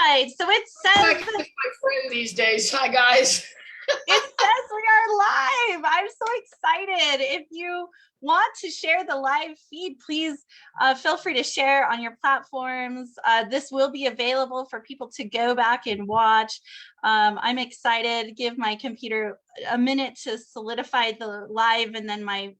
right, so it says my friend these days. Hi guys. it says we are live. I'm so excited. If you want to share the live feed, please feel free to share on your platforms. This will be available for people to go back and watch. I'm excited. Give my computer a minute to solidify the live, and then my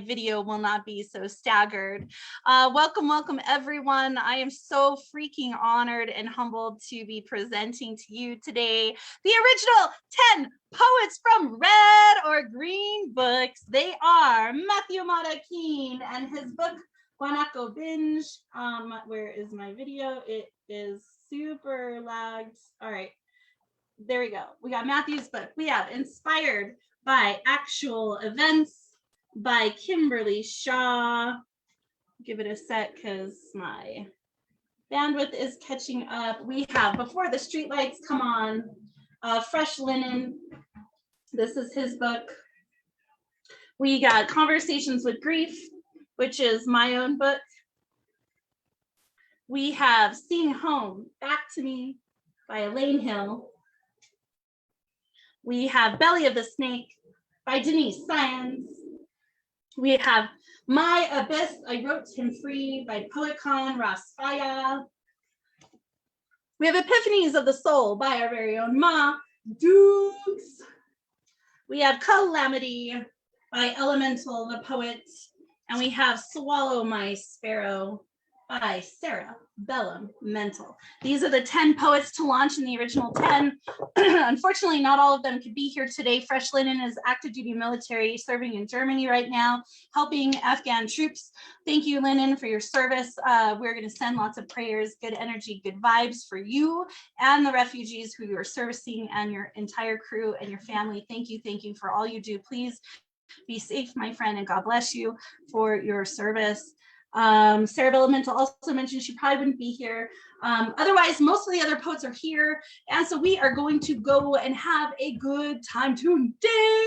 video will not be so staggered. Welcome everyone. I am so freaking honored and humbled to be presenting to you today the original 10 poets from Red or Green Books. They are Matthew Mata Keene and his book Guanaco Binge. Where is my video? It is super lagged. All right, there we go. We got Matthew's book. We have Inspired by Actual Events by Kimberly Shaw. Give it a sec because my bandwidth is catching up. We have Before the Streetlights Come On, Fresh Linen. This is his book. We got Conversations with Grief, which is my own book. We have Seeing Home, Back to Me by Elaine Hill. We have Belly of the Snake by Denise Lyons. We have My Abyss, I Wrote Him Free by Poetcon Rasfaya. We have Epiphanies of the Soul by our very own Ma Dukes. We have Calamity by Elemental the Poet. And we have Swallow My Sparrow by Sarah Bellum Mental. These are the 10 poets to launch in the original 10. Unfortunately, not all of them could be here today. Fresh Linen is active duty military serving in Germany right now, helping Afghan troops. Thank you, Linen, for your service. We're going to send lots of prayers, good energy, good vibes for you and the refugees who you are servicing and your entire crew and your family. Thank you for all you do. Please be safe, my friend, and God bless you for your service. Sarah Elemental also mentioned she probably wouldn't be here. Otherwise, most of the other poets are here. And so we are going to go and have a good time today.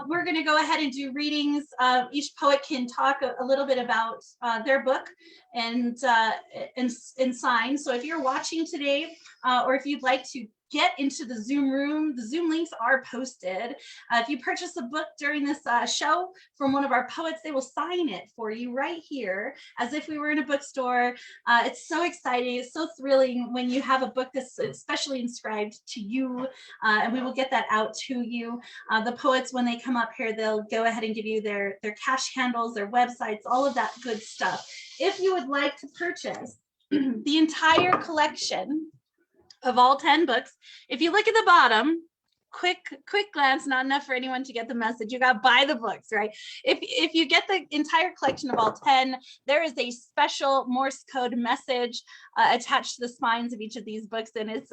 We're going to go ahead and do readings. Each poet can talk a little bit about their book and sign. So if you're watching today, or if you'd like to get into the Zoom room, the Zoom links are posted. If you purchase a book during this show from one of our poets, they will sign it for you right here as if we were in a bookstore. It's so exciting. It's so thrilling when you have a book that's especially inscribed to you, and we will get that out to you. The poets, when they come up here, they'll go ahead and give you their cash handles, their websites, all of that good stuff. If you would like to purchase the entire collection of all 10 books, if you look at the bottom, quick glance, not enough for anyone to get the message. You got to buy the books, right? If you get the entire collection of all 10, there is a special Morse code message attached to the spines of each of these books, and it's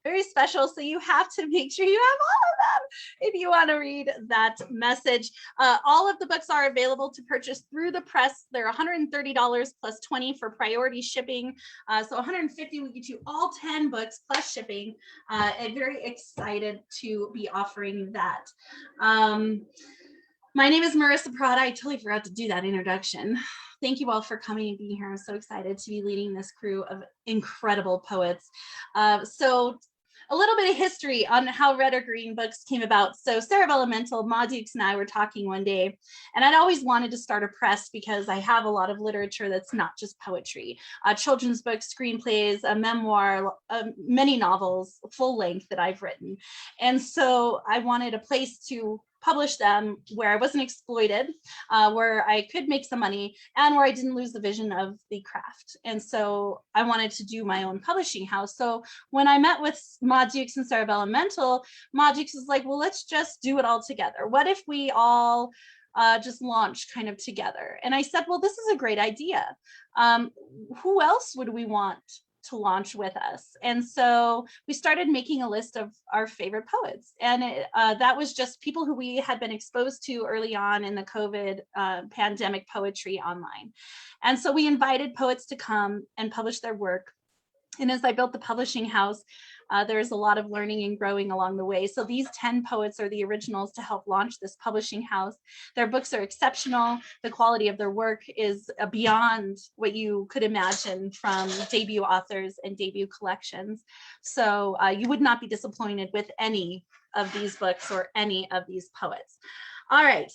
very special. So you have to make sure you have all of them if you want to read that message. All of the books are available to purchase through the press. They're $130 plus $20 for priority shipping. So $150 will get you all 10 books plus shipping. I'm very excited to be offering that. My name is Marissa Prada. I totally forgot to do that introduction. Thank you all for coming and being here. I'm so excited to be leading this crew of incredible poets. So a little bit of history on how Red or Green Books came about. So Sarah Elemental, Ma Dukes, and I were talking one day, and I'd always wanted to start a press because I have a lot of literature that's not just poetry, children's books, screenplays, a memoir, many novels, full length that I've written. And so I wanted a place to publish them where I wasn't exploited, where I could make some money, and where I didn't lose the vision of the craft. And so I wanted to do my own publishing house. So when I met with Ma Dukes and Sarah Elemental, Ma Dukes was like, well, let's just do it all together. What if we all just launch kind of together? And I said, well, this is a great idea. Who else would we want to launch with us? And so we started making a list of our favorite poets, and that was just people who we had been exposed to early on in the COVID pandemic poetry online. And so we invited poets to come and publish their work. And as I built the publishing house, There's a lot of learning and growing along the way. So these 10 poets are the originals to help launch this publishing house. Their books are exceptional. The quality of their work is beyond what you could imagine from debut authors and debut collections. So you would not be disappointed with any of these books or any of these poets. All right,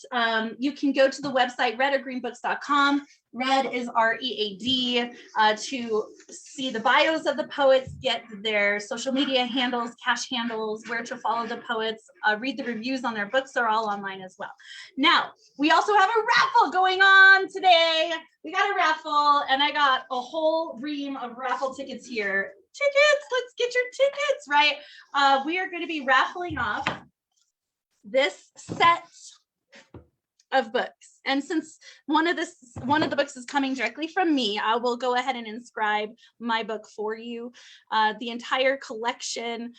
you can go to the website redorgreenbooks.com. Red is READ, to see the bios of the poets, get their social media handles, cash handles, where to follow the poets, read the reviews on their books. Are all online as well. Now, we also have a raffle going on today. We got a raffle, and I got a whole ream of raffle tickets here. Tickets, let's get your tickets, right? We are going to be raffling off this set of books, and since one of the books is coming directly from me, I will go ahead and inscribe my book for you. The entire collection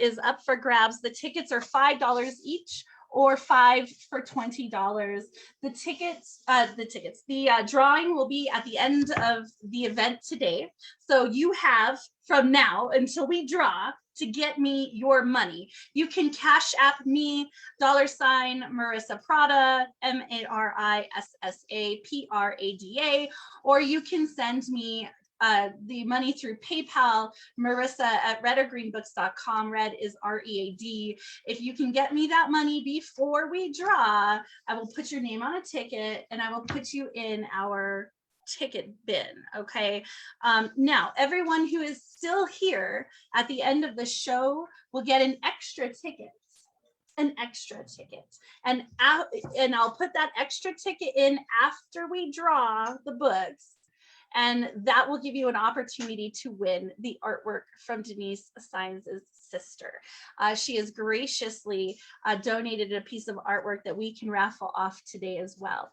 is up for grabs. The tickets are $5 each, or 5 for $20. The drawing will be at the end of the event today. So you have from now until we draw to get me your money. You can cash app me $ Marissa Prada, MARISSAPRADA, or you can send me the money through PayPal, Marissa@redorgreenbooks.com. Red is READ. If you can get me that money before we draw, I will put your name on a ticket and I will put you in our ticket bin. Okay. Now, everyone who is still here at the end of the show will get an extra ticket. And I'll put that extra ticket in after we draw the books. And that will give you an opportunity to win the artwork from Denise Saenz' sister. She has graciously donated a piece of artwork that we can raffle off today as well.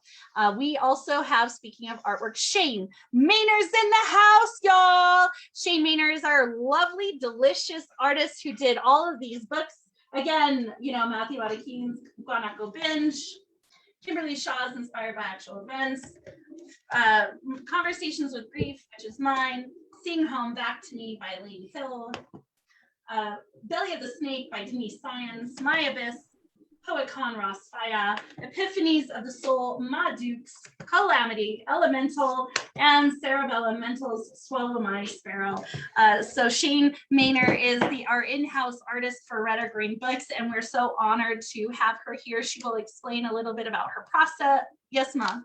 We also have, speaking of artwork, Shane Maynor's in the house, y'all. Shane Maynor is our lovely, delicious artist who did all of these books. Again, you know, Matthew Adekine's Guanaco Binge, Kimberly Shaw's Inspired by Actual Events, Conversations with Grief, which is mine, Seeing Home Back to Me by Elaine Hill, Belly of the Snake by Denise Saenz, My Abyss, Poet Con Ross Faya, Epiphanies of the Soul, Ma Dukes, Calamity, Elemental, and Cerebella Mental's Swallow My Sparrow. So Shane Maynor is our in-house artist for Red or Green Books, and we're so honored to have her here. She will explain a little bit about her process. Yes, Ma.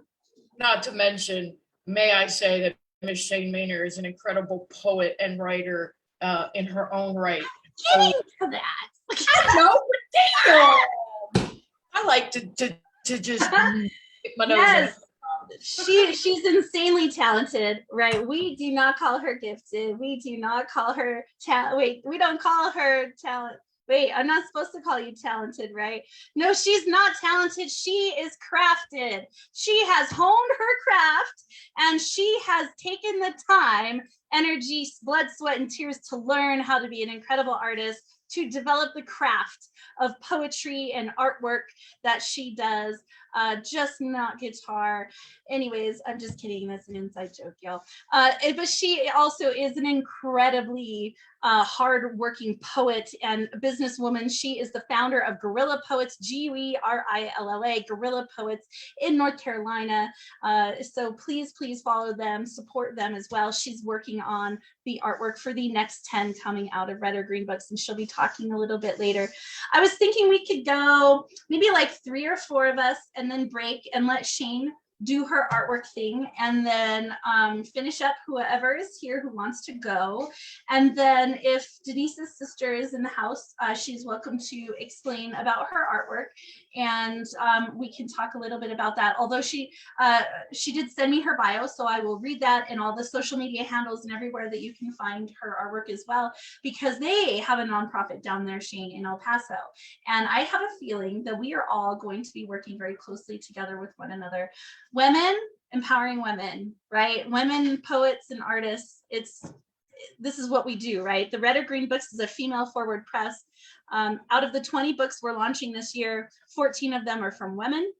Not to mention, may I say that Ms. Shane Maynor is an incredible poet and writer in her own right. Getting to that. I know, but damn. I like to just stick my nose in. She's insanely talented, right? We do not call her gifted. We do not call her we don't call her talent. Wait, I'm not supposed to call you talented, right? No, she's not talented. She is crafted. She has honed her craft, and she has taken the time, energy, blood, sweat, and tears to learn how to be an incredible artist, to develop the craft of poetry and artwork that she does, just not guitar. Anyways, I'm just kidding. That's an inside joke, y'all. But she also is an incredibly hard-working poet and businesswoman. She is the founder of Guerrilla Poets, GUERILLA, Guerrilla Poets in North Carolina. So please follow them, support them as well. She's working on the artwork for the next 10 coming out of Red or Green Books, and she'll be talking a little bit later. I was thinking we could go maybe like 3 or 4 of us and then break and let Shane do her artwork thing, and then finish up whoever is here who wants to go. And then if Denise's sister is in the house, she's welcome to explain about her artwork, and we can talk a little bit about that. Although she did send me her bio, so I will read that and all the social media handles and everywhere that you can find her artwork as well, because they have a nonprofit down there, Shane, in El Paso. And I have a feeling that we are all going to be working very closely together with one another. Women, empowering women, right? Women, poets and artists. This is what we do, right? The Red or Green Books is a female forward press. Out of the 20 books we're launching this year, 14 of them are from women.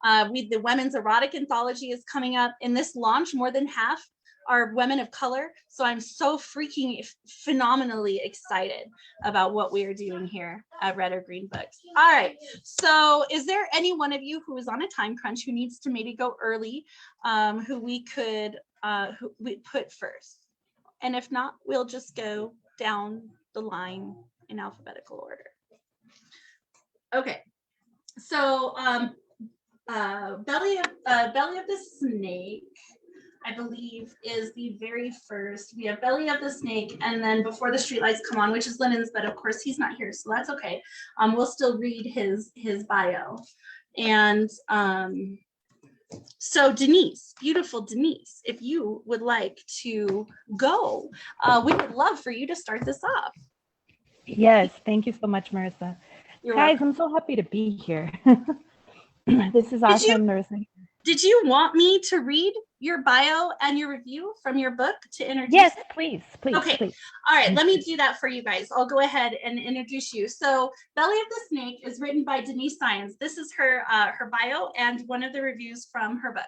The Women's Erotic Anthology is coming up. In this launch, more than half are women of color. So I'm so freaking phenomenally excited about what we are doing here at Red or Green Books. All right. So is there any one of you who is on a time crunch who needs to maybe go early, who we could who we put first? And if not, we'll just go down the line in alphabetical order. Okay. So belly of the snake, I believe, is the very first. We have Belly of the Snake, and then Before the Streetlights Come On, which is Lennon's, but of course he's not here, so that's okay. We'll still read his bio. And so Denise, beautiful Denise, if you would like to go, we would love for you to start this off. Yes, thank you so much, Marissa. You're Guys, welcome. I'm so happy to be here. This is awesome, Marissa. Did you want me to read your bio and your review from your book to introduce? Yes, please, please, Okay. please. All right, let me do that for you guys. I'll go ahead and introduce you. So Belly of the Snake is written by Denise Lyons. This is her bio and one of the reviews from her book.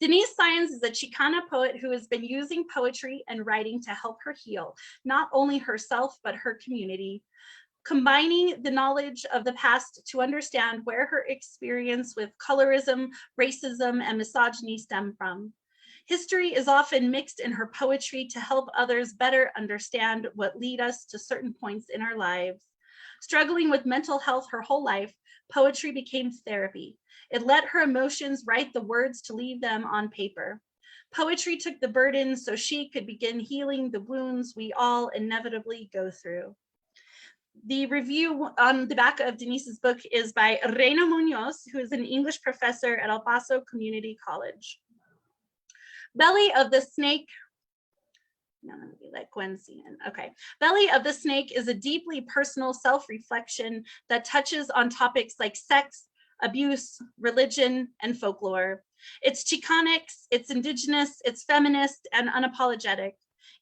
Denise Lyons is a Chicana poet who has been using poetry and writing to help her heal, not only herself, but her community, combining the knowledge of the past to understand where her experience with colorism, racism, and misogyny stem from. History is often mixed in her poetry to help others better understand what lead us to certain points in our lives. Struggling with mental health her whole life, poetry became therapy. It let her emotions write the words to leave them on paper. Poetry took the burden so she could begin healing the wounds we all inevitably go through. The review on the back of Denise's book is by Reina Munoz, who is an English professor at El Paso Community College. Belly of the Snake. No, I'm gonna be like Gwen Seaman. Okay. Belly of the Snake is a deeply personal self-reflection that touches on topics like sex, abuse, religion, and folklore. It's Chicanics, it's indigenous, it's feminist, and unapologetic.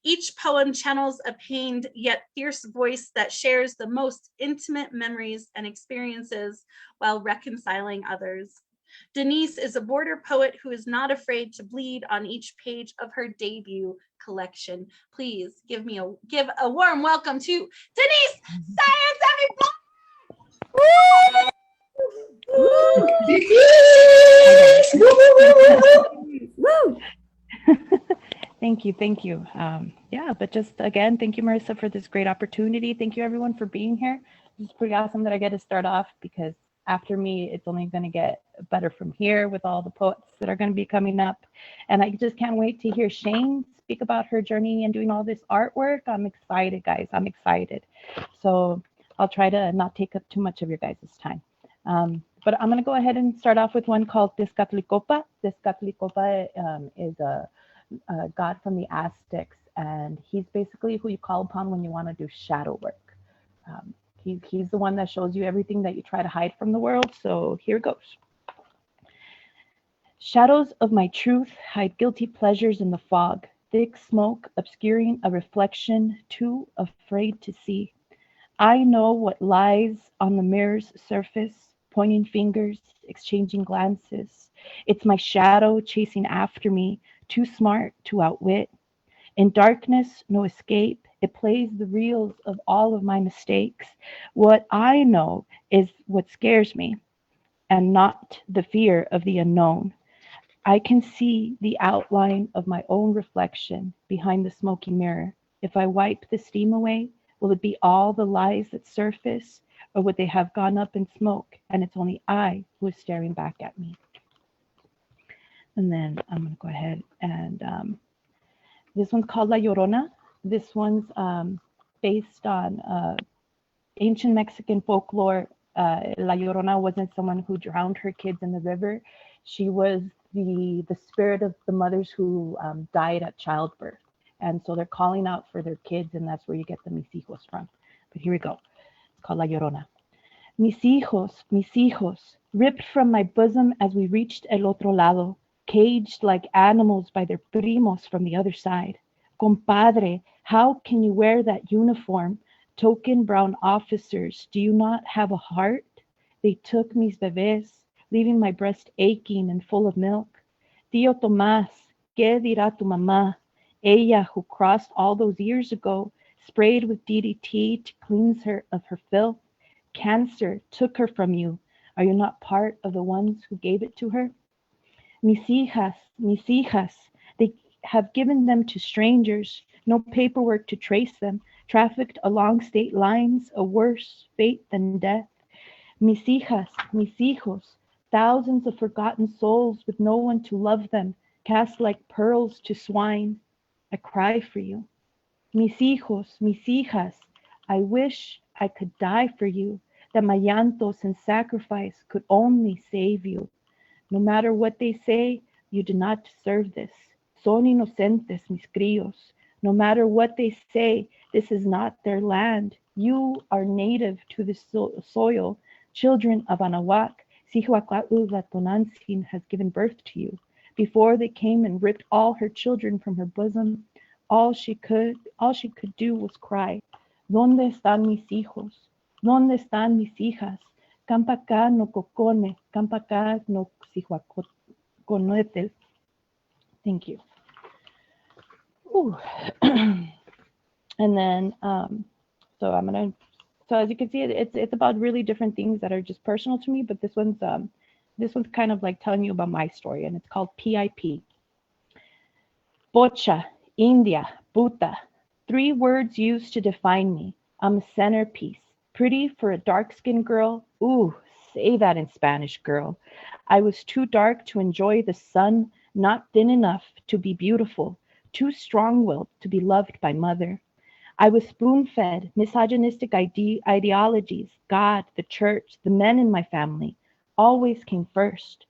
Each poem channels a pained yet fierce voice that shares the most intimate memories and experiences while reconciling others. Denise is a border poet who is not afraid to bleed on each page of her debut collection. Please give a warm welcome to Denise Lyons, everybody! Woo! Thank you. Yeah, but just again, thank you, Marissa, for this great opportunity. Thank you, everyone, for being here. It's pretty awesome that I get to start off because after me, it's only going to get better from here with all the poets that are going to be coming up. And I just can't wait to hear Shane speak about her journey and doing all this artwork. I'm excited, guys. I'm excited. So I'll try to not take up too much of your guys' time. But I'm going to go ahead and start off with one called Tezcatlipoca. Tezcatlipoca is a god from the Aztecs, and he's basically who you call upon when you want to do shadow work. He's the one that shows you everything that you try to hide from the world. So here goes. Shadows of my truth hide guilty pleasures in the fog, thick smoke obscuring a reflection too afraid to see. I know what lies on the mirror's surface, pointing fingers, exchanging glances. It's my shadow chasing after me, too smart to outwit. In darkness, no escape. It plays the reels of all of my mistakes. What I know is what scares me, and not the fear of the unknown. I can see the outline of my own reflection behind the smoky mirror. If I wipe the steam away, will it be all the lies that surface, or would they have gone up in smoke, and it's only I who is staring back at me? And then I'm going to go ahead and this one's called La Llorona. This one's based on ancient Mexican folklore. La Llorona wasn't someone who drowned her kids in the river. She was the spirit of the mothers who died at childbirth. And so they're calling out for their kids, and that's where you get the mis hijos from. But here we go. It's called La Llorona. Mis hijos, ripped from my bosom as we reached el otro lado, caged like animals by their primos from the other side. Compadre, how can you wear that uniform? Token brown officers, do you not have a heart? They took mis bebés, leaving my breast aching and full of milk. Tío Tomás, ¿Qué dirá tu mamá? Ella who crossed all those years ago, sprayed with DDT to cleanse her of her filth. Cancer took her from you. Are you not part of the ones who gave it to her? Mis hijas, they have given them to strangers, no paperwork to trace them, trafficked along state lines, a worse fate than death. Mis hijas, mis hijos, thousands of forgotten souls with no one to love them, cast like pearls to swine. I cry for you. Mis hijos, mis hijas, I wish I could die for you, that my llantos and sacrifice could only save you. No matter what they say, you do not deserve this. Son inocentes, mis críos. No matter what they say, this is not their land. You are native to this soil. Children of Anahuac, Cihuacautlatonancin has given birth to you. Before they came and ripped all her children from her bosom, all she could do was cry. ¿Dónde están mis hijos? ¿Dónde están mis hijas? Campacá no cocone, campacá no xihuaconetel. Thank you. Ooh. And then, so as you can see, it's about really different things that are just personal to me, but this one's kind of like telling you about my story, and it's called PIP. Pocha, India, puta. 3 words used to define me. I'm a centerpiece. Pretty for a dark-skinned girl. Ooh, say that in Spanish, girl. I was too dark to enjoy the sun, not thin enough to be beautiful, too strong-willed to be loved by mother. I was spoon-fed misogynistic ideologies. God, the church, the men in my family always came first.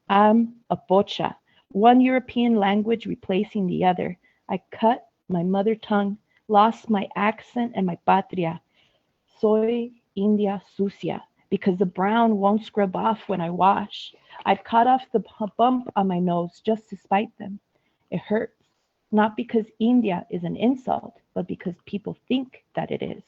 I'm a pocha, one European language replacing the other. I cut my mother tongue, lost my accent and my patria. Soy India sucia, because the brown won't scrub off when I wash. I've cut off the bump on my nose just to spite them. It hurts, not because India is an insult, but because people think that it is.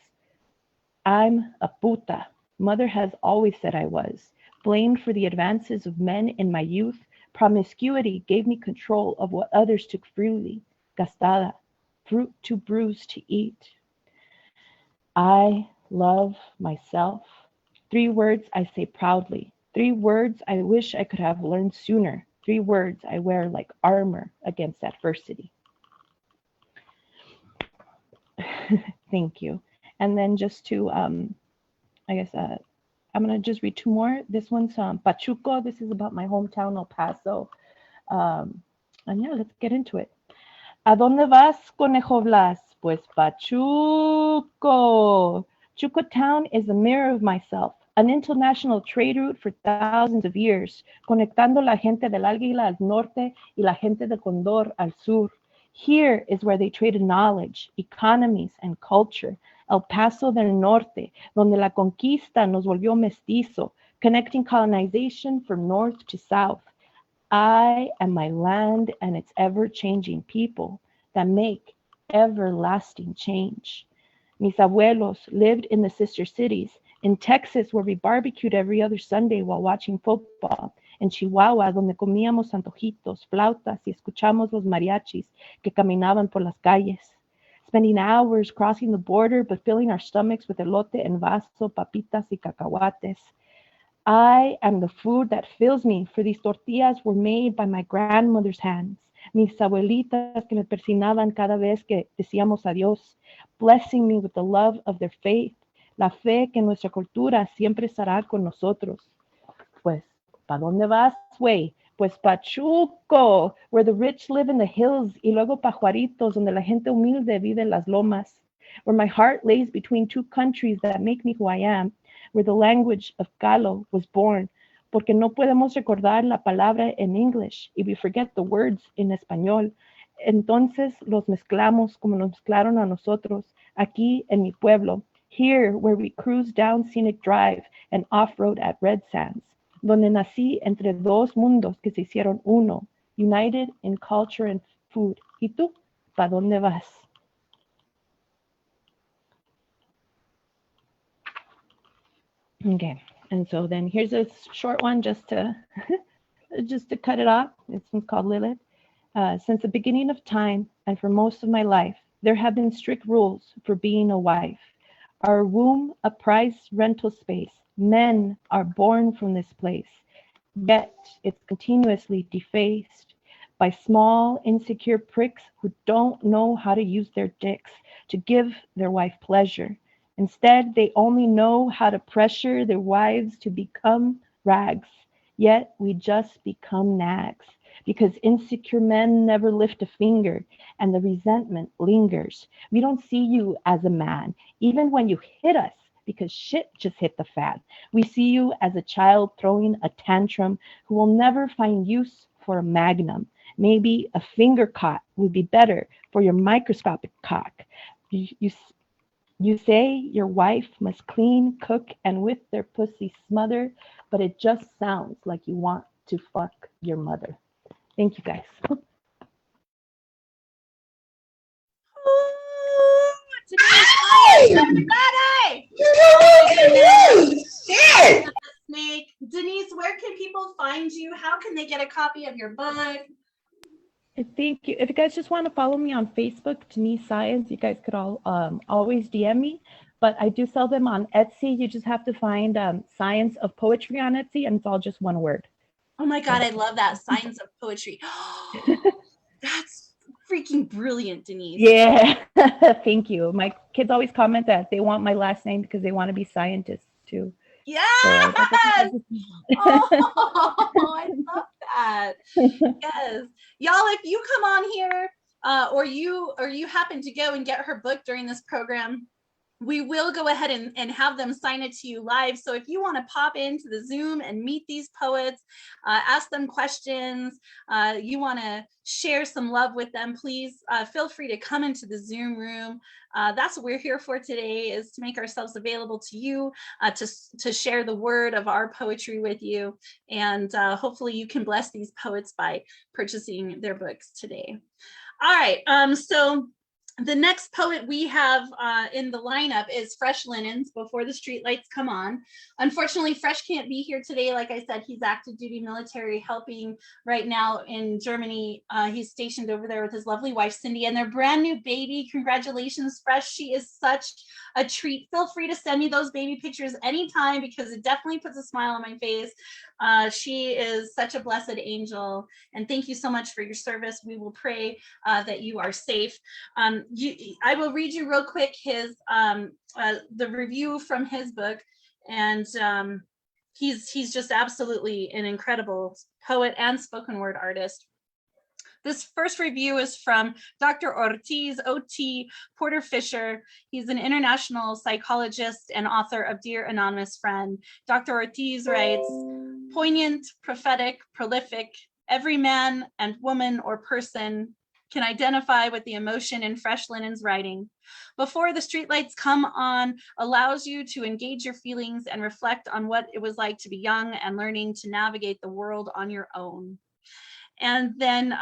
I'm a puta. Mother has always said I was. Blamed for the advances of men in my youth, promiscuity gave me control of what others took freely. Gastada, fruit too bruised to eat. I love myself. 3 words I say proudly. 3 words I wish I could have learned sooner. 3 words I wear like armor against adversity. Thank you. And then just to, I'm going to just read 2 more. This one's Pachuco. This is about my hometown, El Paso. And yeah, let's get into it. ¿A dónde vas, Conejo Blas? Pues Pachuco. Chuco Town is a mirror of myself, an international trade route for thousands of years, conectando la gente del Águila al norte y la gente del Condor al sur. Here is where they traded knowledge, economies, and culture. El Paso del Norte, donde la conquista nos volvió mestizo, connecting colonization from north to south. I am my land and its ever-changing people that make everlasting change. Mis abuelos lived in the sister cities, in Texas, where we barbecued every other Sunday while watching football, in Chihuahua, donde comíamos antojitos, flautas, y escuchamos los mariachis que caminaban por las calles. Spending hours crossing the border, but filling our stomachs with elote en vaso, papitas, y cacahuates. I am the food that fills me, for these tortillas were made by my grandmother's hands. Mis abuelitas que me persinaban cada vez que decíamos adiós, blessing me with the love of their faith, la fe que nuestra cultura siempre estará con nosotros. Pues, ¿pa dónde vas, güey? Pues Pachuco, where the rich live in the hills, y luego Pajuaritos, donde la gente humilde vive en las lomas, where my heart lays between 2 countries that make me who I am, where the language of Galo was born, porque no podemos recordar la palabra en English y we forget the words in español. Entonces los mezclamos como nos mezclaron a nosotros aquí en mi pueblo, here where we cruise down Scenic Drive and off-road at Red Sands, donde nací entre 2 mundos que se hicieron uno, united in culture and food. ¿Y tú? ¿Pa dónde vas? Okay, and so then here's a short one just to cut it off. This one's called Lilith. Since the beginning of time and for most of my life, there have been strict rules for being a wife. Our womb a prize rental space. Men are born from this place, yet it's continuously defaced by small, insecure pricks who don't know how to use their dicks to give their wife pleasure. Instead, they only know how to pressure their wives to become rags. Yet we just become nags because insecure men never lift a finger and the resentment lingers. We don't see you as a man, even when you hit us because shit just hit the fan. We see you as a child throwing a tantrum who will never find use for a magnum. Maybe a finger cot would be better for your microscopic cock. You say your wife must clean, cook, and with their pussy smother, but it just sounds like you want to fuck your mother. Thank you, guys. Snake. Denise, where can people find you? How can they get a copy of your book? Thank you. If you guys just want to follow me on Facebook, Denise Science, you guys could all always DM me. But I do sell them on Etsy. You just have to find Science of Poetry on Etsy, and it's all just one word. Oh my God, I love that. Science of Poetry. That's freaking brilliant, Denise. Yeah, thank you. My kids always comment that they want my last name because they want to be scientists too. Yes! So Oh, I love that. Yes. Y'all, if you come on here or you happen to go and get her book during this program, we will go ahead and have them sign it to you live. So if you want to pop into the Zoom and meet these poets, ask them questions, you want to share some love with them, please feel free to come into the Zoom room. That's what we're here for today, is to make ourselves available to you, to share the word of our poetry with you. And hopefully you can bless these poets by purchasing their books today. All right, so the next poet we have in the lineup is Fresh Linens, Before the Streetlights Come On. Unfortunately, Fresh can't be here today. Like I said, he's active duty military helping right now in Germany. He's stationed over there with his lovely wife, Cindy, and their brand new baby. Congratulations, Fresh. She is such a treat. Feel free to send me those baby pictures anytime because it definitely puts a smile on my face. She is such a blessed angel. And thank you so much for your service. We will pray that you are safe. I will read you real quick his the review from his book, and he's just absolutely an incredible poet and spoken word artist. This first review is from Dr. Ortiz O.T. Porter Fisher. He's an international psychologist and author of Dear Anonymous Friend. Dr. Ortiz writes, poignant, prophetic, prolific, every man and woman or person can identify with the emotion in Fresh Linen's writing. Before the Streetlights Come On allows you to engage your feelings and reflect on what it was like to be young and learning to navigate the world on your own. And then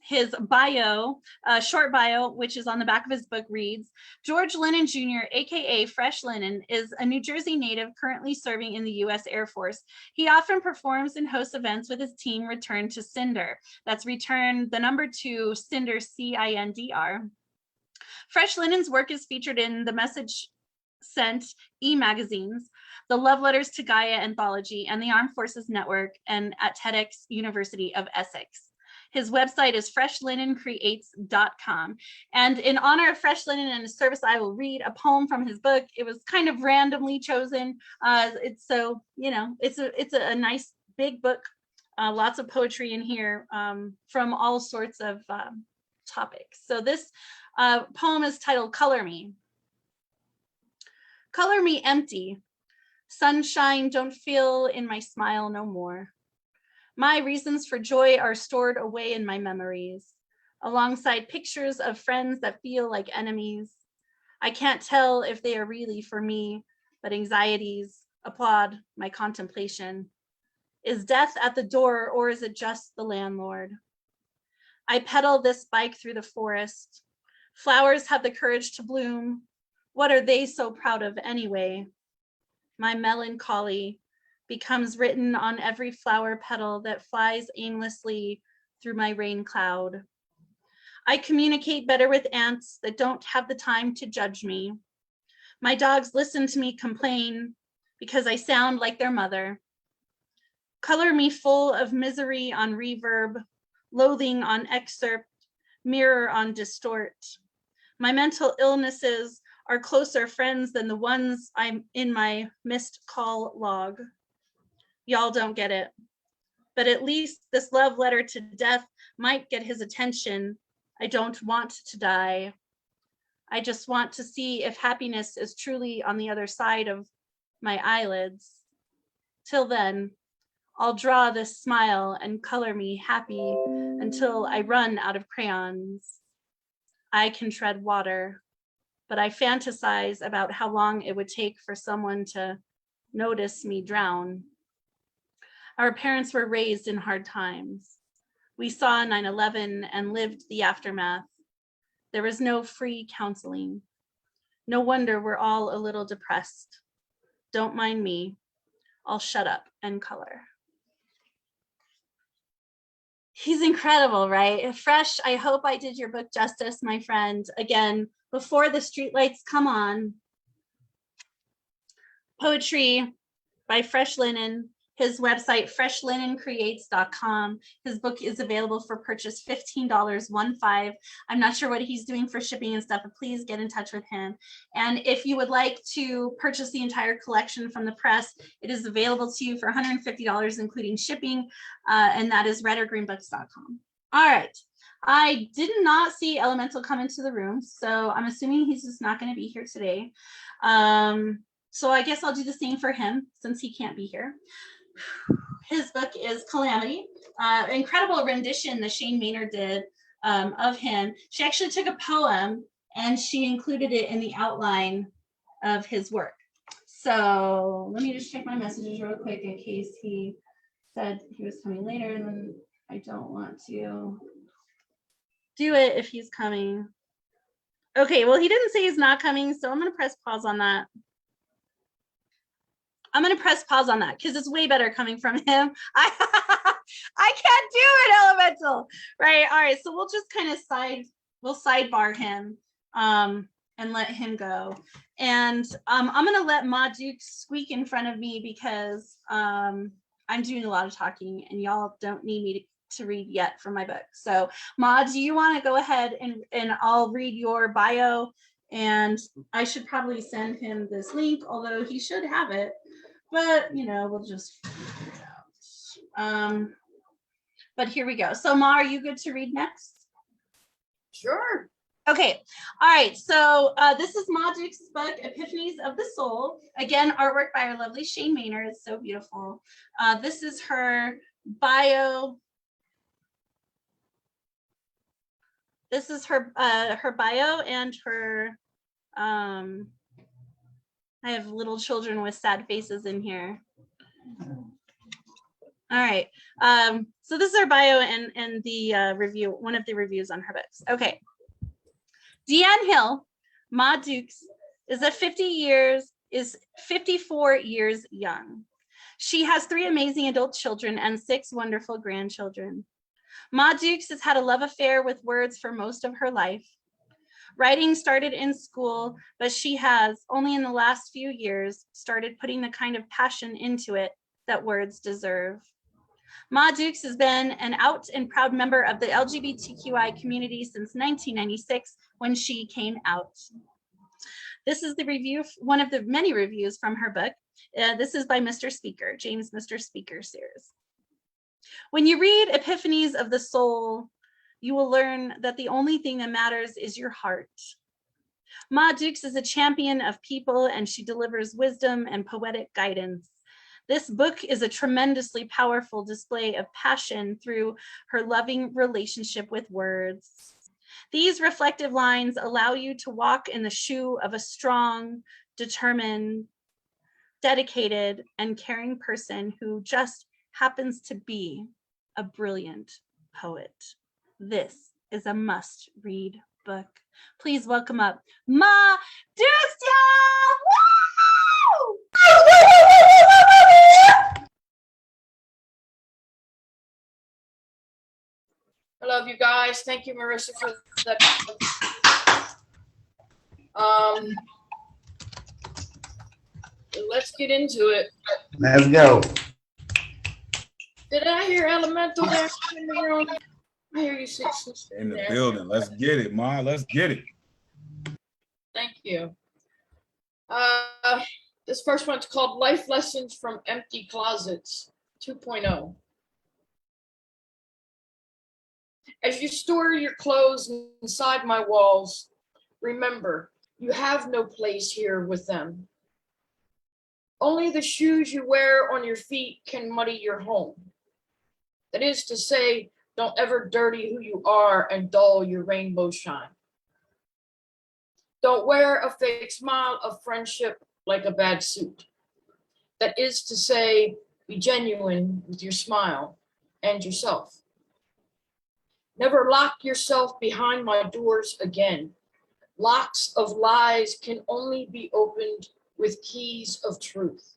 his bio, short bio, which is on the back of his book, reads, George Linen Jr., aka Fresh Linen, is a New Jersey native currently serving in the U.S. Air Force. He often performs and hosts events with his team Return to Cinder. That's Return, the number 2, Cinder, C-I-N-D-R. Fresh Linen's work is featured in the Message Sent e-magazines, the Love Letters to Gaia anthology, and the Armed Forces Network, and at TEDx University of Essex. His website is freshlinencreates.com. And in honor of Fresh Linen and his service, I will read a poem from his book. It was kind of randomly chosen. It's so, you know, it's a nice big book, lots of poetry in here from all sorts of topics. So this poem is titled Color Me. Color me empty. Sunshine don't feel in my smile no more. My reasons for joy are stored away in my memories, alongside pictures of friends that feel like enemies. I can't tell if they are really for me, but anxieties applaud my contemplation. Is death at the door, or is it just the landlord? I pedal this bike through the forest. Flowers have the courage to bloom. What are they so proud of anyway? My melancholy becomes written on every flower petal that flies aimlessly through my rain cloud. I communicate better with ants that don't have the time to judge me. My dogs listen to me complain because I sound like their mother. Color me full of misery on reverb, loathing on excerpt, mirror on distort. My mental illnesses are closer friends than the ones I'm in my missed call log. Y'all don't get it, but at least this love letter to death might get his attention. I don't want to die. I just want to see if happiness is truly on the other side of my eyelids. Till then, I'll draw this smile and color me happy until I run out of crayons. I can tread water, but I fantasize about how long it would take for someone to notice me drown. Our parents were raised in hard times. We saw 9/11 and lived the aftermath. There was no free counseling. No wonder we're all a little depressed. Don't mind me. I'll shut up and color. He's incredible, right? Fresh, I hope I did your book justice, my friend. Again, before the streetlights come on. Poetry by Fresh Linen. His website, freshlinencreates.com. His book is available for purchase, $15, 15. I'm not sure what he's doing for shipping and stuff, but please get in touch with him. And if you would like to purchase the entire collection from the press, it is available to you for $150, including shipping, and that is redorgreenbooks.com. All right. I did not see Elemental come into the room, so I'm assuming he's just not going to be here today. So I guess I'll do the same for him since he can't be here. His book is Calamity, incredible rendition that Shane Maynard did of him. She actually took a poem and she included it in the outline of his work. So let me just check my messages real quick in case he said he was coming later, and then I don't want to do it if he's coming. Okay, well, he didn't say he's not coming, so I'm going to press pause on that. I'm going to press pause on that because it's way better coming from him. I can't do it, Elemental. Right. All right. So we'll just kind of sidebar him and let him go. And I'm going to let Ma Duke squeak in front of me because I'm doing a lot of talking and y'all don't need me to read yet from my book. So Ma, do you want to go ahead and I'll read your bio, and I should probably send him this link, although he should have it. But, you know, we'll just figure it out. But here we go. So, Ma, are you good to read next? Sure. Okay. All right. So this is Ma Duke's book, Epiphanies of the Soul. Again, artwork by our lovely Shane Maynard. It's so beautiful. This is her bio. This is her bio and her I have little children with sad faces in here. All right. So this is her bio and the review, one of the reviews on her books. Okay. Deanne Hill, Ma Dukes, is 54 years young. She has 3 amazing adult children and 6 wonderful grandchildren. Ma Dukes has had a love affair with words for most of her life. Writing started in school, but she has, only in the last few years, started putting the kind of passion into it that words deserve. Ma Dukes has been an out and proud member of the LGBTQI community since 1996 when she came out. This is the review, one of the many reviews from her book. This is by Mr. Speaker, James Mr. Speaker series. When you read Epiphanies of the Soul, you will learn that the only thing that matters is your heart. Ma Dukes is a champion of people, and she delivers wisdom and poetic guidance. This book is a tremendously powerful display of passion through her loving relationship with words. These reflective lines allow you to walk in the shoe of a strong, determined, dedicated, and caring person who just happens to be a brilliant poet. This is a must-read book. Please welcome up Ma Dukes, y'all! I love you guys. Thank you, Marissa, for that. Let's get into it. Let's go. Did I hear Elemental there in the room? I hear you six In the there. building. Let's get it, Ma. Let's get it. Thank you. This first one's called Life Lessons from Empty Closets 2.0. As you store your clothes inside my walls, remember, you have no place here with them. Only the shoes you wear on your feet can muddy your home. That is to say, don't ever dirty who you are and dull your rainbow shine. Don't wear a fake smile of friendship like a bad suit. That is to say, be genuine with your smile and yourself. Never lock yourself behind my doors again. Locks of lies can only be opened with keys of truth.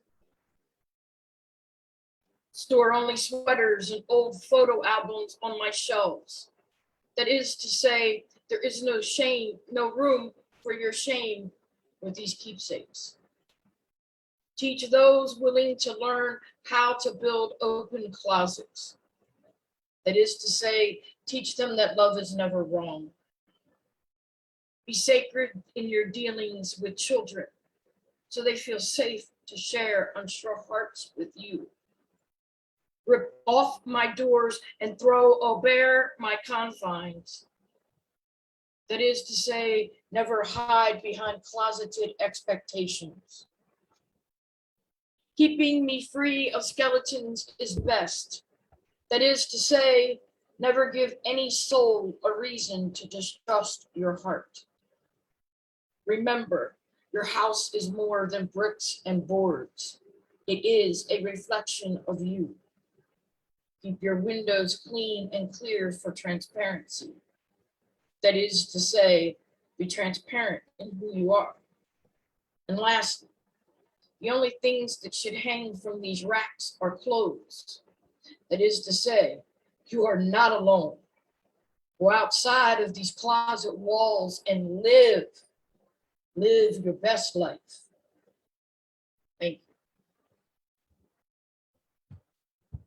Store only sweaters and old photo albums on my shelves. That is to say, there is no shame, no room for your shame with these keepsakes. Teach those willing to learn how to build open closets. That is to say, teach them that love is never wrong. Be sacred in your dealings with children so they feel safe to share unsure hearts with you. Rip off my doors and throw bare my confines. That is to say, never hide behind closeted expectations. Keeping me free of skeletons is best. That is to say, never give any soul a reason to distrust your heart. Remember, your house is more than bricks and boards. It is a reflection of you. Keep your windows clean and clear for transparency. That is to say, be transparent in who you are. And lastly, the only things that should hang from these racks are clothes. That is to say, you are not alone. Go outside of these closet walls and live your best life. Thank you.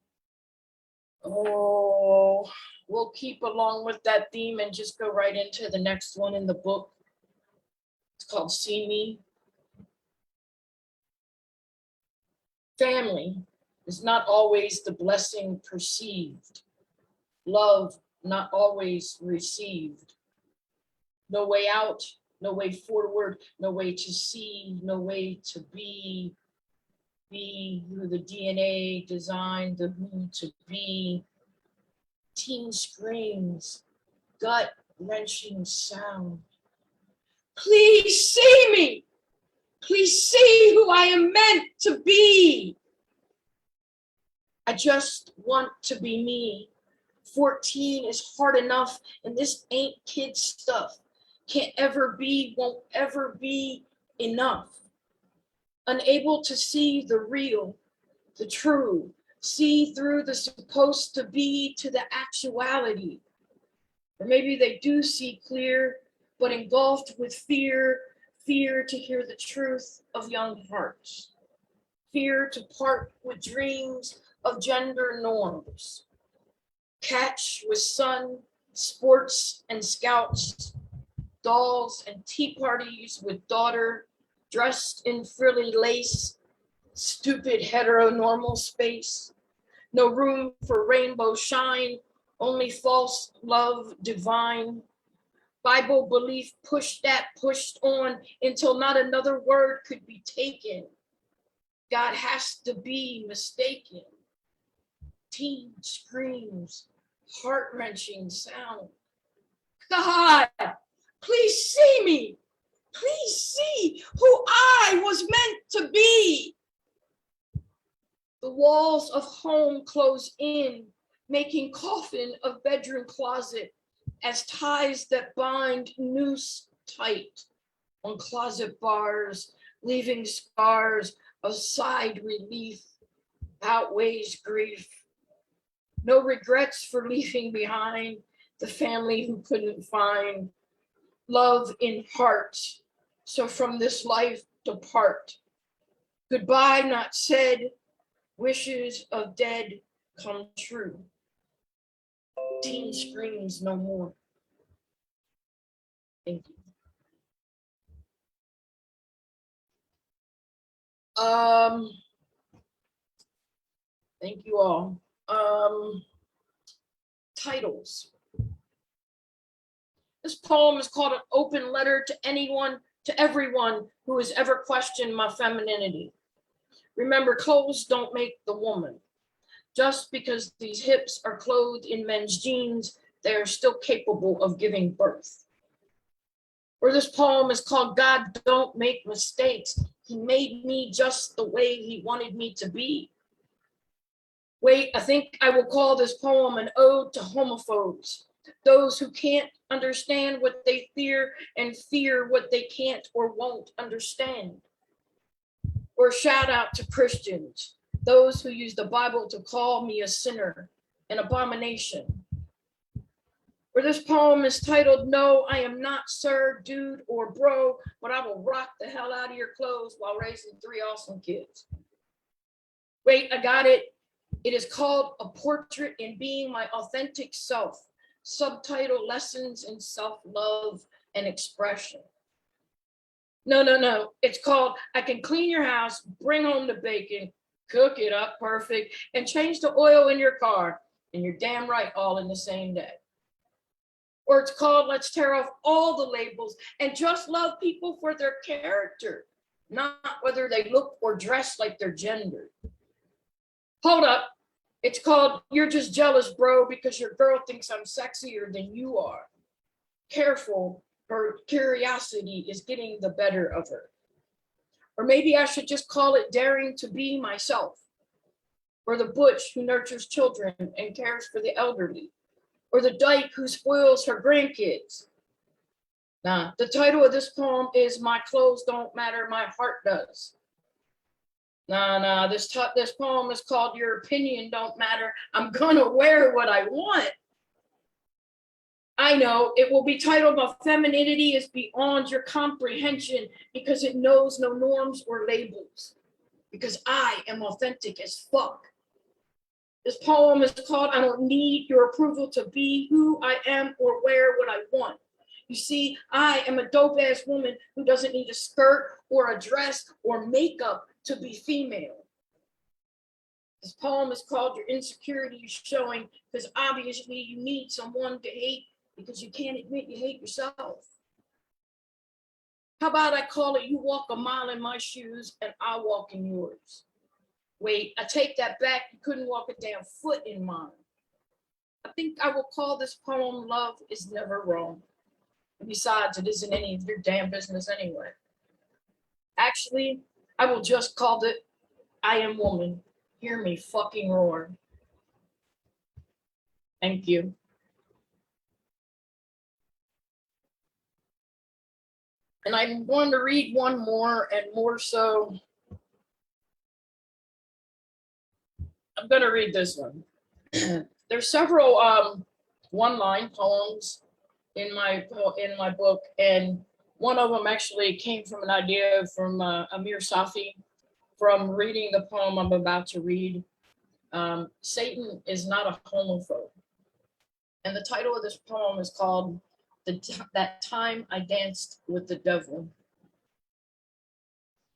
Oh, we'll keep along with that theme and just go right into the next one in the book. It's called See Me. Family is not always the blessing perceived. Love not always received. No way out, no way forward, no way to see, no way to be who the DNA designed the who to be. Teen screams, gut-wrenching sound. Please see me. Please see who I am meant to be. I just want to be me. 14 is hard enough, and this ain't kid stuff. Can't ever be, won't ever be enough. Unable to see the real, the true, see through the supposed to be to the actuality. Or maybe they do see clear, but engulfed with fear to hear the truth of young hearts. Fear to part with dreams of gender norms. Catch with sun, sports and scouts, dolls and tea parties with daughter, dressed in frilly lace, stupid heteronormal space. No room for rainbow shine, only false love divine. Bible belief pushed on until not another word could be taken. God has to be mistaken. Teen screams, heart-wrenching sound. God, please see me. Please see who I was meant to be. The walls of home close in, making coffin of bedroom closet as ties that bind noose tight on closet bars, leaving scars of side relief outweighs grief. No regrets for leaving behind the family who couldn't find love in heart. So from this life depart. Goodbye not said, wishes of dead come true. Teen screams no more. Thank you. Thank you all. Titles. This poem is called An Open Letter to Anyone, to Everyone who has ever questioned my femininity. Remember, clothes don't make the woman. Just because these hips are clothed in men's jeans, they are still capable of giving birth. Or this poem is called God Don't Make Mistakes. He made me just the way he wanted me to be. Wait, I think I will call this poem an ode to homophobes, those who can't understand what they fear and fear what they can't or won't understand. Or a shout out to Christians, those who use the Bible to call me a sinner, an abomination. Or this poem is titled, No, I am not sir, dude, or bro, but I will rock the hell out of your clothes while raising 3 awesome kids. Wait, I got it. It is called A Portrait in Being My Authentic Self. Subtitle, Lessons in Self-Love and Expression. No. It's called I Can Clean Your House, Bring Home the Bacon, Cook it up perfect, and change the oil in your car. And you're damn right, all in the same day. Or it's called Let's Tear Off All the Labels and Just Love People for their character, not whether they look or dress like their gender. Hold up. It's called You're Just Jealous, Bro, because your girl thinks I'm sexier than you are. Careful, her curiosity is getting the better of her. Or maybe I should just call it Daring to Be Myself. Or the butch who nurtures children and cares for the elderly. Or the dyke who spoils her grandkids. Nah, the title of this poem is My Clothes Don't Matter, My Heart Does. Nah, this poem is called Your Opinion Don't Matter, I'm Gonna Wear What I Want. I know, it will be titled My Femininity is Beyond Your Comprehension because it knows no norms or labels. Because I am authentic as fuck. This poem is called I Don't Need Your Approval to Be Who I Am or Wear What I Want. You see, I am a dope ass woman who doesn't need a skirt or a dress or makeup to be female. This poem is called Your Insecurity is Showing because obviously you need someone to hate because you can't admit you hate yourself. How about I call it You Walk a Mile in My Shoes and I Walk in Yours. Wait, I take that back. You couldn't walk a damn foot in mine. I think I will call this poem Love is Never Wrong. Besides, it isn't any of your damn business anyway. Actually, I will just call it I Am Woman. Hear me fucking roar. Thank you. And I'm going to read one more, and more so, I'm going to read this one. There's several one-line poems in my book, and one of them actually came from an idea from Amir Safi from reading the poem I'm about to read. Satan is not a homophobe. And the title of this poem is called That Time I Danced with the Devil.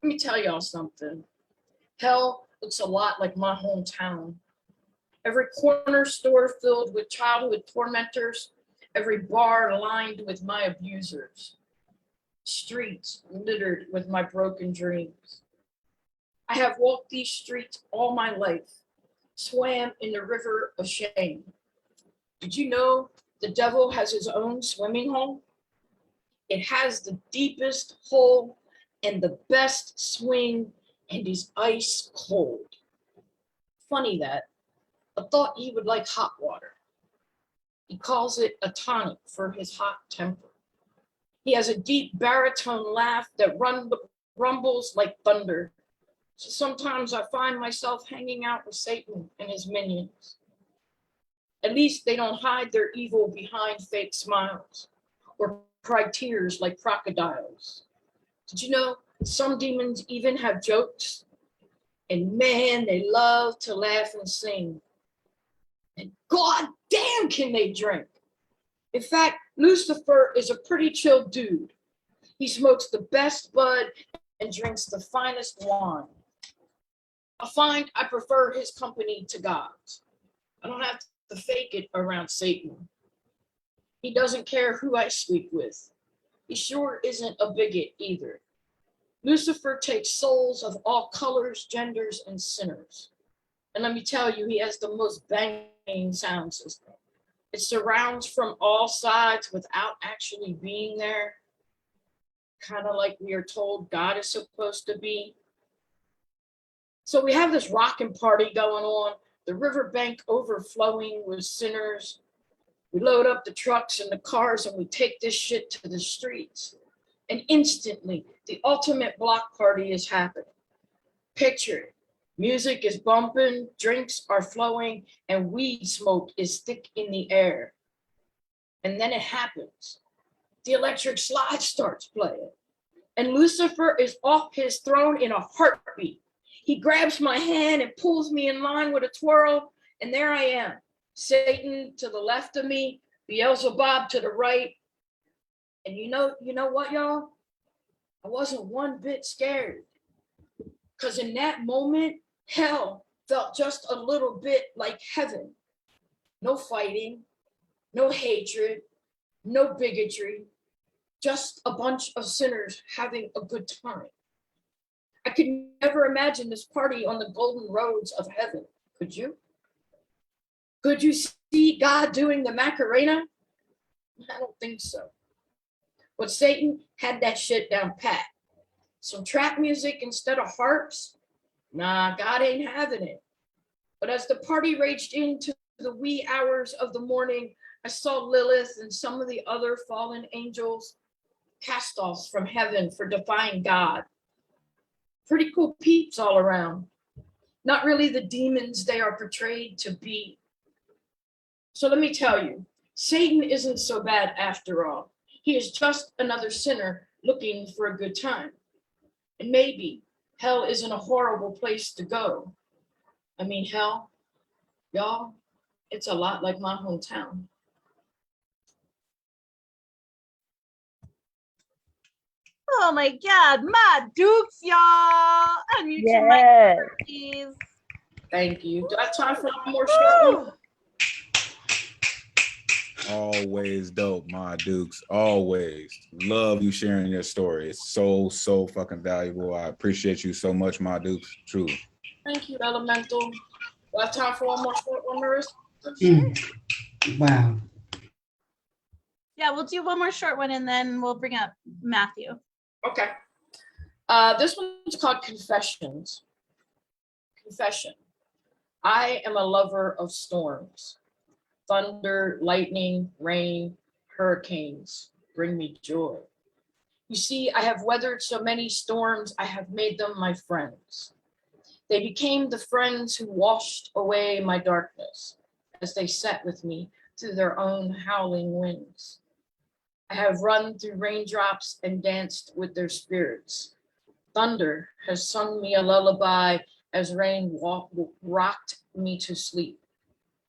Let me tell y'all something. Hell looks a lot like my hometown. Every corner store filled with childhood tormentors, every bar lined with my abusers, streets littered with my broken dreams. I have walked these streets all my life, swam in the river of shame. Did you know the devil has his own swimming hole? It has the deepest hole and the best swing and is ice cold. Funny that. I thought he would like hot water. He calls it a tonic for his hot temper. He has a deep baritone laugh that rumbles like thunder. So sometimes I find myself hanging out with Satan and his minions. At least they don't hide their evil behind fake smiles or cry tears like crocodiles. Did you know some demons even have jokes? And man, they love to laugh and sing. And god damn can they drink. In fact, Lucifer is a pretty chill dude. He smokes the best bud and drinks the finest wine. I find I prefer his company to God's. I don't have to fake it around Satan. He doesn't care who I sleep with. He sure isn't a bigot either. Lucifer takes souls of all colors, genders, and sinners. And let me tell you, he has the most banging sound system. It surrounds from all sides without actually being there, kind of like we are told God is supposed to be. So we have this rockin' party going on, the riverbank overflowing with sinners. We load up the trucks and the cars and we take this shit to the streets. And instantly, the ultimate block party is happening. Picture it. Music is bumping, drinks are flowing, and weed smoke is thick in the air. And then it happens. The electric slide starts playing. And Lucifer is off his throne in a heartbeat. He grabs my hand and pulls me in line with a twirl, and there I am. Satan to the left of me, Beelzebub to the right. And you know what, y'all? I wasn't one bit scared. Because in that moment, hell felt just a little bit like heaven. No fighting, no hatred, no bigotry, just a bunch of sinners having a good time. I could never imagine this party on the golden roads of heaven. Could you? Could you see God doing the Macarena? I don't think so. But Satan had that shit down pat. Some trap music instead of harps? Nah, God ain't having it. But as the party raged into the wee hours of the morning, I saw Lilith and some of the other fallen angels, cast-offs from heaven for defying God. Pretty cool peeps all around. Not really the demons they are portrayed to be. So let me tell you, Satan isn't so bad after all. He is just another sinner looking for a good time. And maybe hell isn't a horrible place to go. I mean, hell, y'all, it's a lot like my hometown. Oh my God, my Dukes, y'all. Unmute your mic, Yes. please. Thank you. Do I have time for one more short one? Always dope, my Dukes. Always. Love you sharing your story. It's so fucking valuable. I appreciate you so much, my Dukes. Truly. Thank you, Elemental. Do I have time for one more short one, Marissa? Wow. Yeah, we'll do one more short one and then we'll bring up Matthew. Okay. This one's called Confessions. Confession. I am a lover of storms. Thunder, lightning, rain, hurricanes bring me joy. You see, I have weathered so many storms, I have made them my friends. They became the friends who washed away my darkness as they sat with me through their own howling winds. I have run through raindrops and danced with their spirits. Thunder has sung me a lullaby as rain rocked me to sleep.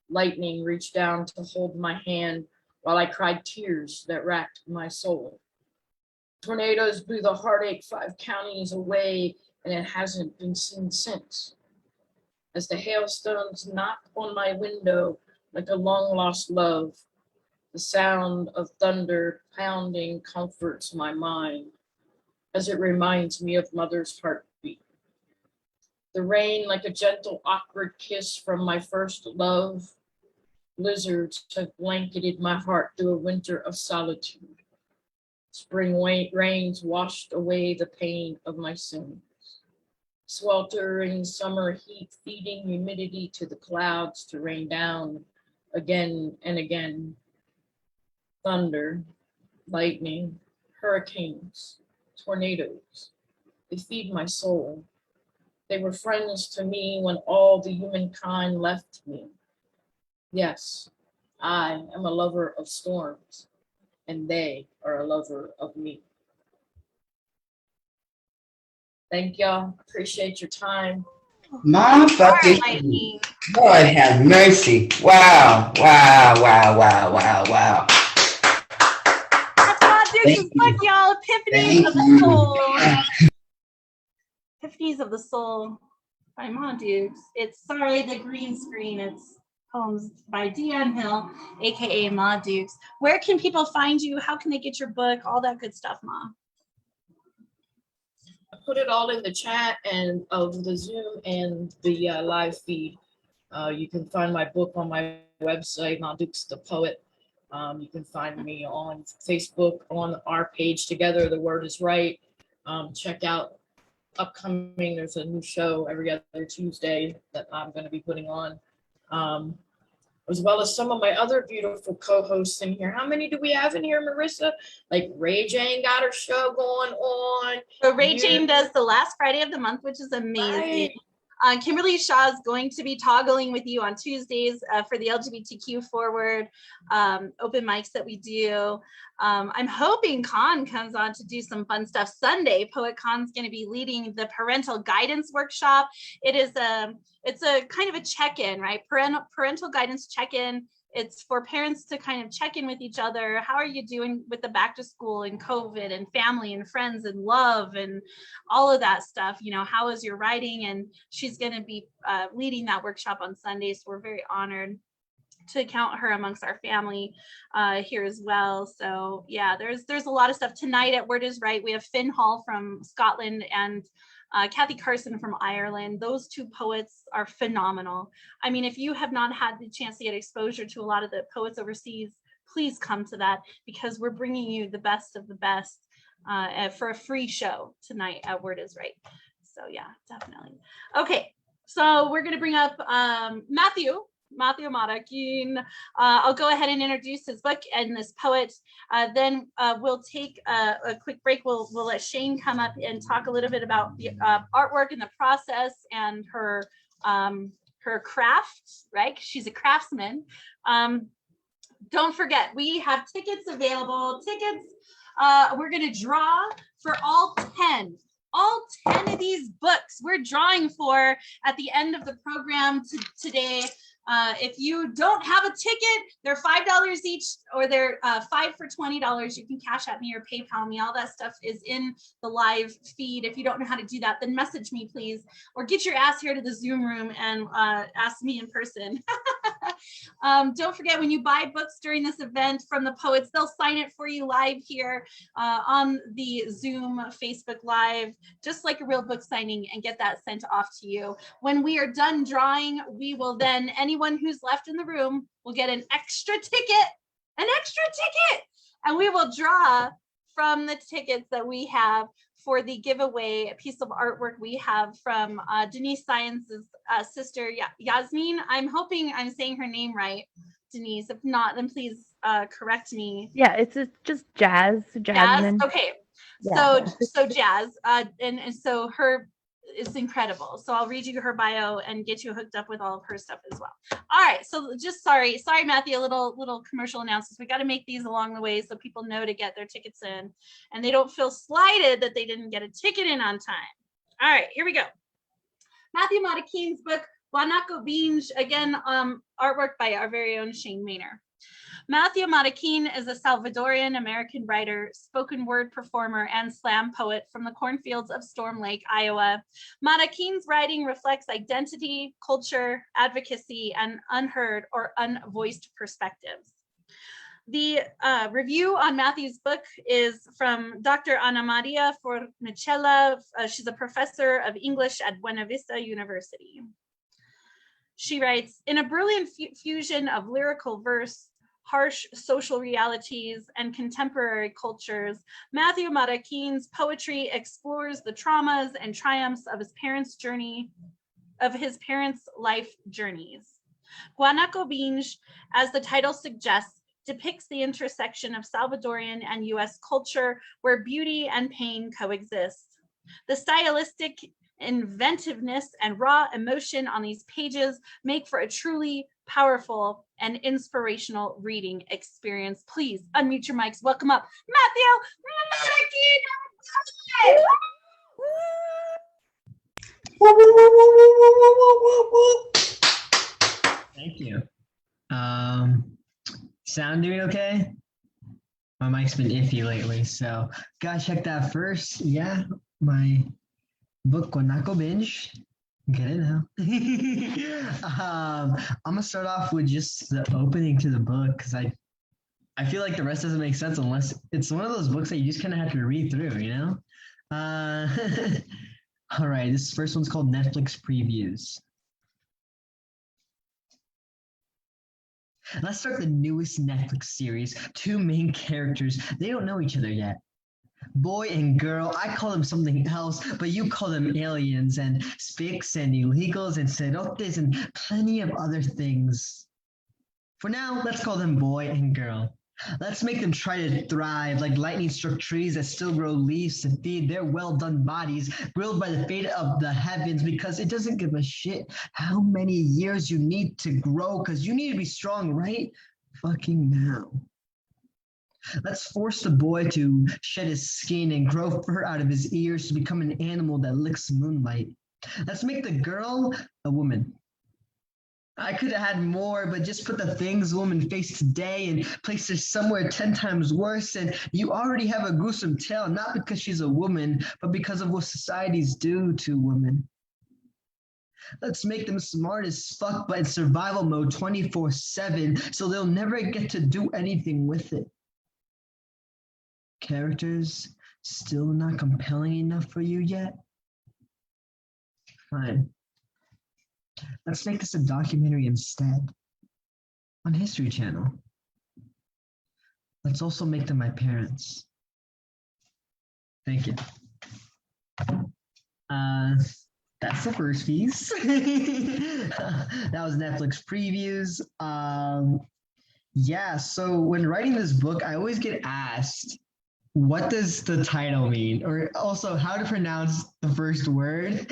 Lightning reached down to hold my hand while I cried tears that racked my soul. Tornadoes blew the heartache 5 counties away, and it hasn't been seen since. As the hailstones knock on my window like a long-lost love, the sound of thunder pounding comforts my mind as it reminds me of mother's heartbeat. The rain like a gentle, awkward kiss from my first love. Blizzards have blanketed my heart through a winter of solitude. Spring rains washed away the pain of my sins. Sweltering summer heat feeding humidity to the clouds to rain down again and again. Thunder, lightning, hurricanes, tornadoes. They feed my soul. They were friends to me when all the humankind left me. Yes, I am a lover of storms, and they are a lover of me. Thank y'all. Appreciate your time. My fucking Lightning. Lord have mercy. Wow, wow, wow, wow, wow, wow. That's Ma Dukes' Thank book, you. y'all. Epiphanies Thank of the you. Soul. Epiphanies of the Soul by Ma Dukes. It's sorry, the green screen. It's poems by Deanne Hill, aka Ma Dukes. Where can people find you? How can they get your book? All that good stuff, Ma. I put it all in the chat and of the Zoom and the live feed. You can find my book on my website, Ma Dukes the Poet. You can find me on Facebook on our page together. The Word is Right. Check out upcoming. There's a new show every other Tuesday that I'm going to be putting on, as well as some of my other beautiful co-hosts in here. How many do we have in here, Marissa? Like Ray Jane got her show going on. So Ray Jane does the last Friday of the month, which is amazing. Right. Kimberly Shaw is going to be toggling with you on Tuesdays for the LGBTQ forward open mics that we do. I'm hoping Khan comes on to do some fun stuff Sunday. Poet Khan's going to be leading the parental guidance workshop. It's a kind of a check-in, right? Parental guidance check-in. It's for parents to kind of check in with each other. How are you doing with the back to school and COVID and family and friends and love and all of that stuff? You know, how is your writing? And she's going to be leading that workshop on Sunday. So we're very honored to count her amongst our family here as well. So yeah, there's a lot of stuff tonight at Word is Right. We have Finn Hall from Scotland and Kathy Carson from Ireland. Those two poets are phenomenal. I mean, if you have not had the chance to get exposure to a lot of the poets overseas, please come to that because we're bringing you the best of the best for a free show tonight at Word is Right. So yeah, definitely. Okay, so we're gonna bring up Matthew Marakin. I'll go ahead and introduce his book and this poet. Then we'll take a quick break. We'll let Shane come up and talk a little bit about the artwork and the process and her craft, right? She's a craftsman. Don't forget, we have tickets available. We're going to draw for all 10 of these books we're drawing for at the end of the program today. If you don't have a ticket, they're $5 each, or they're $5 for $20. You can cash at me or PayPal me. All that stuff is in the live feed. If you don't know how to do that, then message me, please, or get your ass here to the Zoom room and ask me in person. Don't forget, when you buy books during this event from the poets, they'll sign it for you live here on the Zoom Facebook Live, just like a real book signing, and get that sent off to you. When we are done drawing, we will then, anyone who's left in the room will get an extra ticket, and we will draw from the tickets that we have for the giveaway piece of artwork we have from Denise Science's sister, Yasmin. I'm hoping I'm saying her name right, Denise. If not, then please correct me. Yeah, it's just Jasmine. Okay. Yeah. So Jazz, and so her is incredible. So I'll read you her bio and get you hooked up with all of her stuff as well. All right. So just sorry, Matthew, a little commercial announcements. We got to make these along the way so people know to get their tickets in and they don't feel slighted that they didn't get a ticket in on time. All right, here we go. Matthew Marakin's book, Guanaco Beans, again, artwork by our very own Shane Maynor. Matthew Marakin is a Salvadorian American writer, spoken word performer, and slam poet from the cornfields of Storm Lake, Iowa. Marakin's writing reflects identity, culture, advocacy, and unheard or unvoiced perspectives. The review on Matthew's book is from Dr. Ana Maria Fornicella. She's a professor of English at Buena Vista University. She writes, in a brilliant fusion of lyrical verse, harsh social realities, and contemporary cultures, Matthew Marakin's poetry explores the traumas and triumphs of his parents' life journeys. Guanaco Beans, as the title suggests, depicts the intersection of Salvadorian and US culture where beauty and pain coexist. The stylistic inventiveness, and raw emotion on these pages make for a truly powerful and inspirational reading experience. Please unmute your mics. Welcome up Matthew Monacky. Woo, woo, woo, woo, woo, woo, woo, woo, woo. Thank you. Sound doing okay? My mic's been iffy lately, so gotta check that first. Yeah, my book Guanaco Binge. Get it now. I'm gonna start off with just the opening to the book because I feel like the rest doesn't make sense unless it's one of those books that you just kind of have to read through, you know? All right, this first one's called Netflix Previews. Let's start the newest Netflix series. Two main characters. They don't know each other yet. Boy and girl, I call them something else, but you call them aliens and spics and illegals and cerotes and plenty of other things. For now, let's call them boy and girl. Let's make them try to thrive like lightning-struck trees that still grow leaves to feed their well-done bodies, grilled by the fate of the heavens, because it doesn't give a shit how many years you need to grow, because you need to be strong right fucking now. Let's force the boy to shed his skin and grow fur out of his ears to become an animal that licks moonlight. Let's make the girl a woman. I could have had more, but just put the things women face today and place her somewhere 10 times worse, and you already have a gruesome tale, not because she's a woman, but because of what societies do to women. Let's make them smart as fuck, but in survival mode 24/7, so they'll never get to do anything with it. Characters still not compelling enough for you yet? Fine. Let's make this a documentary instead, on History Channel. Let's also make them my parents. Thank you. That's the first piece. That was Netflix Previews. Yeah, so when writing this book, I always get asked, what does the title mean? Or also how to pronounce the first word.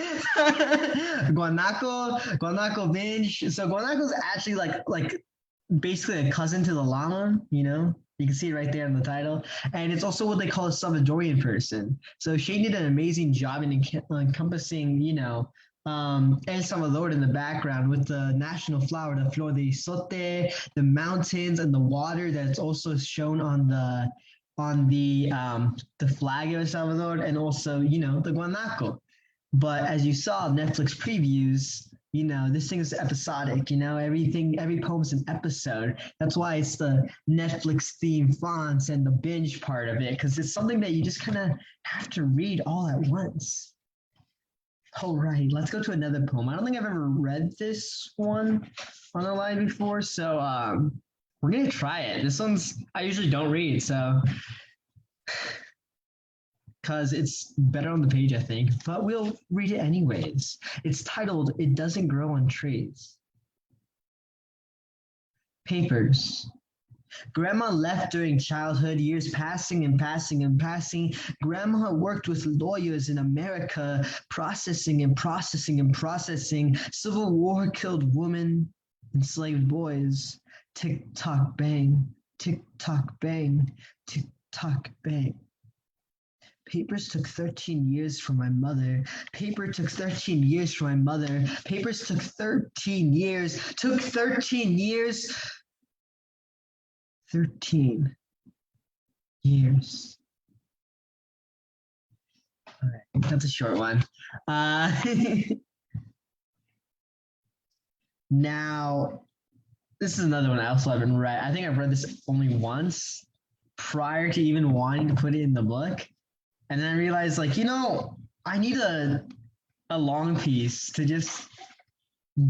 Guanaco binge. So guanaco is actually like basically a cousin to the llama, you know? You can see it right there in the title. And it's also what they call a Salvadorian person. So Shane did an amazing job in encompassing, you know, El Salvador in the background with the national flower, the flor de isote, the mountains and the water that's also shown on the flag of El Salvador, and also, you know, the guanaco. But as you saw, Netflix Previews, you know, this thing is episodic, you know, every poem's an episode. That's why it's the Netflix theme fonts and the binge part of it, because it's something that you just kind of have to read all at once. All right, let's go to another poem. I don't think I've ever read this one on a line before, so we're gonna try it. This one's, I usually don't read, so because it's better on the page, I think, but we'll read it anyways. It's titled, It Doesn't Grow on Trees. Papers. Grandma left during childhood, years passing and passing and passing. Grandma worked with lawyers in America, processing and processing and processing. Civil War killed women, enslaved boys. Tick-tock bang, tick-tock bang, tick-tock bang. Papers took 13 years for my mother. Paper took 13 years for my mother. Papers took 13 years. Took 13 years. 13 years. All right, that's a short one. Now, this is another one I also haven't read. I think I've read this only once prior to even wanting to put it in the book. And then I realized, like, you know, I need a long piece to just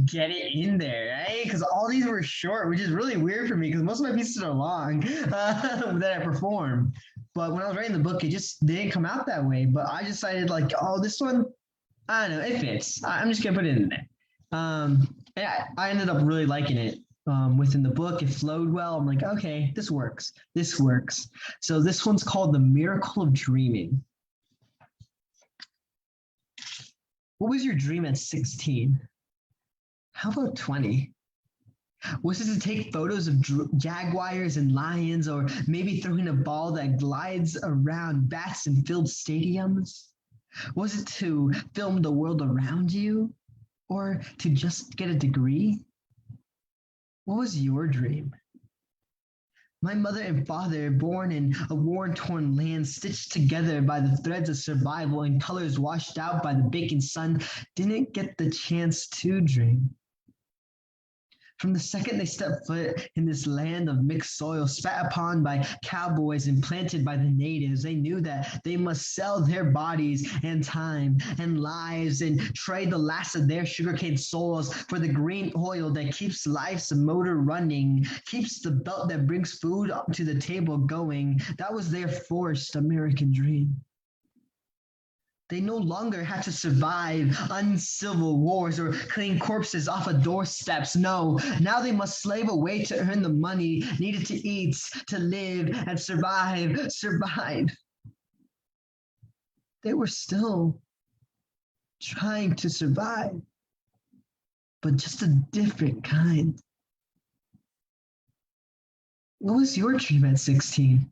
get it in there, right? Because all these were short, which is really weird for me because most of my pieces are long that I perform. But when I was writing the book, it just didn't come out that way. But I decided, like, oh, this one, I don't know, it fits. I'm just gonna put it in there. And I ended up really liking it. Within the book, it flowed well. I'm like, okay, this works. This works. So this one's called The Miracle of Dreaming. What was your dream at 16? How about 20? Was it to take photos of jaguars and lions, or maybe throwing a ball that glides around bats in filled stadiums? Was it to film the world around you, or to just get a degree? What was your dream? My mother and father, born in a war-torn land, stitched together by the threads of survival and colors washed out by the baking sun, didn't get the chance to dream. From the second they stepped foot in this land of mixed soil, spat upon by cowboys and planted by the natives, they knew that they must sell their bodies and time and lives and trade the last of their sugarcane souls for the green oil that keeps life's motor running, keeps the belt that brings food to the table going. That was their forced American dream. They no longer had to survive uncivil wars or clean corpses off of doorsteps. No, now they must slave away to earn the money needed to eat, to live, and survive. They were still trying to survive, but just a different kind. What was your dream at 16?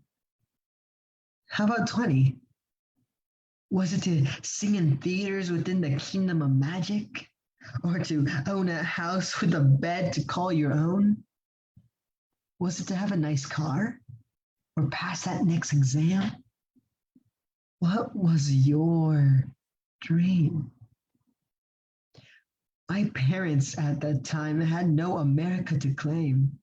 How about 20? Was it to sing in theaters within the kingdom of magic? Or to own a house with a bed to call your own? Was it to have a nice car? Or pass that next exam? What was your dream? My parents at that time had no America to claim.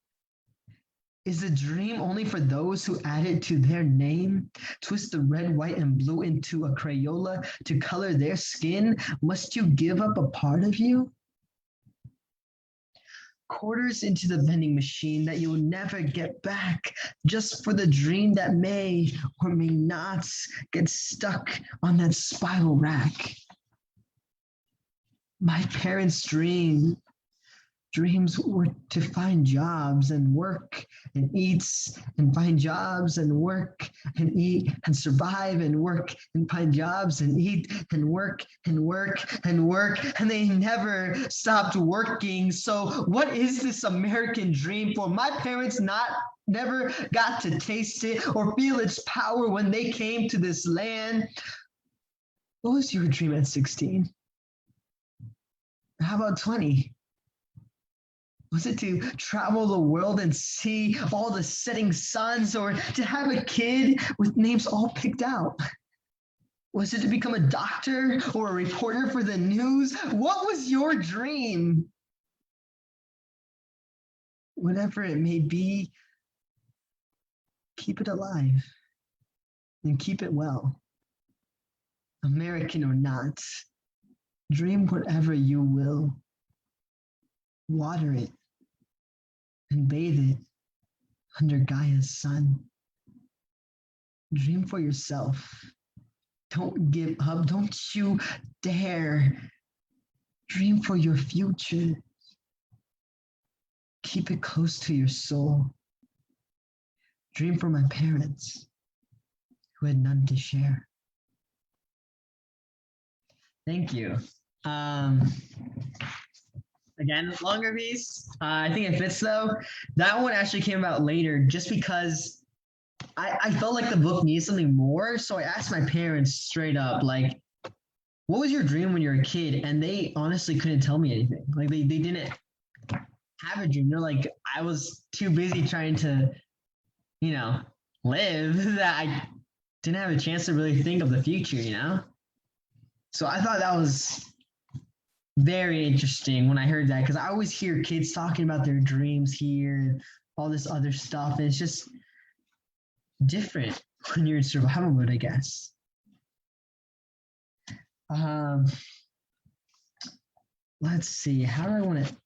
Is the dream only for those who add it to their name? Twist the red, white, and blue into a Crayola to color their skin? Must you give up a part of you? Quarters into the vending machine that you'll never get back, just for the dream that may or may not get stuck on that spiral rack. My parents' dreams were to find jobs and work and eat and find jobs and work and eat and survive and work and find jobs and eat and work and work and work, and they never stopped working. So what is this American dream for? My parents never got to taste it or feel its power when they came to this land. What was your dream at 16? How about 20? Was it to travel the world and see all the setting suns, or to have a kid with names all picked out? Was it to become a doctor or a reporter for the news? What was your dream? Whatever it may be, keep it alive and keep it well. American or not, dream whatever you will. Water it and bathe it under Gaia's sun. Dream for yourself. Don't give up. Don't you dare. Dream for your future. Keep it close to your soul. Dream for my parents who had none to share. Thank you. Again, longer piece. I think it fits though. That one actually came about later just because I felt like the book needs something more. So I asked my parents straight up, like, what was your dream when you were a kid? And they honestly couldn't tell me anything. Like they didn't have a dream. They're like, I was too busy trying to, live that I didn't have a chance to really think of the future, So I thought that was very interesting when I heard that, because I always hear kids talking about their dreams here, all this other stuff, and it's just different when you're in survival mode, I guess. Let's see, how do I want to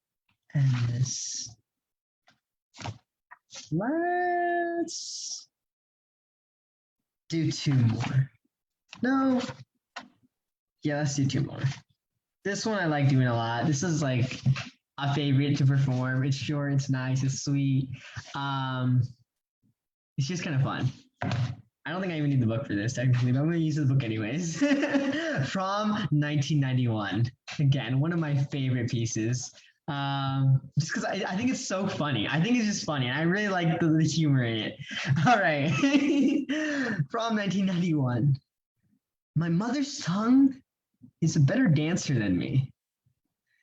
end this? Let's do two more. No. Yeah, let's do two more. This one I like doing a lot. This is like a favorite to perform. It's short, it's nice, it's sweet. It's just kind of fun. I don't think I even need the book for this technically, but I'm going to use the book anyways. From 1991. Again, one of my favorite pieces. Just because I think it's so funny. I think it's just funny. I really like the humor in it. All right. From 1991. My mother's tongue is a better dancer than me.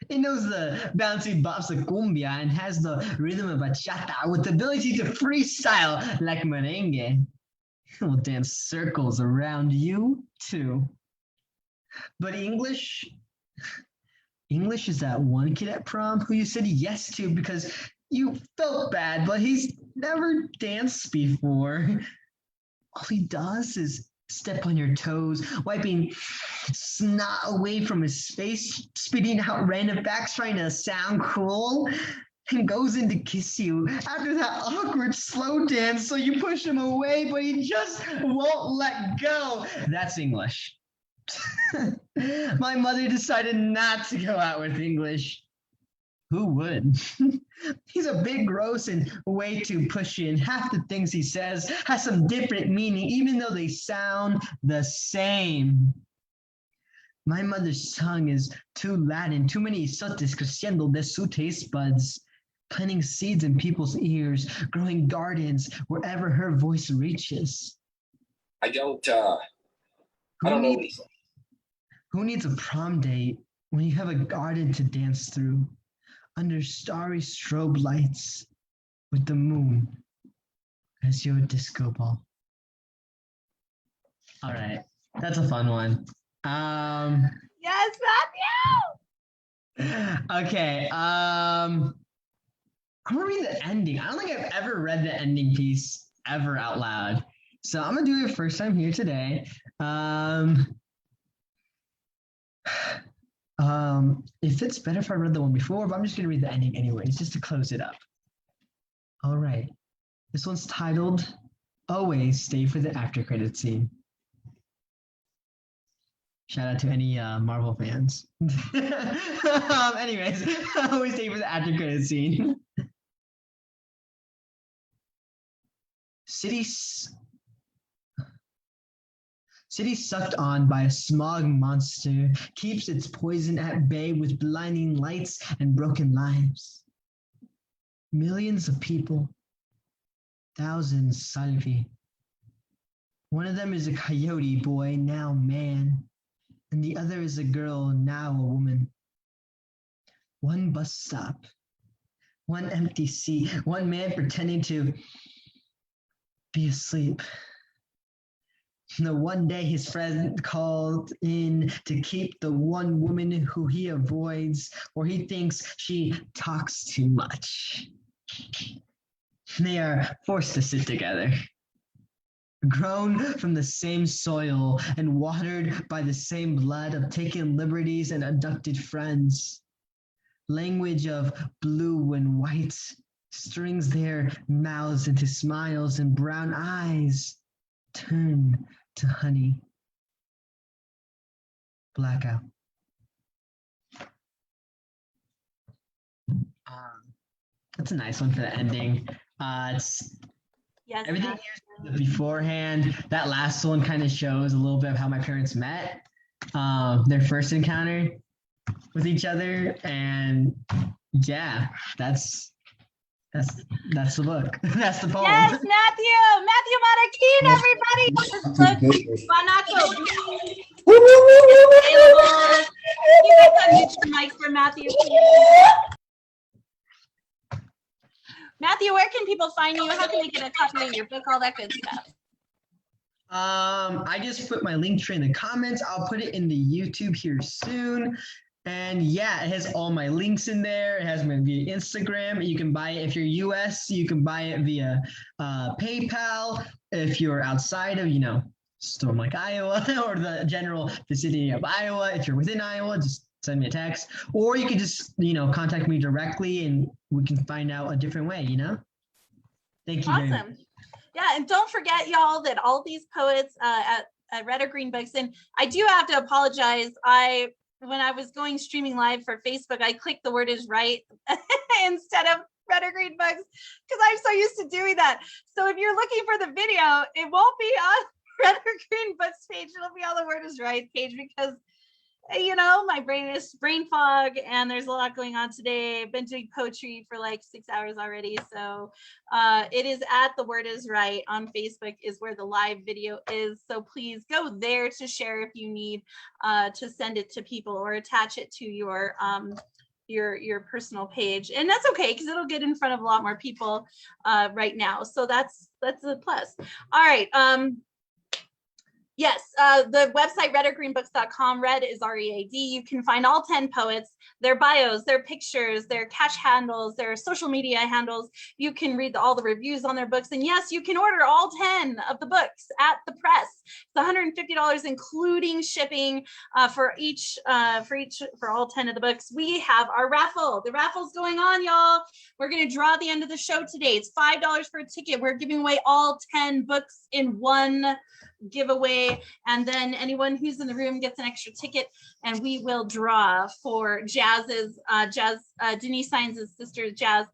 It knows the bouncy bops of cumbia and has the rhythm of bachata with the ability to freestyle like merengue. It will dance circles around you too. But English is that one kid at prom who you said yes to because you felt bad, but he's never danced before. All he does is step on your toes, wiping snot away from his face, spitting out random facts, trying to sound cool, and goes in to kiss you after that awkward slow dance. So you push him away, but he just won't let go. That's English. My mother decided not to go out with English. Who would? He's a bit gross and way too pushy, and half the things he says has some different meaning, even though they sound the same. My mother's tongue is too Latin, too many sotes creciendo de su taste buds, planting seeds in people's ears, growing gardens wherever her voice reaches. I don't know what he said. Who needs a prom date when you have a garden to dance through under starry strobe lights with the moon as your disco ball? All right, that's a fun one. Yes, Matthew. Okay, I'm gonna read the ending. I don't think I've ever read the ending piece ever out loud, so I'm gonna do it first time here today. If it's better if I read the one before, but I'm just gonna read the ending anyways, just to close it up. All right, this one's titled "Always Stay for the After Credit Scene." Shout out to any Marvel fans. Anyways, always stay for the after credit scene. City sucked on by a smog monster keeps its poison at bay with blinding lights and broken lives. Millions of people, thousands salvi. One of them is a coyote boy, now man, and the other is a girl, now a woman. One bus stop, one empty seat, one man pretending to be asleep. The one day his friend called in to keep the one woman who he avoids, or he thinks she talks too much. They are forced to sit together. Grown from the same soil and watered by the same blood of taken liberties and abducted friends. Language of blue and white strings their mouths into smiles, and brown eyes turn to honey. Blackout. That's a nice one for the ending. It's Yes, everything Matthew. here beforehand. That last one kind of shows a little bit of how my parents met, their first encounter with each other, and yeah, that's the book. That's the poem. Yes, Matthew Marroquin, everybody. This book, Guanaco Beans, available. You guys unmute your mic for Matthew, please. Matthew, where can people find you? How can they get a copy of your book? All that good stuff. I just put my link tree in the comments. I'll put it in the YouTube here soon. And yeah, it has all my links in there. It has my via Instagram. You can buy it if you're US. You can buy it via PayPal. If you're outside of, storm like Iowa or the general vicinity of Iowa. If you're within Iowa, just send me a text. Or you can just, contact me directly and we can find out a different way, Thank you very much. Awesome. Yeah, and don't forget, y'all, that all these poets at Red or Green Books, and I do have to apologize. When I was going streaming live for Facebook, I clicked the word is right instead of Red or Green Books because I'm so used to doing that. So if you're looking for the video, it won't be on Red or Green Books page. It'll be on the Word is Right page because, you know, my brain is brain fog and there's a lot going on today. I've been doing poetry for like 6 hours already. So it is at the Word is Right on Facebook is where the live video is. So please go there to share if you need to send it to people or attach it to your personal page. And that's okay because it'll get in front of a lot more people right now. So that's a plus. All right. Yes, the website redorgreenbooks.com, red is READ. You can find all 10 poets, their bios, their pictures, their cash handles, their social media handles. You can read all the reviews on their books. And yes, you can order all 10 of the books at the press. It's $150, including shipping for all 10 of the books. We have our raffle. The raffle's going on, y'all. We're going to draw at the end of the show today. It's $5 for a ticket. We're giving away all 10 books in one giveaway, and then anyone who's in the room gets an extra ticket, and we will draw for Jazz's Denise Signs' sister Jazz.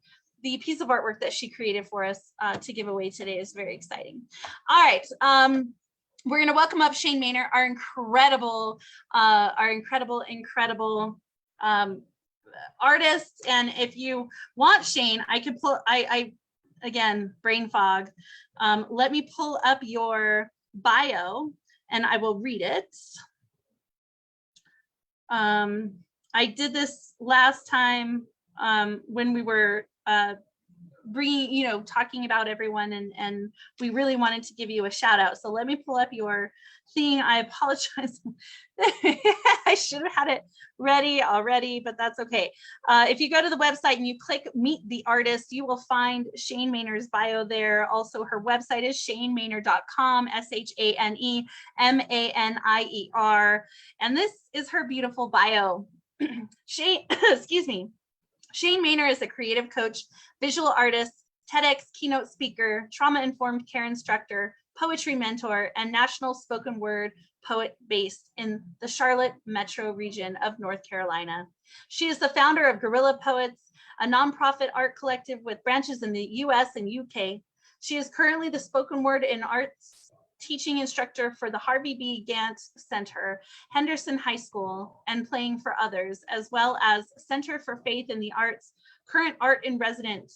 The piece of artwork that she created for us to give away today is very exciting. All right, we're going to welcome up Shane Maynard, our incredible artist. And if you want Shane, I could pull. I again, brain fog. Let me pull up your bio and I will read it. I did this last time when we were talking about everyone, and we really wanted to give you a shout out. So let me pull up your thing. I apologize. I should have had it ready already, but that's okay. If you go to the website and you click Meet the Artist, you will find Shane Maynard's bio there. Also, her website is shanemaynard.com, ShaneManier. And this is her beautiful bio. Shane, excuse me. Shane Maynard is a creative coach, visual artist, TEDx keynote speaker, trauma-informed care instructor, poetry mentor, and national spoken word poet based in the Charlotte metro region of North Carolina. She is the founder of Guerrilla Poets, a nonprofit art collective with branches in the US and UK. She is currently the spoken word and arts teaching instructor for the Harvey B. Gantt Center, Henderson High School, and Playing for Others, as well as Center for Faith in the Arts, current art in resident.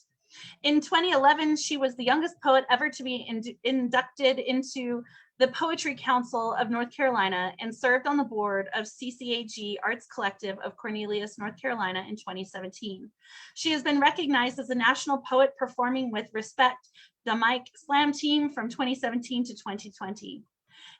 In 2011, she was the youngest poet ever to be inducted into the Poetry Council of North Carolina and served on the board of CCAG Arts Collective of Cornelius, North Carolina in 2017. She has been recognized as a national poet performing with Respect, the Mike Slam Team from 2017 to 2020.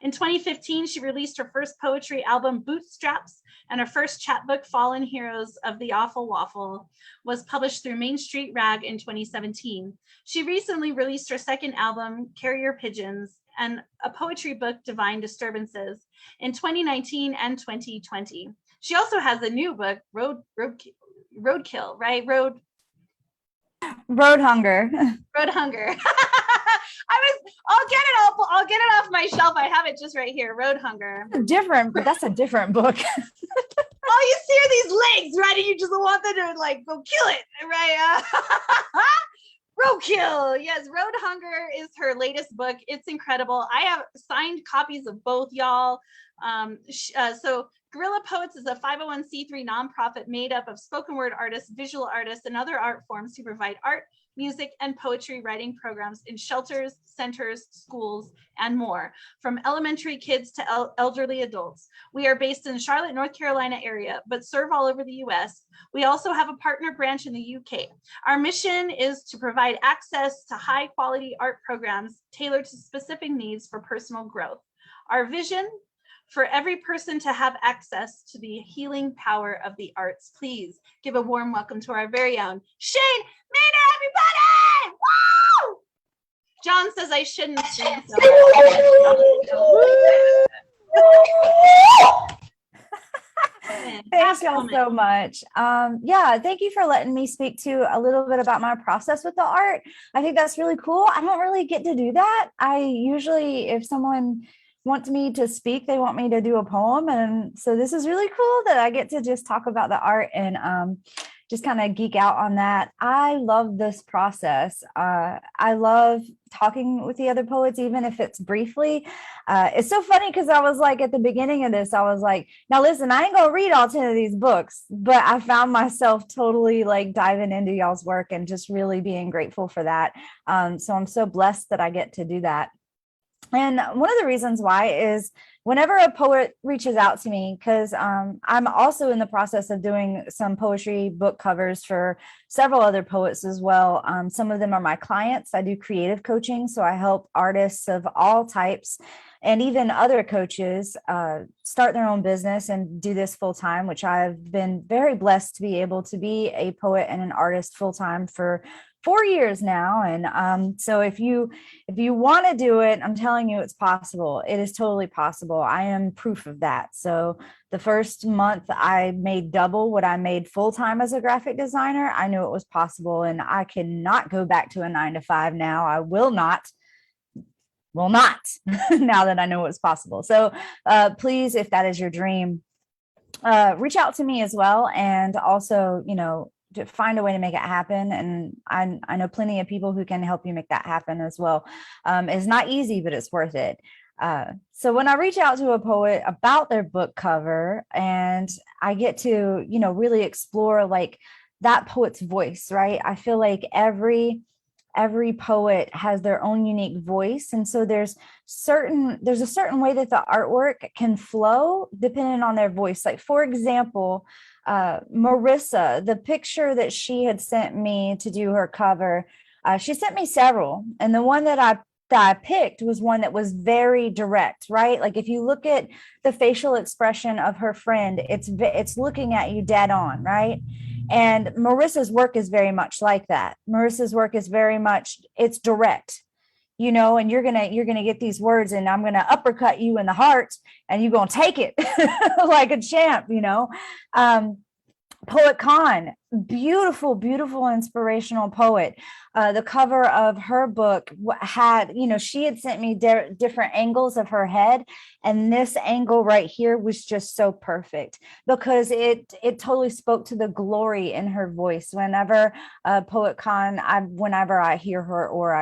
In 2015, she released her first poetry album, Bootstraps, and her first chapbook, Fallen Heroes of the Awful Waffle, was published through Main Street Rag in 2017. She recently released her second album, Carrier Pigeons, and a poetry book, Divine Disturbances, in 2019 and 2020. She also has a new book, Roadkill, right? Road Hunger. Road Hunger. I'll get it off my shelf. I have it just right here. Road Hunger. That's a different book. All you see are these legs, right? And you just want them to like go kill it, right? Roadkill. Yes, Road Hunger is her latest book. It's incredible. I have signed copies of both, y'all. So Guerrilla Poets is a 501c3 nonprofit made up of spoken word artists, visual artists, and other art forms who provide art, music, and poetry writing programs in shelters, centers, schools, and more, from elementary kids to elderly adults. We are based in the Charlotte, North Carolina area, but serve all over the US. We also have a partner branch in the UK. Our mission is to provide access to high quality art programs tailored to specific needs for personal growth. Our vision: for every person to have access to the healing power of the arts. Please give a warm welcome to our very own Shane Maynard, everybody! Woo! John says I shouldn't sing so Thanks y'all so much. Yeah, thank you for letting me speak to a little bit about my process with the art. I think that's really cool. I don't really get to do that. I usually, if someone wants me to speak, they want me to do a poem, and so this is really cool that I get to just talk about the art. And just kind of geek out on that. I love this process. I love talking with the other poets, even if it's briefly. It's so funny because I was like, at the beginning of this, I was like, now listen, I ain't gonna read all 10 of these books, but I found myself totally like diving into y'all's work and just really being grateful for that. So I'm so blessed that I get to do that. And one of the reasons why is whenever a poet reaches out to me, because I'm also in the process of doing some poetry book covers for several other poets as well. Some of them are my clients. I do creative coaching, so I help artists of all types and even other coaches start their own business and do this full time, which I've been very blessed to be able to be a poet and an artist full time for 4 years now. And so if you want to do it, I'm telling you, it's possible. It is totally possible. I am proof of that. So the first month I made double what I made full-time as a graphic designer. I knew it was possible, and I cannot go back to a 9-to-5 now. I will not now that I know it's possible. So please, if that is your dream, reach out to me as well. And also, to find a way to make it happen. And I know plenty of people who can help you make that happen as well. It's not easy, but it's worth it. So when I reach out to a poet about their book cover and I get to, really explore like that poet's voice, right? I feel like every poet has their own unique voice. And so there's a certain way that the artwork can flow depending on their voice. Like, for example, Marissa, the picture that she had sent me to do her cover, she sent me several. And the one that I picked was one that was very direct, right? Like if you look at the facial expression of her friend, it's looking at you dead on, right? And Marissa's work is very much like that. Marissa's work is very much, it's direct, and you're gonna get these words, and I'm gonna uppercut you in the heart, and you're gonna take it like a champ, Poet Khan, beautiful, beautiful, inspirational poet. The cover of her book had, she had sent me different angles of her head. And this angle right here was just so perfect because it totally spoke to the glory in her voice. Whenever Poet Khan, whenever I hear her or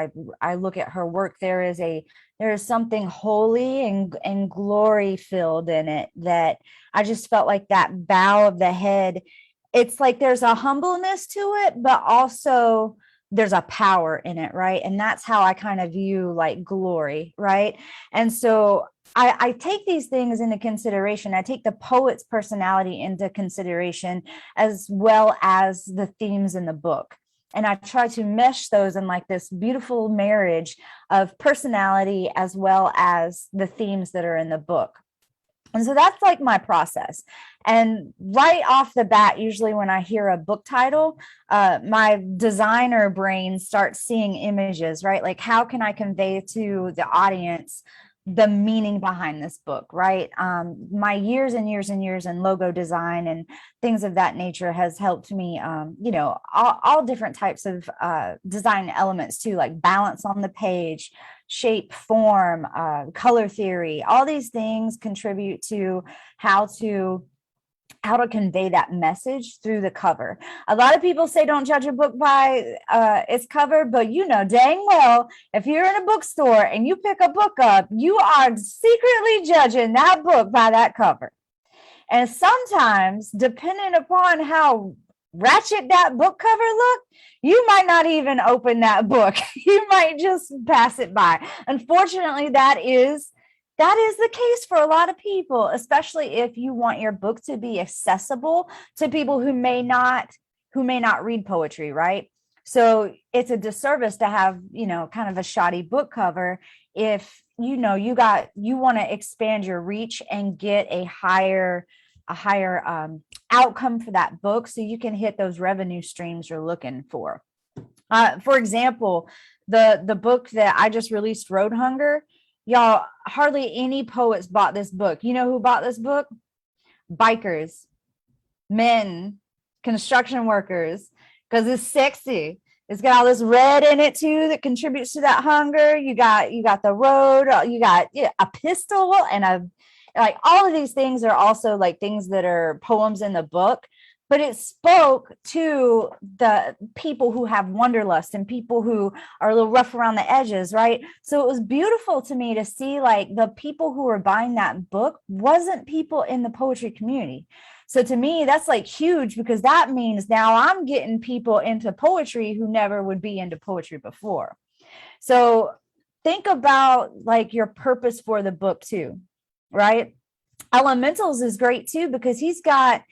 I look at her work, there is something holy and glory filled in it that I just felt like that bow of the head. It's like there's a humbleness to it, but also there's a power in it, right? And that's how I kind of view like glory, right? And so I take these things into consideration. I take the poet's personality into consideration as well as the themes in the book. And I try to mesh those in like this beautiful marriage of personality as well as the themes that are in the book. And so that's like my process. And right off the bat, usually when I hear a book title, my designer brain starts seeing images, right? Like how can I convey to the audience the meaning behind this book, right? My years and years and years in logo design and things of that nature has helped me, all different types of design elements too, like balance on the page, shape, form, color theory. All these things contribute to how to convey that message through the cover. A lot of people say don't judge a book by its cover, but dang well, if you're in a bookstore and you pick a book up, you are secretly judging that book by that cover. And sometimes, depending upon how ratchet that book cover look, you might not even open that book. You might just pass it by. Unfortunately, that is the case for a lot of people, especially if you want your book to be accessible to people who may not read poetry, right? So it's a disservice to have, kind of a shoddy book cover if you want to expand your reach and get a higher outcome for that book so you can hit those revenue streams you're looking for. For example, the book that I just released, Road Hunger, y'all, hardly any poets bought this book. You know who bought this book? Bikers, men, construction workers, because it's sexy. It's got all this red in it too that contributes to that hunger. You got the road, you got a pistol, and like all of these things are also like things that are poems in the book. but it spoke to the people who have wanderlust and people who are a little rough around the edges, right? So it was beautiful to me to see like the people who were buying that book wasn't people in the poetry community. So to me, that's like huge, because that means now I'm getting people into poetry who never would be into poetry before. So think about like your purpose for the book too, right? Elementals is great too, because he's got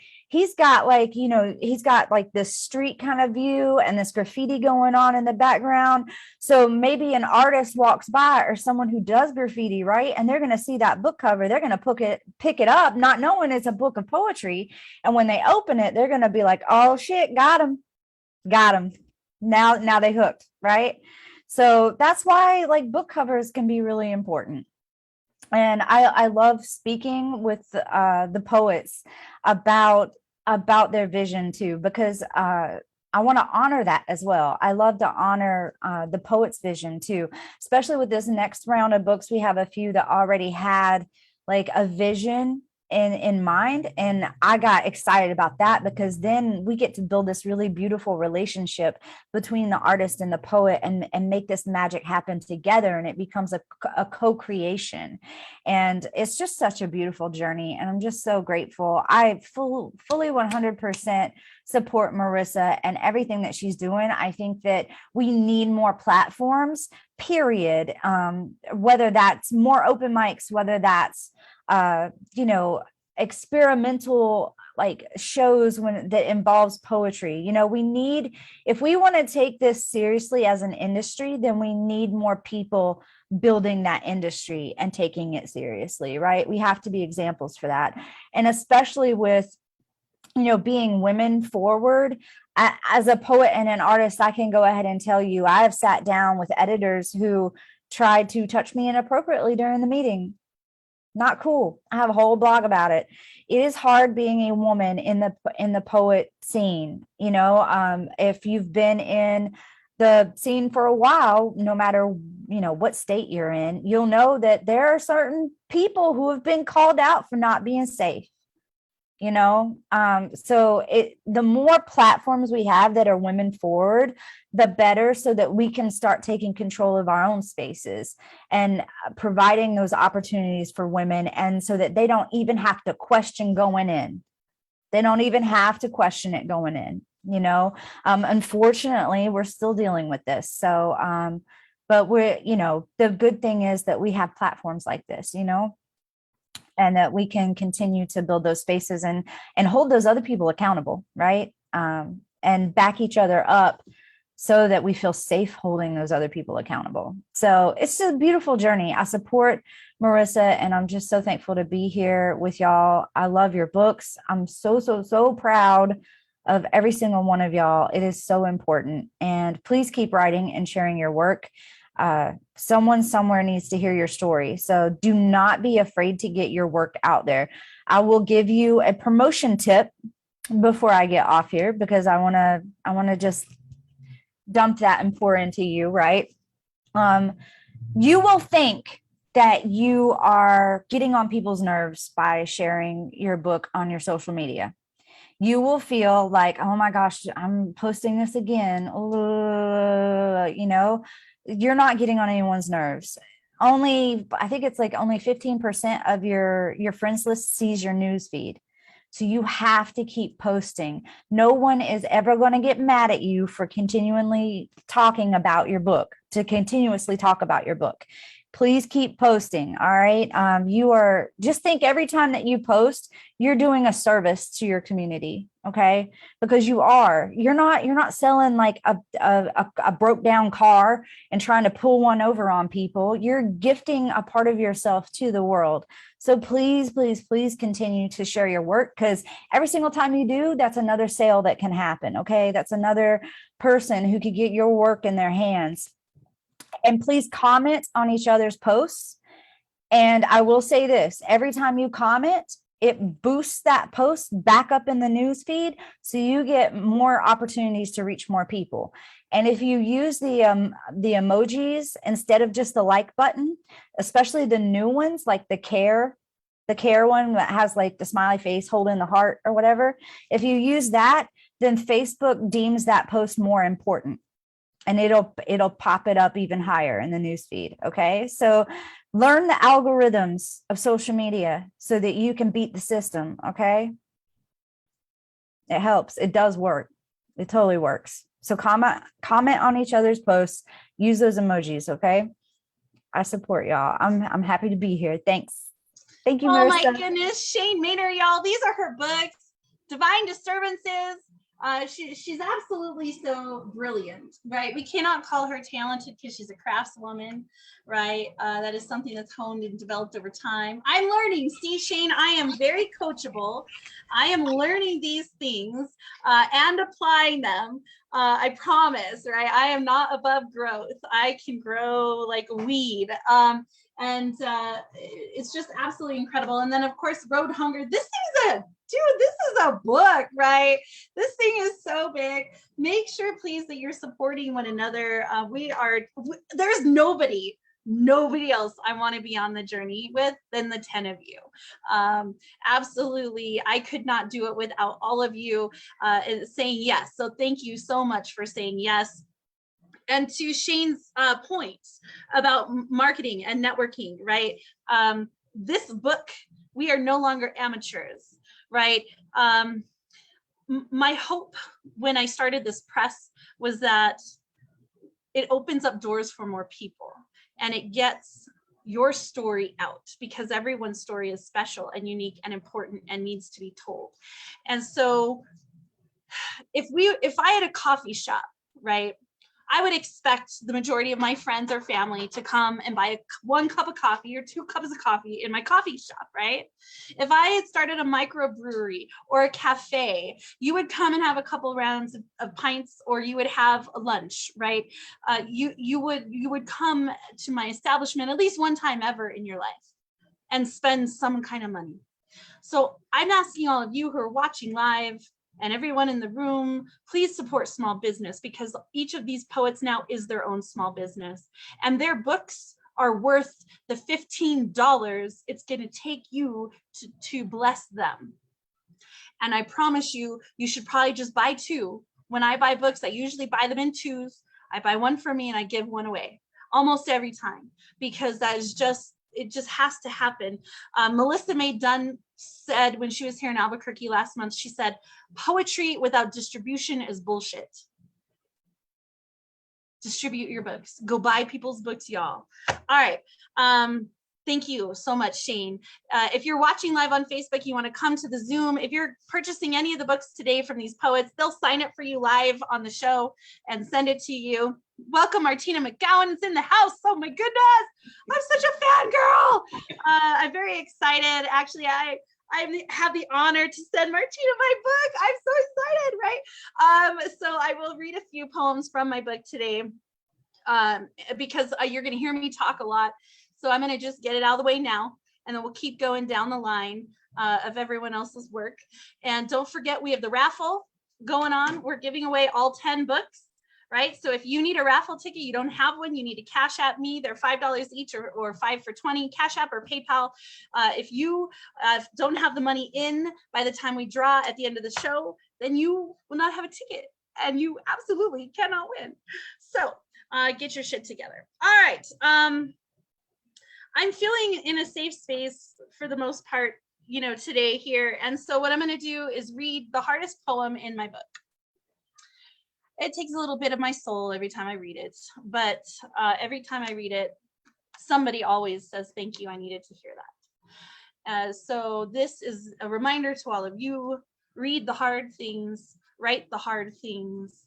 like, you know, he's got like this street kind of view and this graffiti going on in the background. So maybe an artist walks by or someone who does graffiti, right? And they're going to see that book cover. They're going to pick it up, not knowing it's a book of poetry. And when they open it, they're going to be like, oh shit, got him. Now they hooked, right? So that's why like book covers can be really important. And I love speaking with the poets about their vision too, because I want to honor that as well. I love to honor the poet's vision too, especially with this next round of books. We have a few that already had like a vision in mind, and I got excited about that, because then we get to build this really beautiful relationship between the artist and the poet, and make this magic happen together, and it becomes a co-creation. And it's just such a beautiful journey, and I'm just so grateful. I fully 100% support Marissa and everything that she's doing. I think that we need more platforms, period. Whether that's more open mics, whether that's you know, experimental like shows that involves poetry. You know, if we want to take this seriously as an industry, then we need more people building that industry and taking it seriously, right? We have to be examples for that. And especially with, you know, being women forward. As a poet and an artist, I can go ahead and tell you, I have sat down with editors who tried to touch me inappropriately during the meeting. Not cool. I have a whole blog about it. It is hard being a woman in the poet scene. You know, if you've been in the scene for a while, no matter, you know, what state you're in, you'll know that there are certain people who have been called out for not being safe. You know, so the more platforms we have that are women forward, the better, so that we can start taking control of our own spaces and providing those opportunities for women, and so that they don't even have to question going in. They don't even have to question it going in, you know. Unfortunately, we're still dealing with this. So, but we're, you know, the good thing is that we have platforms like this, you know, and that we can continue to build those spaces and hold those other people accountable, right? And back each other up, so that we feel safe holding those other people accountable. So it's a beautiful journey. I support Marissa, and I'm just so thankful to be here with y'all. I love your books. I'm so proud of every single one of y'all. It is so important. And please keep writing and sharing your work. Someone somewhere needs to hear your story. So do not be afraid to get your work out there. I will give you a promotion tip before I get off here, because I want to just dump that and pour into you, right? You will think that you are getting on people's nerves by sharing your book on your social media. You will feel like, oh my gosh, I'm posting this again. You know, you're not getting on anyone's nerves. I think it's like only 15% of your friends list sees your news feed. So you have to keep posting. No one is ever going to get mad at you for continuously talking about your book, to continuously talk about your book. Please keep posting. All right. Just think every time that you post, you're doing a service to your community. Okay. Because you're not selling like a broke down car and trying to pull one over on people. You're gifting a part of yourself to the world. So please continue to share your work, because every single time you do, that's another sale that can happen. Okay. That's another person who could get your work in their hands. And please comment on each other's posts. And I will say this, every time you comment, it boosts that post back up in the news feed, so you get more opportunities to reach more people. And if you use the emojis instead of just the like button, especially the new ones like the care the care one that has like the smiley face holding the heart or whatever. If you use that, then Facebook deems that post more important, and it'll pop it up even higher in the newsfeed. Okay, so learn the algorithms of social media so that you can beat the system. Okay, it helps. It does work. It totally works. So comment on each other's posts. Use those emojis. Okay, I support y'all. I'm happy to be here. Thanks. Thank you, Oh Marissa. my goodness, Shane Maynard, y'all. These are her books, Divine Disturbances. She's absolutely so brilliant, right? We cannot call her talented because she's a craftswoman, right? That is something that's honed and developed over time. I'm learning. See, Shane, I am very coachable. I am learning these things and applying them. I promise, right? I am not above growth. I can grow like a weed. And it's just absolutely incredible. And then, of course, Road Hunger. This is a book, right? This thing is so big. Make sure, please, that you're supporting one another. There's nobody else I want to be on the journey with than the 10 of you. Absolutely. I could not do it without all of you saying yes. So thank you so much for saying yes. And to Shane's points about marketing and networking, right? This book, we are no longer amateurs, right? My hope when I started this press was that it opens up doors for more people and it gets your story out, because everyone's story is special and unique and important and needs to be told. And so if I had a coffee shop, right, I would expect the majority of my friends or family to come and buy one cup of coffee or 2 cups of coffee in my coffee shop, right? If I had started a microbrewery or a cafe, you would come and have a couple rounds of pints, or you would have a lunch, right? You would come to my establishment at least one time ever in your life and spend some kind of money. So I'm asking all of you who are watching live and everyone in the room, please support small business, because each of these poets now is their own small business, and their books are worth the $15 it's going to take you to bless them. And I promise you, you should probably just buy 2. When I buy books, I usually buy them in 2s. I buy one for me and I give one away almost every time, because that is just, it just has to happen. Melissa May Dunn said when she was here in Albuquerque last month, she said, poetry without distribution is bullshit. Distribute your books. Go buy people's books, y'all. All right. Thank you so much, Shane. If you're watching live on Facebook, you want to come to the Zoom. If you're purchasing any of the books today from these poets, they'll sign it for you live on the show and send it to you. Welcome, Martina McGowan is in the house. Oh my goodness, I'm such a fangirl. I'm very excited. Actually, I have the honor to send Martina my book. I'm so excited, right? So I will read a few poems from my book today because you're going to hear me talk a lot. So I'm going to just get it out of the way now, and then we'll keep going down the line of everyone else's work. And don't forget, we have the raffle going on. We're giving away all 10 books, right? So if you need a raffle ticket, you don't have one, you need to Cash App me. They're $5 each, or 5 for 20, Cash App or PayPal. If you don't have the money in by the time we draw at the end of the show, then you will not have a ticket, and you absolutely cannot win. So get your shit together. All right. I'm feeling in a safe space for the most part, you know, today here. And so what I'm going to do is read the hardest poem in my book. It takes a little bit of my soul every time I read it, but every time I read it, somebody always says, thank you, I needed to hear that. So this is a reminder to all of you, read the hard things, write the hard things,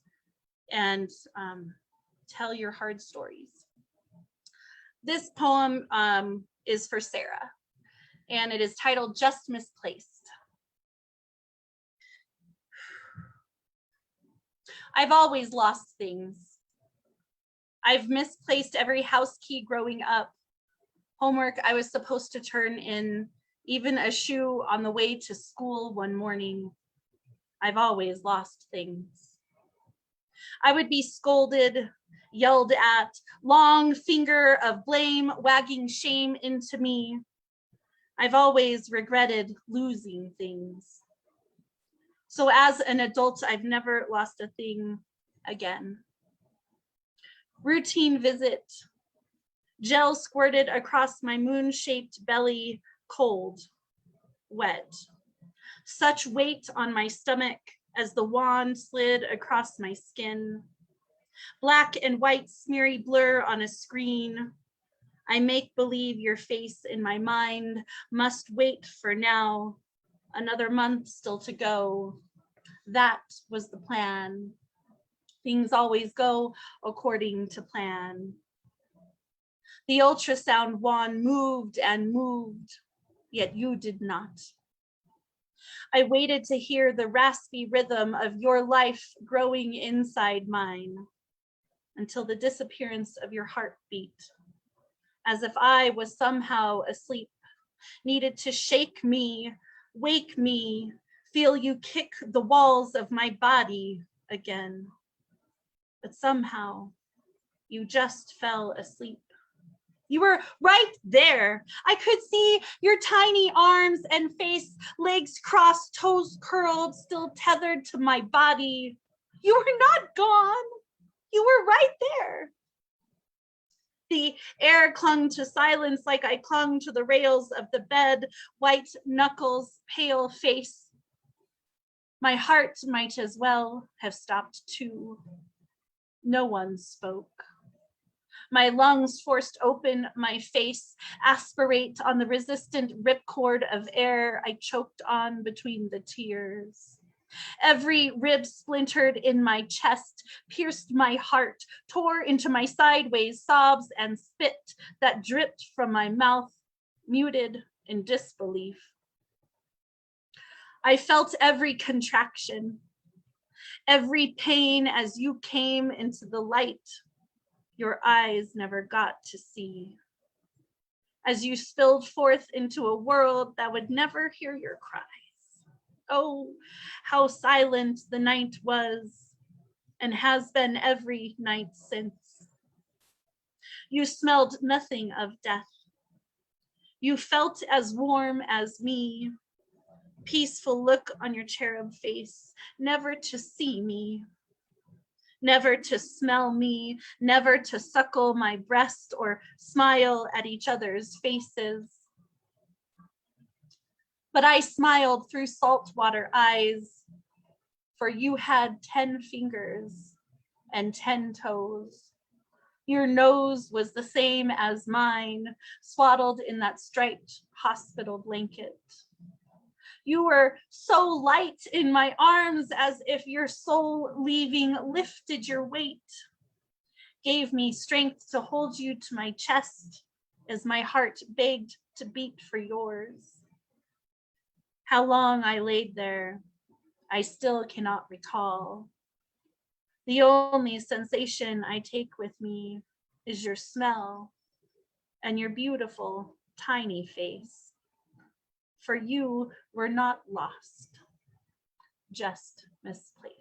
and tell your hard stories. This poem is for Sarah, and it is titled Just Misplaced. I've always lost things. I've misplaced every house key growing up, homework I was supposed to turn in, even a shoe on the way to school one morning. I've always lost things. I would be scolded, yelled at, long finger of blame wagging shame into me. I've always regretted losing things. So as an adult, I've never lost a thing again. Routine visit. Gel squirted across my moon-shaped belly, cold, wet. Such weight on my stomach as the wand slid across my skin. Black and white smeary blur on a screen. I make believe your face in my mind must wait for now. Another month still to go. That was the plan. Things always go according to plan. The ultrasound wand moved and moved, yet you did not. I waited to hear the raspy rhythm of your life growing inside mine until the disappearance of your heartbeat, as if I was somehow asleep, needed to shake me, wake me, feel you kick the walls of my body again. But somehow you just fell asleep. You were right there. I could see your tiny arms and face, legs crossed, toes curled, still tethered to my body. You were not gone. You were right there. The air clung to silence like I clung to the rails of the bed, white knuckles, pale face. My heart might as well have stopped too. No one spoke. My lungs forced open, my face aspirate on the resistant ripcord of air I choked on between the tears. Every rib splintered in my chest, pierced my heart, tore into my sideways sobs and spit that dripped from my mouth, muted in disbelief. I felt every contraction, every pain as you came into the light your eyes never got to see. As you spilled forth into a world that would never hear your cries. Oh, how silent the night was and has been every night since. You smelled nothing of death. You felt as warm as me. Peaceful look on your cherub face, never to see me. Never to smell me, never to suckle my breast or smile at each other's faces. But I smiled through saltwater eyes, for you had 10 fingers and 10 toes. Your nose was the same as mine, swaddled in that striped hospital blanket. You were so light in my arms as if your soul leaving lifted your weight, gave me strength to hold you to my chest as my heart begged to beat for yours. How long I laid there, I still cannot recall. The only sensation I take with me is your smell and your beautiful, tiny face. For you were not lost, just misplaced.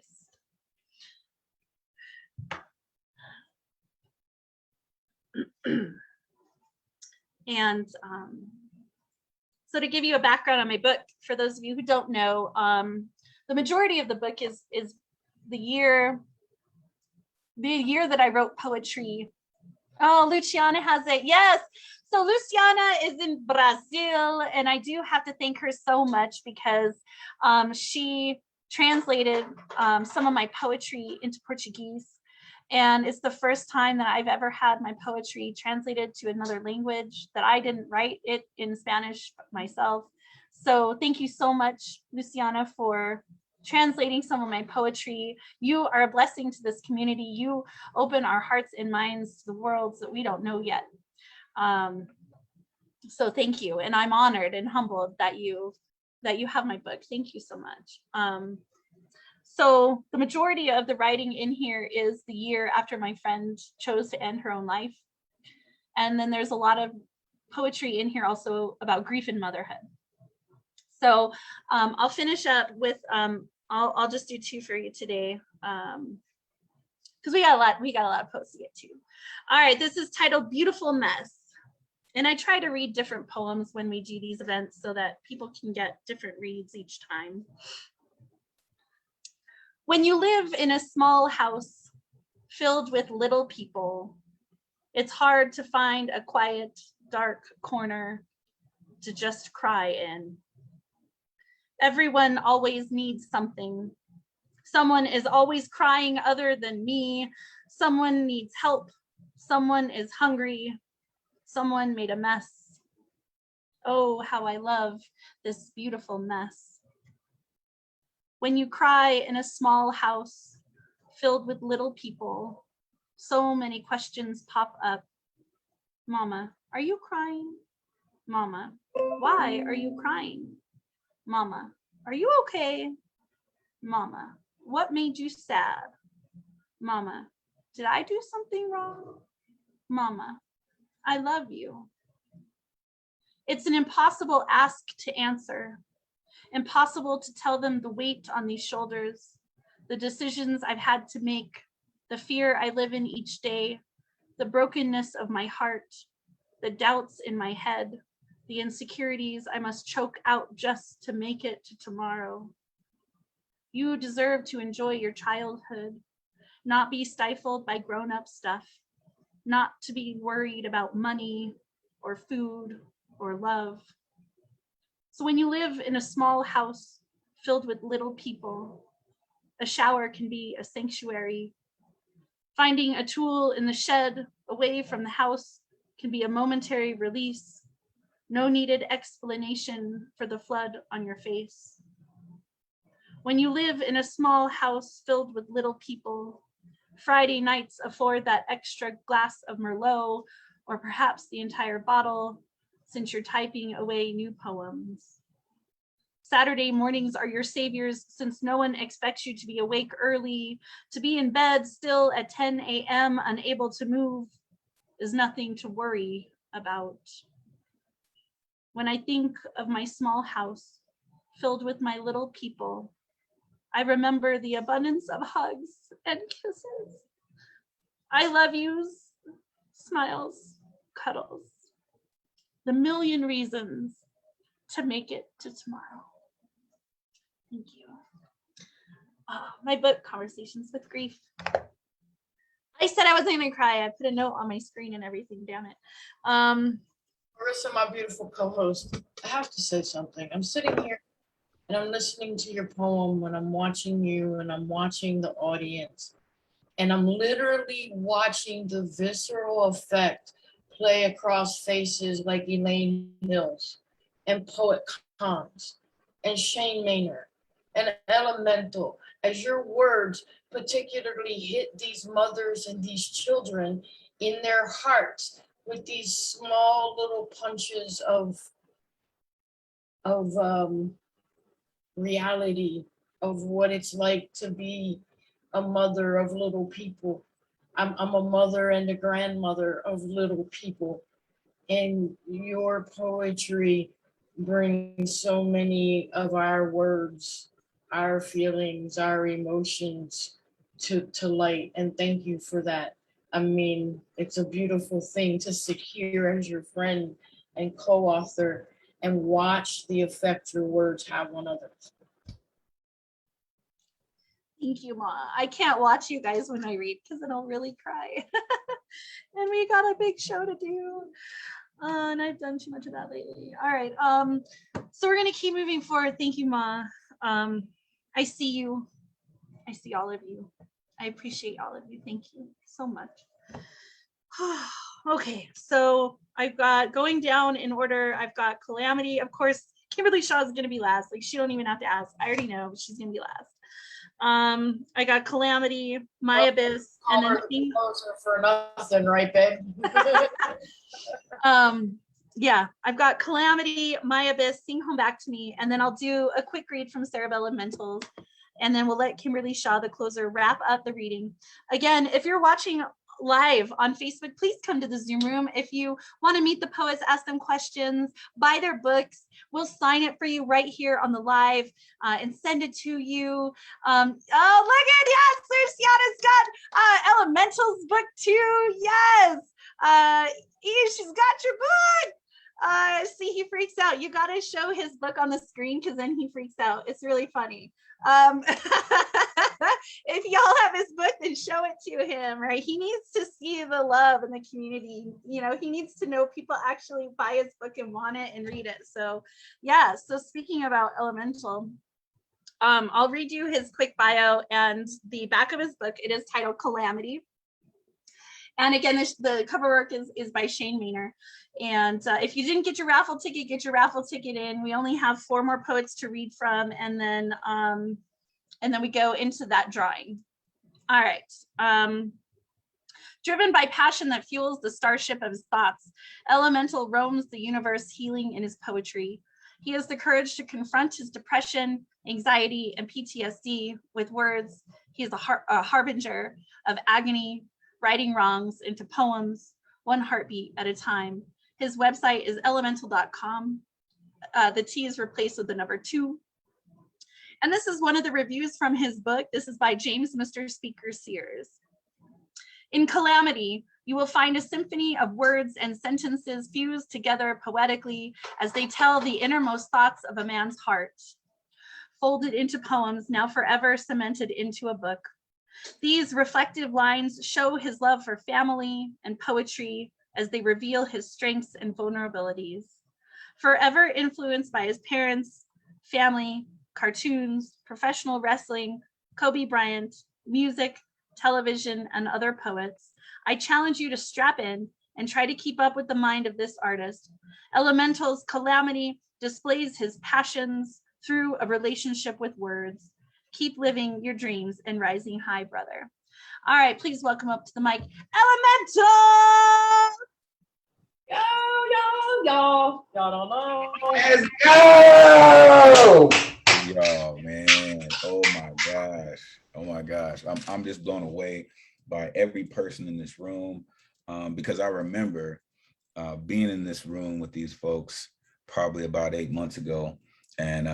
And so to give you a background on my book, for those of you who don't know, the majority of the book is the year that I wrote poetry. Oh, Luciana has it. Yes. So Luciana is in Brazil, and I do have to thank her so much because she translated some of my poetry into Portuguese. And it's the first time that I've ever had my poetry translated to another language that I didn't write it in Spanish myself. So thank you so much, Luciana, for translating some of my poetry. You are a blessing to this community. You open our hearts and minds to the worlds that we don't know yet. So thank you, and I'm honored and humbled that you have my book. Thank you so much. So the majority of the writing in here is the year after my friend chose to end her own life, and then there's a lot of poetry in here also about grief and motherhood. So I'll finish up with I'll just do 2 for you today. Because we got a lot of posts to get to. All right, this is titled Beautiful Mess. And I try to read different poems when we do these events so that people can get different reads each time. When you live in a small house filled with little people, it's hard to find a quiet, dark corner to just cry in. Everyone always needs something. Someone is always crying other than me. Someone needs help. Someone is hungry. Someone made a mess. Oh, how I love this beautiful mess. When you cry in a small house filled with little people, so many questions pop up. Mama, are you crying? Mama, why are you crying? Mama, are you okay? Mama, what made you sad? Mama, did I do something wrong? Mama, I love you. It's an impossible ask to answer, impossible to tell them the weight on these shoulders, the decisions I've had to make, the fear I live in each day, the brokenness of my heart, the doubts in my head, the insecurities I must choke out just to make it to tomorrow. You deserve to enjoy your childhood, not be stifled by grown-up stuff, not to be worried about money or food or love. So when you live in a small house filled with little people, a shower can be a sanctuary. Finding a tool in the shed away from the house can be a momentary release. No needed explanation for the flood on your face. When you live in a small house filled with little people, Friday nights afford that extra glass of Merlot, or perhaps the entire bottle, since you're typing away new poems. Saturday mornings are your saviors, since no one expects you to be awake early. To be in bed still at 10 a.m., unable to move, is nothing to worry about. When I think of my small house filled with my little people, I remember the abundance of hugs and kisses. I love yous, smiles, cuddles, the million reasons to make it to tomorrow. Thank you. My book, Conversations with Grief. I said I wasn't gonna cry. I put a note on my screen and everything, damn it. Marissa, my beautiful co-host, I have to say something. I'm sitting here and I'm listening to your poem when I'm watching you and I'm watching the audience. And I'm literally watching the visceral effect play across faces like Elaine Hills and Poet Cons and Shane Maynard and Elemental, as your words particularly hit these mothers and these children in their hearts with these small little punches of reality of what it's like to be a mother of little people. I'm a mother and a grandmother of little people. And your poetry brings so many of our words, our feelings, our emotions to light. And thank you for that. I mean, it's a beautiful thing to sit here as your friend and co-author and watch the effect your words have on others. Thank you, Ma. I can't watch you guys when I read because then I'll really cry. And we got a big show to do. And I've done too much of that lately. All right. So we're gonna keep moving forward. Thank you, Ma. I see you. I see all of you. I appreciate all of you. Thank you so much. Okay, so I've got going down in order. I've got Calamity. Of course, Kimberly Shaw is gonna be last. Like she don't even have to ask. I already know, but she's gonna be last. I got Calamity, My Abyss, and then for nothing, right, babe? Yeah, I've got Calamity, My Abyss, Sing Home Back to Me, and then I'll do a quick read from Cerebellum Mentals, and then we'll let Kimberly Shaw, the closer, wrap up the reading. Again, if you're watching live on Facebook, please come to the Zoom room. If you want to meet the poets, ask them questions, buy their books, we'll sign it for you right here on the live and send it to you. Oh, look at, yes, Luciana's got Elemental's book too. Yes. She's got your book. See, he freaks out. You gotta show his book on the screen because then he freaks out. It's really funny. If y'all have his book, then show it to him, right? He needs to see the love in the community. You know, he needs to know people actually buy his book and want it and read it. So yeah, so speaking about Elemental, I'll read you his quick bio and the back of his book. It is titled Calamity. And again, the cover work is by Shane Maynor. And if you didn't get your raffle ticket, get your raffle ticket in. We only have 4 more poets to read from, and then we go into that drawing. All right. Driven by passion that fuels the starship of his thoughts, Elemental roams the universe, healing in his poetry. He has the courage to confront his depression, anxiety, and PTSD with words. He is a harbinger of agony, writing wrongs into poems, one heartbeat at a time. His website is elemental.com. The T is replaced with the number 2. And this is one of the reviews from his book. This is by James Mr. Speaker Sears. In Calamity, you will find a symphony of words and sentences fused together poetically as they tell the innermost thoughts of a man's heart, folded into poems now forever cemented into a book. These reflective lines show his love for family and poetry as they reveal his strengths and vulnerabilities. Forever influenced by his parents, family, cartoons, professional wrestling, Kobe Bryant, music, television, and other poets, I challenge you to strap in and try to keep up with the mind of this artist. Elemental's Calamity displays his passions through a relationship with words. Keep living your dreams and rising high, brother. All right, please welcome up to the mic, Elemental! Y'all don't know. Let's go! Yo, man. Oh my gosh. Oh my gosh. I'm just blown away by every person in this room, because I remember being in this room with these folks probably about 8 months ago, and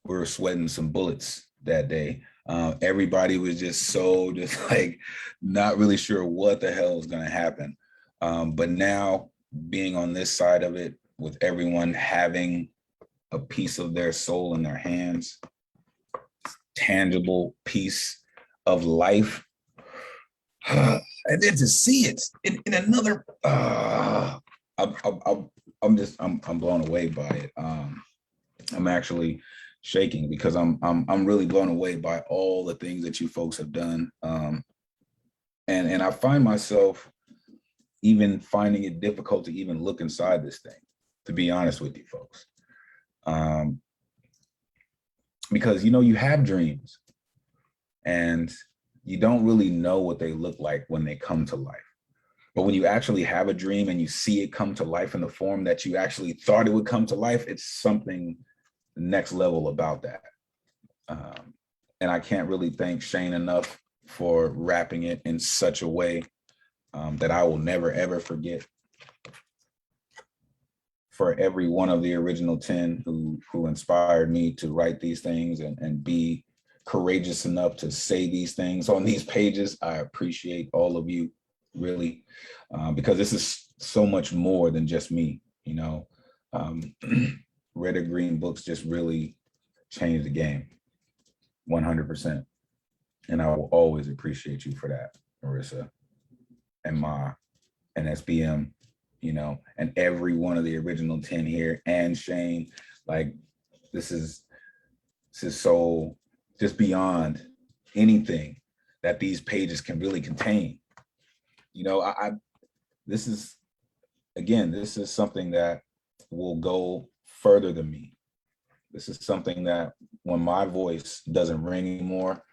we were sweating some bullets that day. Everybody was just like not really sure what the hell was going to happen. But now being on this side of it, with everyone having a piece of their soul in their hands, tangible piece of life, and then to see it in another, I'm blown away by it. I'm actually shaking because I'm really blown away by all the things that you folks have done. And I find myself even finding it difficult to even look inside this thing, to be honest with you folks. Because, you know, you have dreams and you don't really know what they look like when they come to life. But when you actually have a dream and you see it come to life in the form that you actually thought it would come to life, it's something next level about that. And I can't really thank Shane enough for wrapping it in such a way that I will never, ever forget. For every one of the original 10 who inspired me to write these things and be courageous enough to say these things on these pages, I appreciate all of you, really, because this is so much more than just me, you know. Red or Green books just really changed the game, 100%. And I will always appreciate you for that, Marissa and Ma and SBM, you know, and every one of the original 10 here, and Shane. Like, this is so just beyond anything that these pages can really contain. You know, this is something that will go further than me. This is something that when my voice doesn't ring anymore,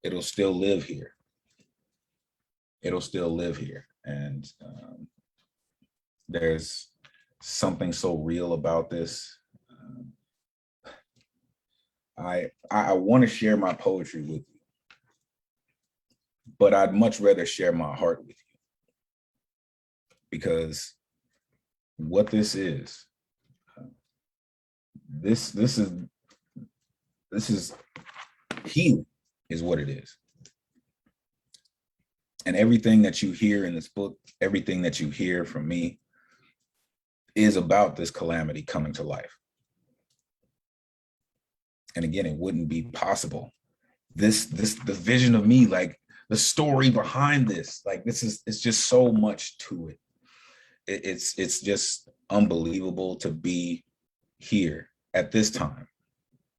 it'll still live here. It'll still live here. And there's something so real about this. I want to share my poetry with you, but I'd much rather share my heart with you, because what this is healing is what it is. And everything that you hear in this book, everything that you hear from me is about this calamity coming to life. And again, it wouldn't be possible. The vision of me, like the story behind this, like it's just so much to it. It's just unbelievable to be here at this time,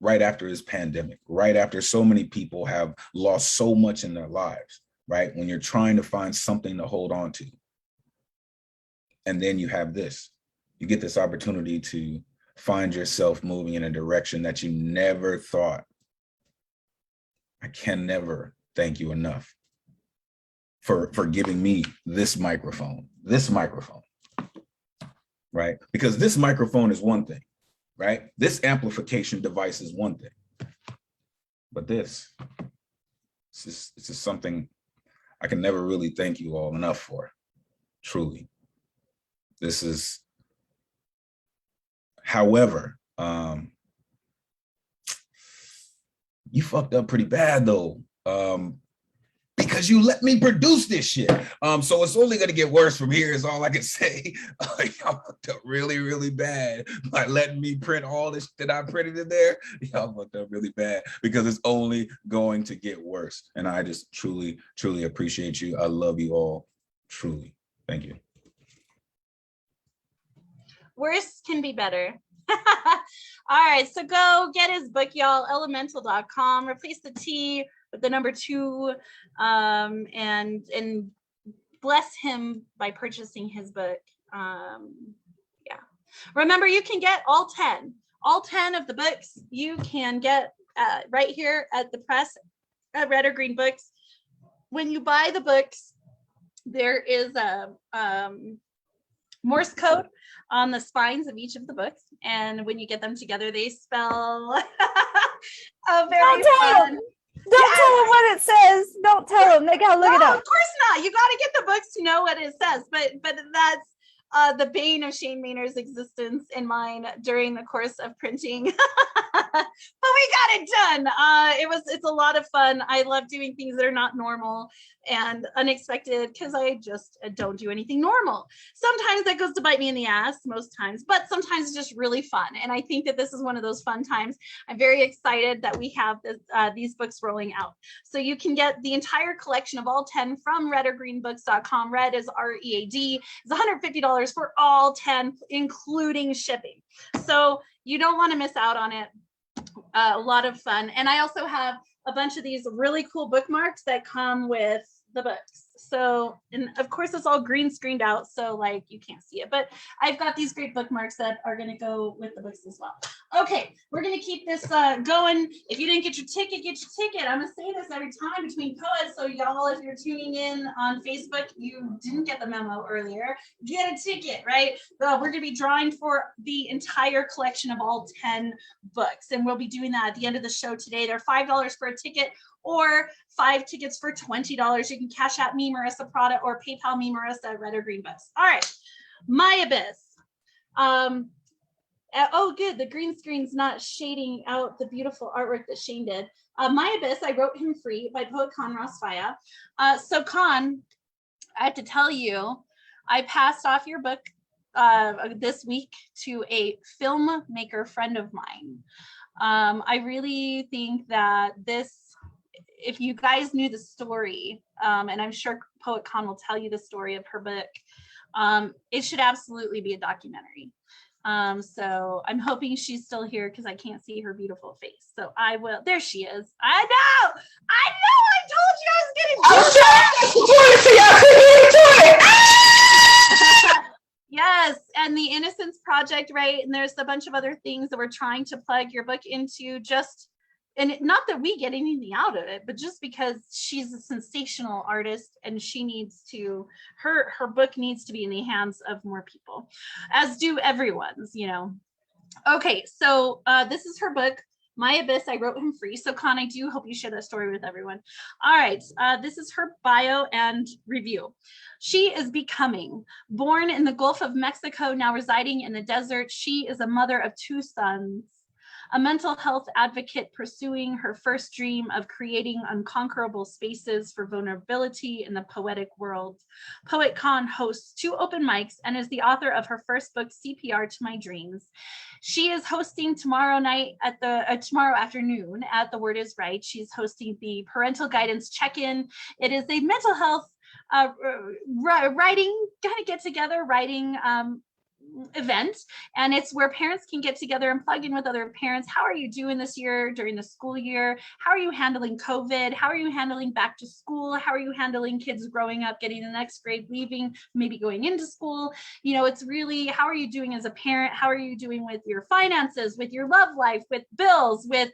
right after this pandemic, right after so many people have lost so much in their lives, right? When you're trying to find something to hold on to. And then you have this, you get this opportunity to find yourself moving in a direction that you never thought. I can never thank you enough for giving me this microphone, right? Because this microphone is one thing, right? This amplification device is one thing, but this is something I can never really thank you all enough for, truly. This is, however, you fucked up pretty bad though, because you let me produce this shit. So it's only gonna get worse from here is all I can say. Y'all fucked up really, really bad by letting me print all this that I printed in there. Y'all fucked up really bad because it's only going to get worse. And I just truly, truly appreciate you. I love you all, truly. Thank you. Worse can be better. All right, so go get his book, y'all. Elemental.com. Replace the T with the number 2, and bless him by purchasing his book. Yeah. Remember, you can get all 10 of the books. You can get right here at the press at Red or Green Books. When you buy the books, there is a Morse code on the spines of each of the books, and when you get them together, they spell a very fun. Don't tell them what it says. Don't tell them. They gotta look it up. Of course not. You gotta get the books to know what it says. But that's the bane of Shane Maynard's existence and mine during the course of printing. But we got it done. It's a lot of fun. I love doing things that are not normal and unexpected because I just don't do anything normal. Sometimes that goes to bite me in the ass, most times, but sometimes it's just really fun. And I think that this is one of those fun times. I'm very excited that we have these books rolling out. So you can get the entire collection of all 10 from redorgreenbooks.com. Red is READ. It's $150 for all 10, including shipping. So you don't want to miss out on it. A lot of fun. And I also have a bunch of these really cool bookmarks that come with the books. So, and of course it's all green screened out, so like you can't see it, but I've got these great bookmarks that are going to go with the books as well. Okay, we're going to keep this going. If you didn't get your ticket, get your ticket. I'm going to say this every time between poets, so y'all, if you're tuning in on Facebook, you didn't get the memo earlier, get a ticket, right? We're going to be drawing for the entire collection of all 10 books, and we'll be doing that at the end of the show today. They're $5 for a ticket, or 5 tickets for $20. You can cash out me, Marissa Prada, or PayPal me, Marissa, at Red or Green Books. All right, My Abyss. Oh, good. The green screen's not shading out the beautiful artwork that Shane did. My Abyss, I wrote him free by poet Khan Rosfaya. So Khan, I have to tell you, I passed off your book this week to a filmmaker friend of mine. I really think that this, if you guys knew the story, and I'm sure Poet Khan will tell you the story of her book, it should absolutely be a documentary. So I'm hoping she's still here because I can't see her beautiful face. So I will. There she is. I know. I told you I was getting. Yes, and the Innocence Project, right? And there's a bunch of other things that we're trying to plug your book into, just, and not that we get anything out of it, but just because she's a sensational artist and she needs to, her book needs to be in the hands of more people, as do everyone's, you know. Okay, so this is her book, My Abyss, I wrote him free. So Khan, I do hope you share that story with everyone. All right, this is her bio and review. She is becoming. Born in the Gulf of Mexico, now residing in the desert, she is a mother of 2 sons. a mental health advocate pursuing her first dream of creating unconquerable spaces for vulnerability in the poetic world. PoetCon hosts 2 open mics and is the author of her first book, CPR to My Dreams. She is hosting tomorrow night at tomorrow afternoon at The Word Is Right. She's hosting the Parental Guidance Check-In. It is a mental health writing kind of get together writing event, and it's where parents can get together and plug in with other parents. How are you doing this year during the school year? How are you handling COVID? How are you handling back to school? How are you handling kids growing up, getting the next grade, leaving, maybe going into school? You know, it's really, how are you doing as a parent? How are you doing with your finances, with your love life, with bills, with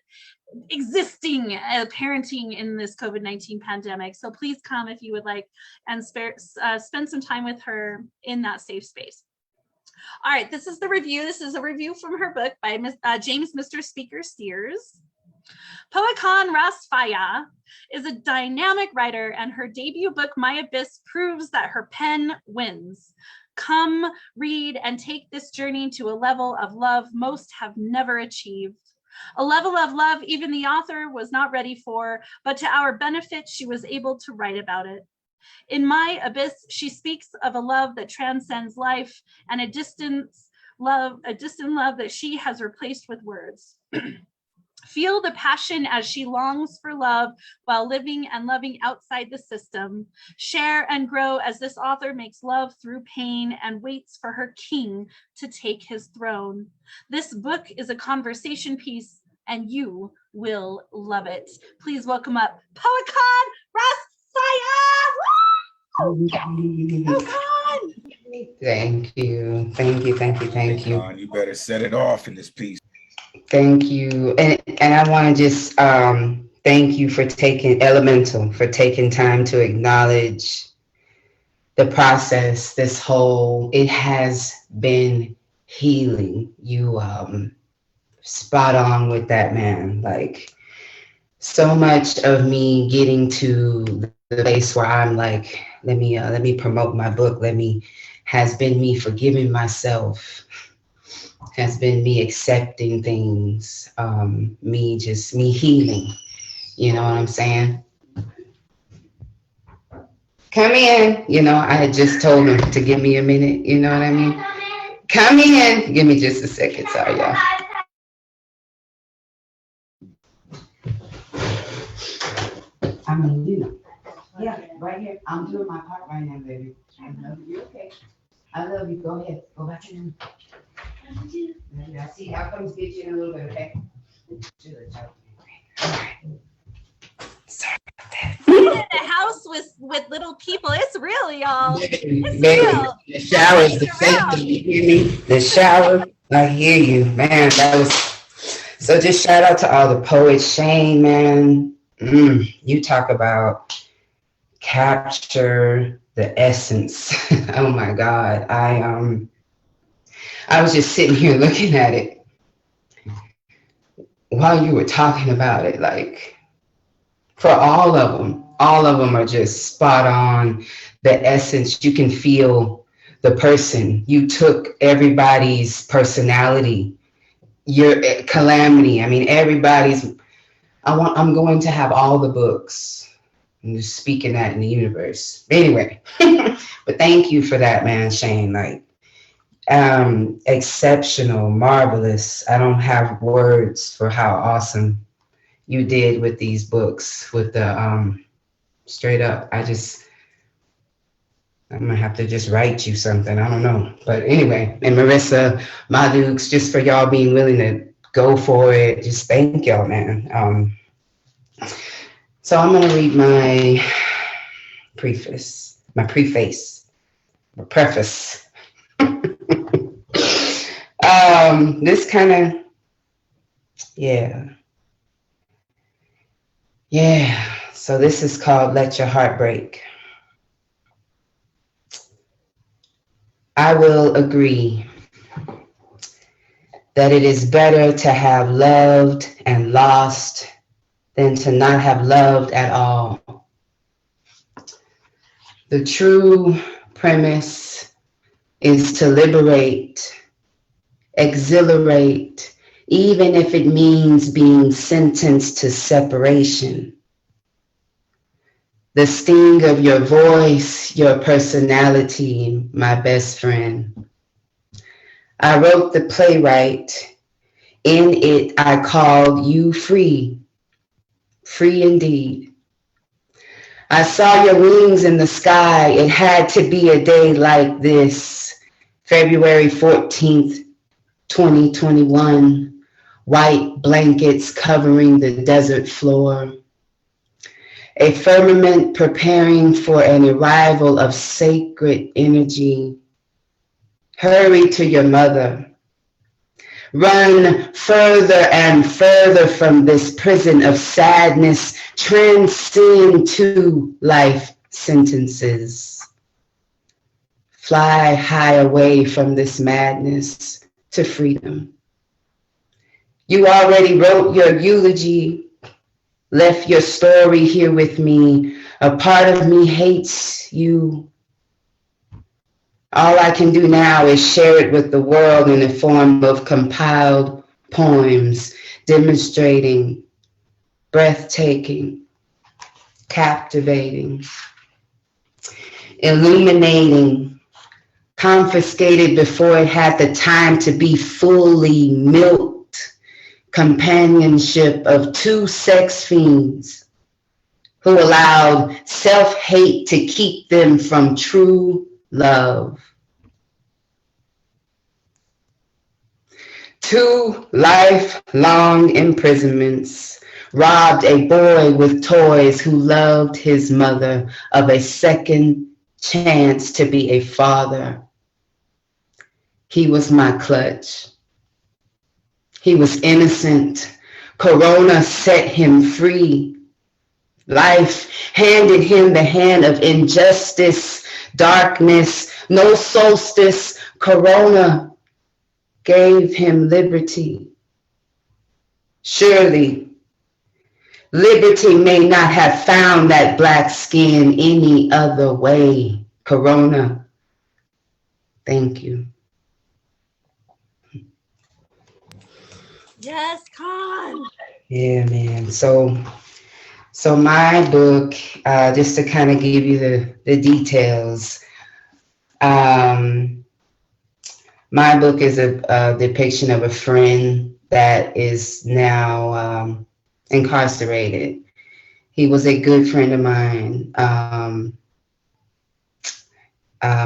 existing parenting in this COVID-19 pandemic? So please come if you would like, and spend some time with her in that safe space. All right, this is the review. This is a review from her book by James Mr. Speaker Steers. PoetCon Rasfaya is a dynamic writer, and her debut book, My Abyss, proves that her pen wins. Come, read, and take this journey to a level of love most have never achieved. A level of love even the author was not ready for, but to our benefit, she was able to write about it. In My Abyss, she speaks of a love that transcends life and a distant love that she has replaced with words. Feel the passion as she longs for love while living and loving outside the system. Share and grow as this author makes love through pain and waits for her king to take his throne. This book is a conversation piece, and you will love it. Please welcome up PoetCon Thank you. Thank you. Thank you. Thank you. Con, you better set it off in this piece. Thank you. And I want to just thank you for taking time to acknowledge the process. This whole, it has been healing. You spot on with that, man. Like, so much of me getting to the place where I'm like, let me promote my book. Has been me forgiving myself, has been me accepting things, me healing. You know what I'm saying? Come in. You know, I had just told him to give me a minute. You know what I mean? Come in. Give me just a second. Sorry, y'all. I mean, you know. Yeah, right here. I'm doing my part right now, baby. I love you. Okay. I love you. Go ahead. Go back in. I see. I'll come get you in a little bit, okay? Sorry about that. In a house with little people. It's real, y'all. It's Baby, real. the shower's the safety. You hear me? The shower. I hear you, man. That was so. Just shout out to all the poets. Shane, man. You talk about capture the essence. Oh my God. I was just sitting here looking at it while you were talking about it. Like, for all of them are just spot on. The essence, you can feel the person. You took everybody's personality, your calamity. I mean, everybody's. I'm going to have all the books. I'm just speaking that in the universe. Anyway, but thank you for that, man, Shane. Like, exceptional, marvelous. I don't have words for how awesome you did with these books. With the straight up, I'm gonna have to just write you something. I don't know, but anyway. And Marissa, my Dukes, just for y'all being willing to go for it. Just thank y'all, man. So I'm gonna read my preface. This kind of, yeah. So this is called Let Your Heart Break. I will agree that it is better to have loved and lost than to not have loved at all. The true premise is to liberate, exhilarate, even if it means being sentenced to separation. The sting of your voice, your personality, my best friend. I wrote the playwright. In it, I called you free, free indeed. I saw your wings in the sky. It had to be a day like this, February 14th, 2021, white blankets covering the desert floor. A firmament preparing for an arrival of sacred energy. Hurry to your mother. Run further and further from this prison of sadness. Transcend to life sentences. Fly high away from this madness to freedom. You already wrote your eulogy, left your story here with me. A part of me hates you. All I can do now is share it with the world in the form of compiled poems demonstrating, breathtaking, captivating, illuminating, confiscated before it had the time to be fully milked, companionship of two sex fiends who allowed self-hate to keep them from true love. 2 lifelong imprisonments robbed a boy with toys who loved his mother of a second chance to be a father. He was my clutch. He was innocent. Corona set him free. Life handed him the hand of injustice, darkness, no solstice. Corona gave him liberty. Surely, liberty may not have found that black skin any other way. Corona, thank you. Yes, Con. Yeah, man. So my book, just to kind of give you the details, my book is a depiction of a friend that is now incarcerated. He was a good friend of mine,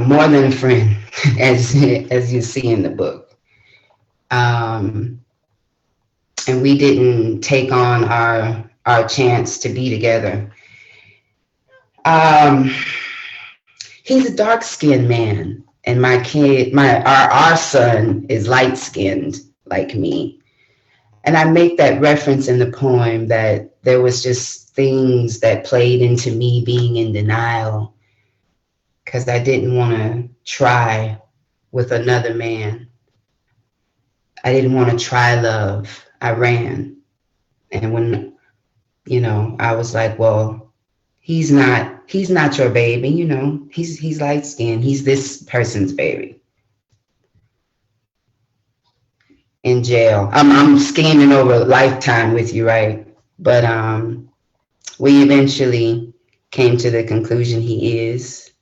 more than a friend, as you see in the book. And we didn't take on our chance to be together. He's a dark-skinned man, and our son is light-skinned like me. And I make that reference in the poem that there was just things that played into me being in denial because I didn't want to try with another man. I didn't want to try love. I ran. And when, I was like, well, he's not your baby, he's light skinned. He's this person's baby. In jail. I'm scanning over a lifetime with you, right? But we eventually came to the conclusion he is,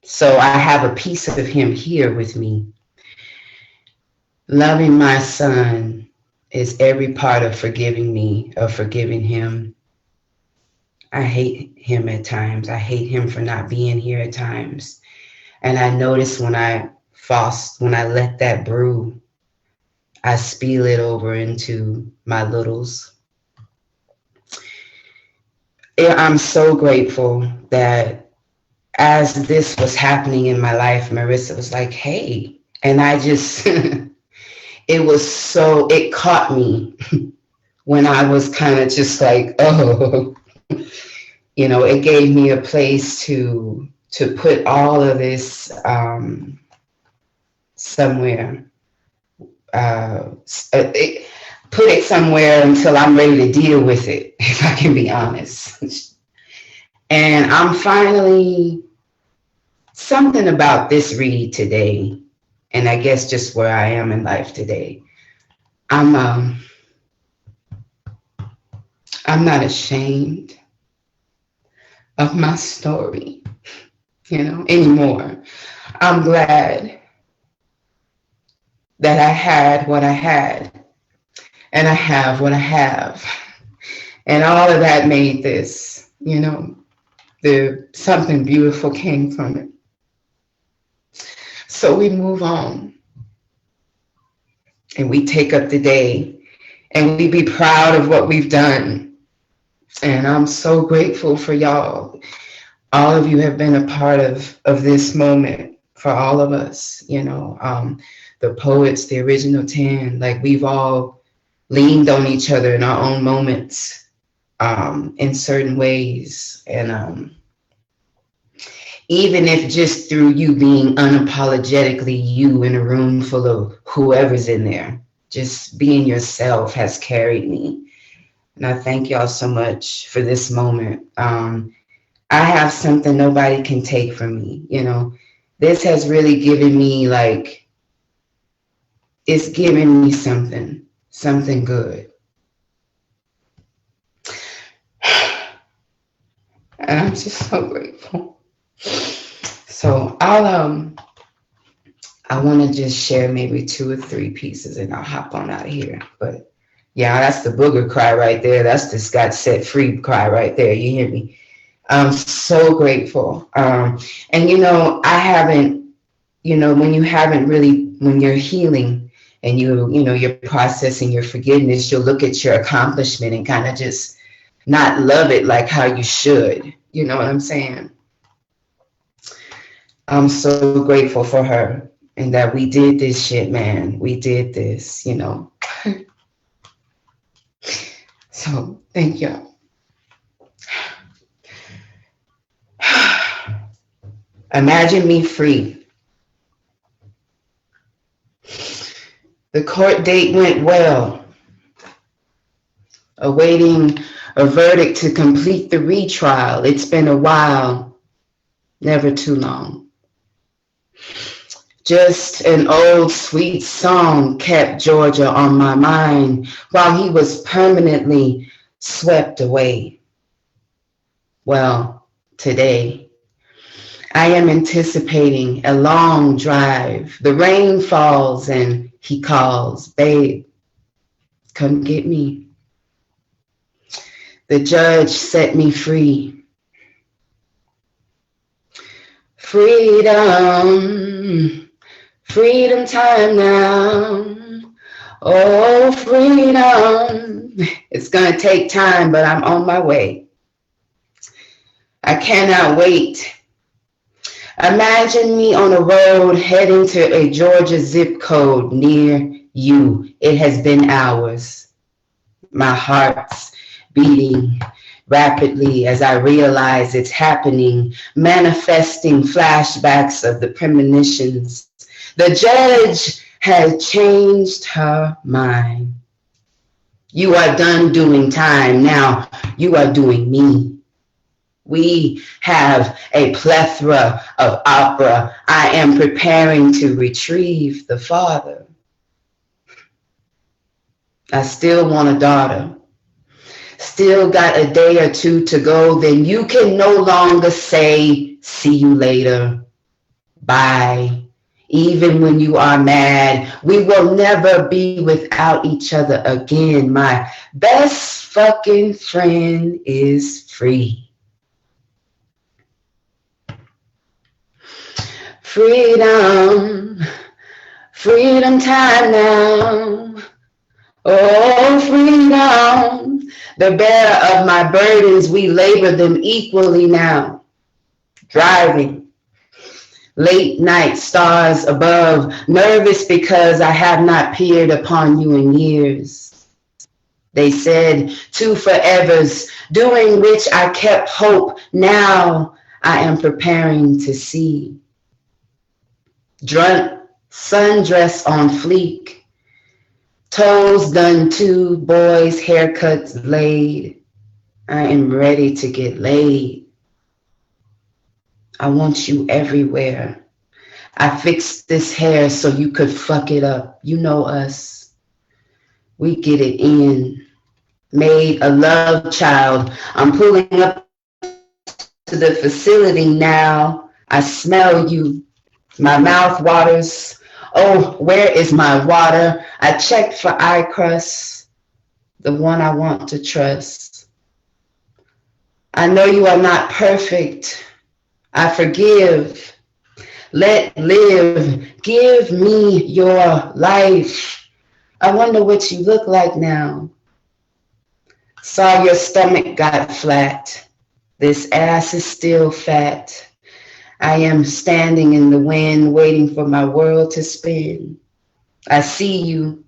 So I have a piece of him here with me. Loving my son is every part of forgiving me, of forgiving him. I hate him at times. I hate him for not being here at times. And I notice when I let that brew, I spill it over into my littles. I'm so grateful that as this was happening in my life, Marissa was like, hey, and I just, it caught me when I was kind of just like, oh, it gave me a place to put all of this somewhere. Put it somewhere until I'm ready to deal with it, if I can be honest. And I'm finally, something about this read today, and I guess just where I am in life today, I'm I'm not ashamed of my story, anymore. I'm glad that I had what I had and I have what I have. And all of that made this, something beautiful came from it. So we move on and we take up the day and we be proud of what we've done. And I'm so grateful for y'all. All of you have been a part of this moment for all of us, the poets, the original 10, like we've all leaned on each other in our own moments in certain ways. And even if just through you being unapologetically you in a room full of whoever's in there, just being yourself has carried me. And I thank y'all so much for this moment. I have something nobody can take from me, This has really given me it's given me something good. And I'm just so grateful. So I want to just share maybe 2 or 3 pieces and I'll hop on out of here. But yeah, that's the booger cry right there. That's the got set free cry right there. You hear me? I'm so grateful. And I haven't, when you're healing and you're processing your forgiveness, you'll look at your accomplishment and kind of just not love it like how you should. You know what I'm saying? I'm so grateful for her and that we did this shit, man. We did this, So thank y'all. Imagine me free. The court date went well, awaiting a verdict to complete the retrial. It's been a while, never too long. Just an old sweet song kept Georgia on my mind while he was permanently swept away. Well, today, I am anticipating a long drive. The rain falls and he calls, babe, come get me. The judge set me free. Freedom, freedom time now. Oh, freedom. It's gonna take time, but I'm on my way. I cannot wait. Imagine me on a road heading to a Georgia zip code near you. It has been hours. My heart's beating rapidly as I realize it's happening, manifesting flashbacks of the premonitions. The judge has changed her mind. You are done doing time. Now you are doing me. We have a plethora of opera. I am preparing to retrieve the father. I still want a daughter. Still got a day or 2 to go. Then you can no longer say, see you later. Bye. Even when you are mad, we will never be without each other again. My best fucking friend is free. Freedom, freedom time now. Oh, freedom, the bearer of my burdens, we labor them equally now. Driving, late night stars above, nervous because I have not peered upon you in years. They said 2 forevers, during which I kept hope. Now I am preparing to see. Sundress on fleek, toes done too, boys haircuts laid. I am ready to get laid. I want you everywhere. I fixed this hair so you could fuck it up. You know us. We get it in. Made a love child. I'm pulling up to the facility now. I smell you. My mouth waters. Oh, where is my water? I checked for eye crust, the one I want to trust. I know you are not perfect. I forgive. Let live. Give me your life. I wonder what you look like now. Saw your stomach got flat. This ass is still fat. I am standing in the wind waiting for my world to spin. I see you.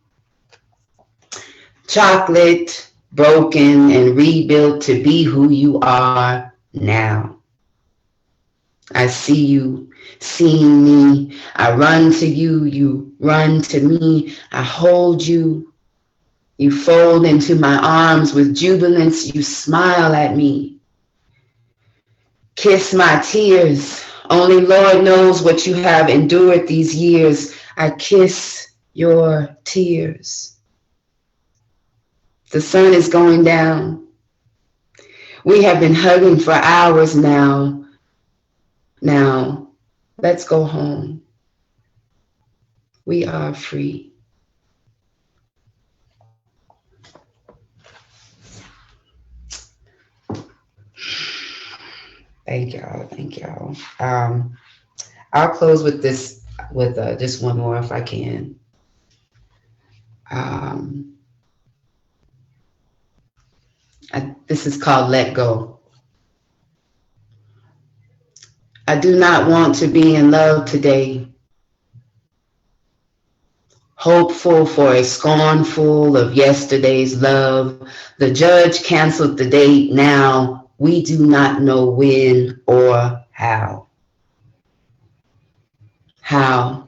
Chocolate, broken and rebuilt to be who you are now. I see you, seeing me. I run to you, you run to me. I hold you. You fold into my arms with jubilance. You smile at me. Kiss my tears. Only Lord knows what you have endured these years. I kiss your tears. The sun is going down. We have been hugging for hours now. Now, let's go home. We are free. Thank y'all. Thank y'all. I'll close with this, with just one more if I can. This is called Let Go. I do not want to be in love today. Hopeful for a scornful of yesterday's love. The judge canceled the date now. We do not know when or how. How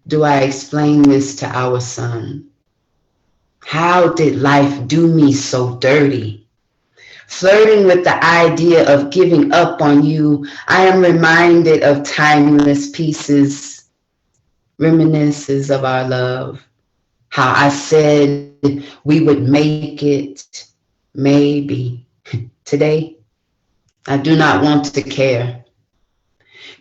do I explain this to our son? How did life do me so dirty? Flirting with the idea of giving up on you, I am reminded of timeless pieces, reminiscences of our love. How I said we would make it, maybe. Today, I do not want to care.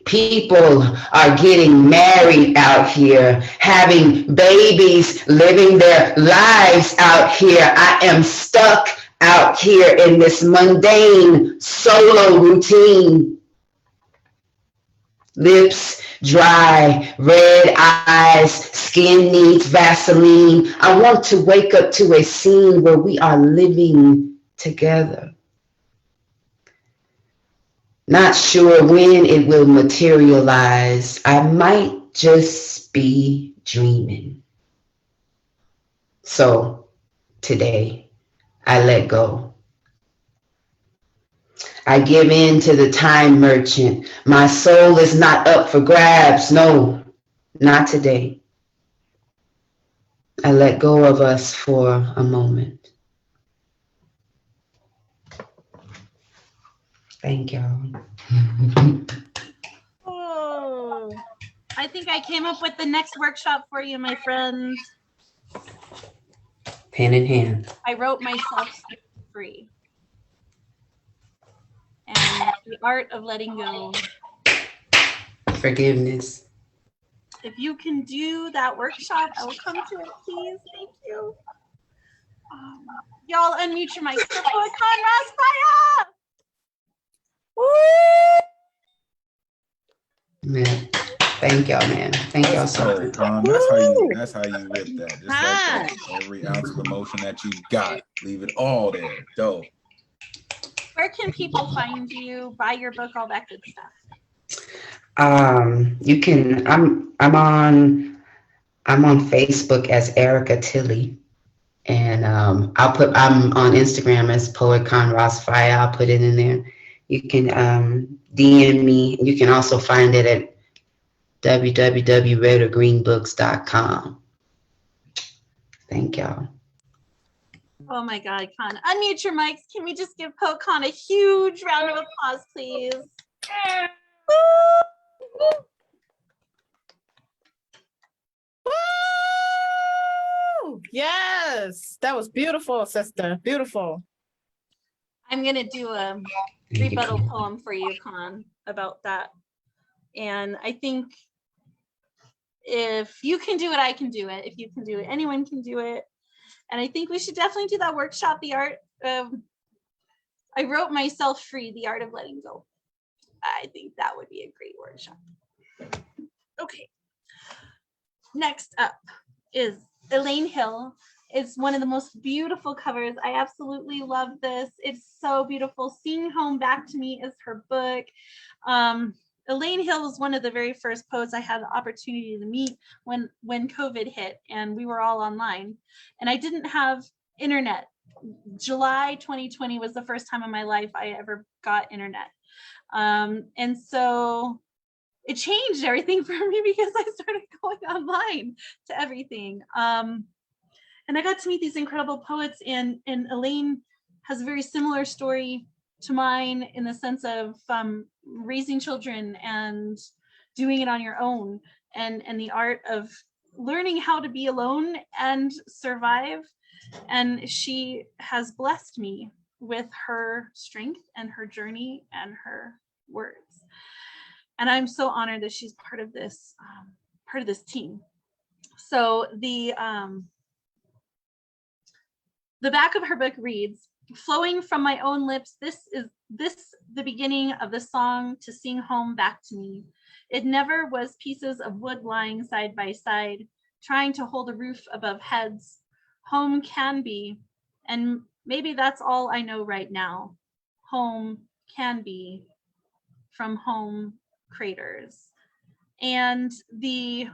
People are getting married out here, having babies, living their lives out here. I am stuck out here in this mundane solo routine. Lips dry, red eyes, skin needs Vaseline. I want to wake up to a scene where we are living together. Not sure when it will materialize. I might just be dreaming. So today, I let go. I give in to the time merchant. My soul is not up for grabs. No, not today. I let go of us for a moment. Thank y'all. Oh, I think I came up with the next workshop for you, my friend. Pen in hand. I wrote myself free. And the art of letting go. Forgiveness. If you can do that workshop, I will come to it, please. Thank you. Y'all unmute your mics for Poetcon Raspire! Man. Thank y'all, man. Thank y'all so much. That's how you rip that. Just like that. Every ounce of emotion that you got, leave it all there. Dope. Where can people find you, buy your book, all that good stuff? You can. I'm on Facebook as Erica Tilly, and I'm on Instagram as Poet Con Rossfire. I'll put it in there. You can DM me. You can also find it at www.redorgreenbooks.com. Thank y'all. Oh my God, Con. Unmute your mics. Can we just give Poetcon a huge round of applause, please? Yes, that was beautiful, sister. Beautiful. I'm going to do a rebuttal poem for you, Con, about that. And I think if you can do it, I can do it. If you can do it, anyone can do it. And I think we should definitely do that workshop, the art of, I wrote myself free, the art of letting go. I think that would be a great workshop. Okay. Next up is Elaine Hill. It's one of the most beautiful covers. I absolutely love this. It's so beautiful. Seeing Home Back to Me is her book. Elaine Hill was one of the very first poets I had the opportunity to meet when COVID hit and we were all online. And I didn't have internet. July 2020 was the first time in my life I ever got internet. And so it changed everything for me because I started going online to everything. And I got to meet these incredible poets, and Elaine has a very similar story to mine in the sense of raising children and doing it on your own, and the art of learning how to be alone and survive. And she has blessed me with her strength and her journey and her words. And I'm so honored that she's part of this team. So the back of her book reads, "Flowing from my own lips, this the beginning of the song to sing home back to me. It never was pieces of wood lying side by side, trying to hold a roof above heads. Home can be, and maybe that's all I know right now. Home can be from home craters." And the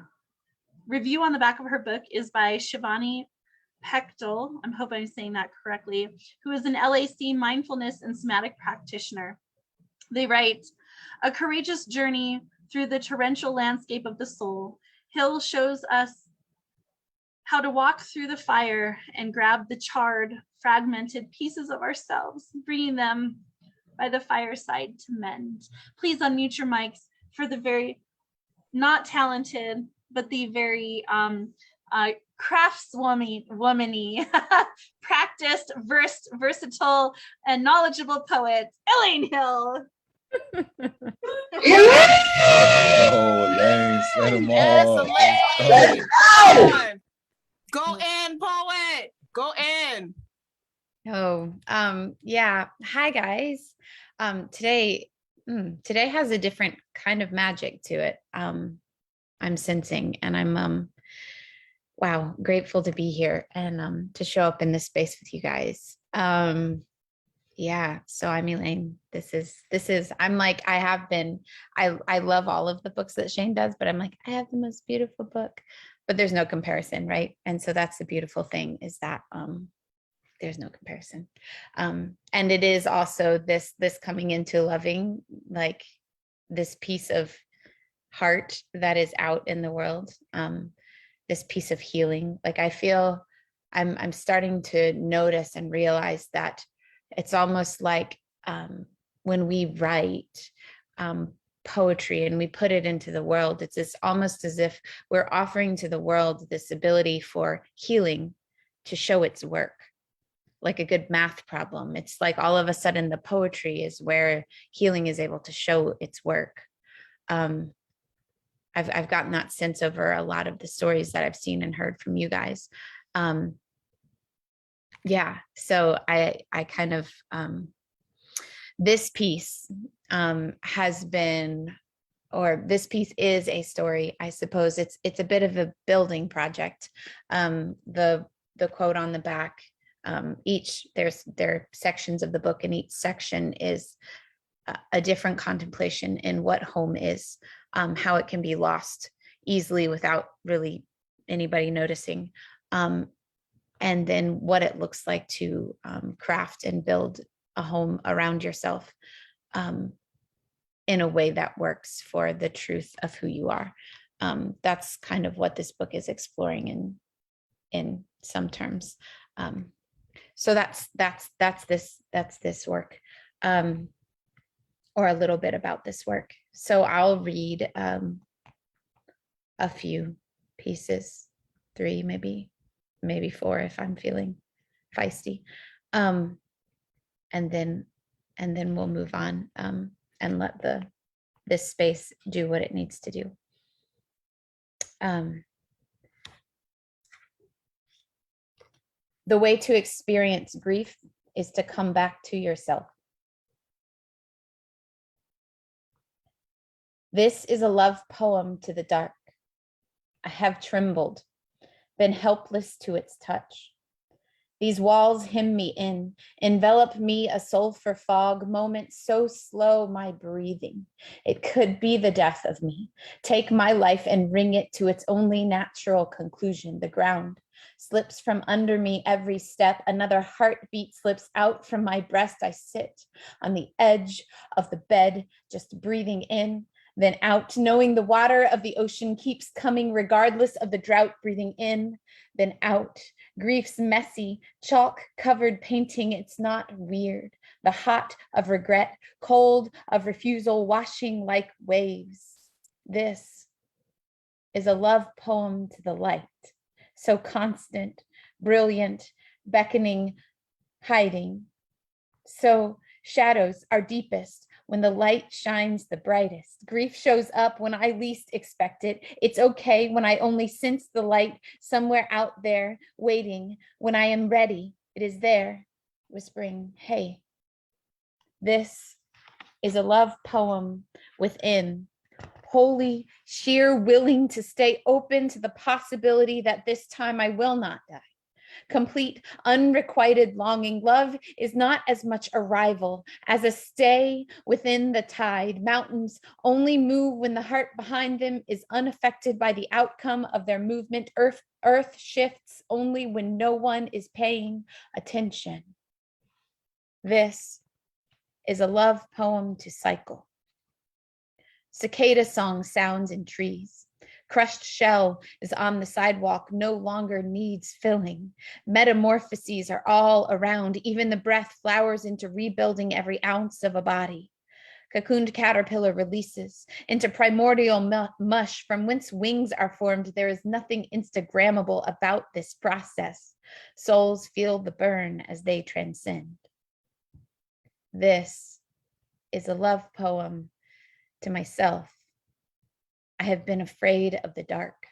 review on the back of her book is by Shivani Pechtel, I hope I'm saying that correctly, who is an LAC mindfulness and somatic practitioner. They write, "A courageous journey through the torrential landscape of the soul. Hill shows us how to walk through the fire and grab the charred, fragmented pieces of ourselves, bringing them by the fireside to mend." Please unmute your mics for the very not talented, but the very craftswoman-y, practiced, versatile, and knowledgeable poet, Elaine Hill. Oh, Lane, set them all. Yes, Elaine. Go in, poet. Go in. Oh, yeah. Hi guys. Today has a different kind of magic to it. I'm sensing, and I'm wow, grateful to be here and to show up in this space with you guys. Yeah, so I'm Elaine. This is I'm like, I love all of the books that Shane does, but I'm like, I have the most beautiful book, but there's no comparison, right? And so that's the beautiful thing, is that there's no comparison. And it is also this coming into loving, like, this piece of heart that is out in the world, this piece of healing. Like, I feel I'm starting to notice and realize that it's almost like when we write poetry and we put it into the world, it's almost as if we're offering to the world this ability for healing to show its work. Like a good math problem. It's like all of a sudden the poetry is where healing is able to show its work. I've gotten that sense over a lot of the stories that I've seen and heard from you guys. Yeah, so I kind of, this piece has been, or this piece is a story, I suppose. It's a bit of a building project. The quote on the back, there are sections of the book, and each section is a different contemplation in what home is, how it can be lost easily without really anybody noticing, and then what it looks like to craft and build a home around yourself in a way that works for the truth of who you are. That's kind of what this book is exploring in some terms. So that's this work, or a little bit about this work. So I'll read a few pieces, 3 maybe. maybe 4 if I'm feeling feisty. And then we'll move on and let this space do what it needs to do. The way to experience grief is to come back to yourself. This is a love poem to the dark. I have trembled, been helpless to its touch. These walls hem me in, envelop me a sulfur fog, moment so slow my breathing. It could be the death of me. Take my life and wring it to its only natural conclusion. The ground slips from under me every step. Another heartbeat slips out from my breast. I sit on the edge of the bed, just breathing in, then out, knowing the water of the ocean keeps coming regardless of the drought, breathing in, then out. Grief's messy, chalk-covered painting, it's not weird. The hot of regret, cold of refusal, washing like waves. This is a love poem to the light, so constant, brilliant, beckoning, hiding. So shadows are deepest when the light shines the brightest. Grief shows up when I least expect it. It's okay when I only sense the light somewhere out there waiting. When I am ready, it is there, whispering, hey. This is a love poem within, holy, sheer, willing to stay open to the possibility that this time I will not die. Complete, unrequited longing. Love is not as much a rival as a stay within the tide. Mountains only move when the heart behind them is unaffected by the outcome of their movement. Earth shifts only when no one is paying attention. This is a love poem to cycle. Cicada song sounds in trees. Crushed shell is on the sidewalk, no longer needs filling. Metamorphoses are all around. Even the breath flowers into rebuilding every ounce of a body. Cocooned caterpillar releases into primordial mush from whence wings are formed. There is nothing Instagrammable about this process. Souls feel the burn as they transcend. This is a love poem to myself. I have been afraid of the dark,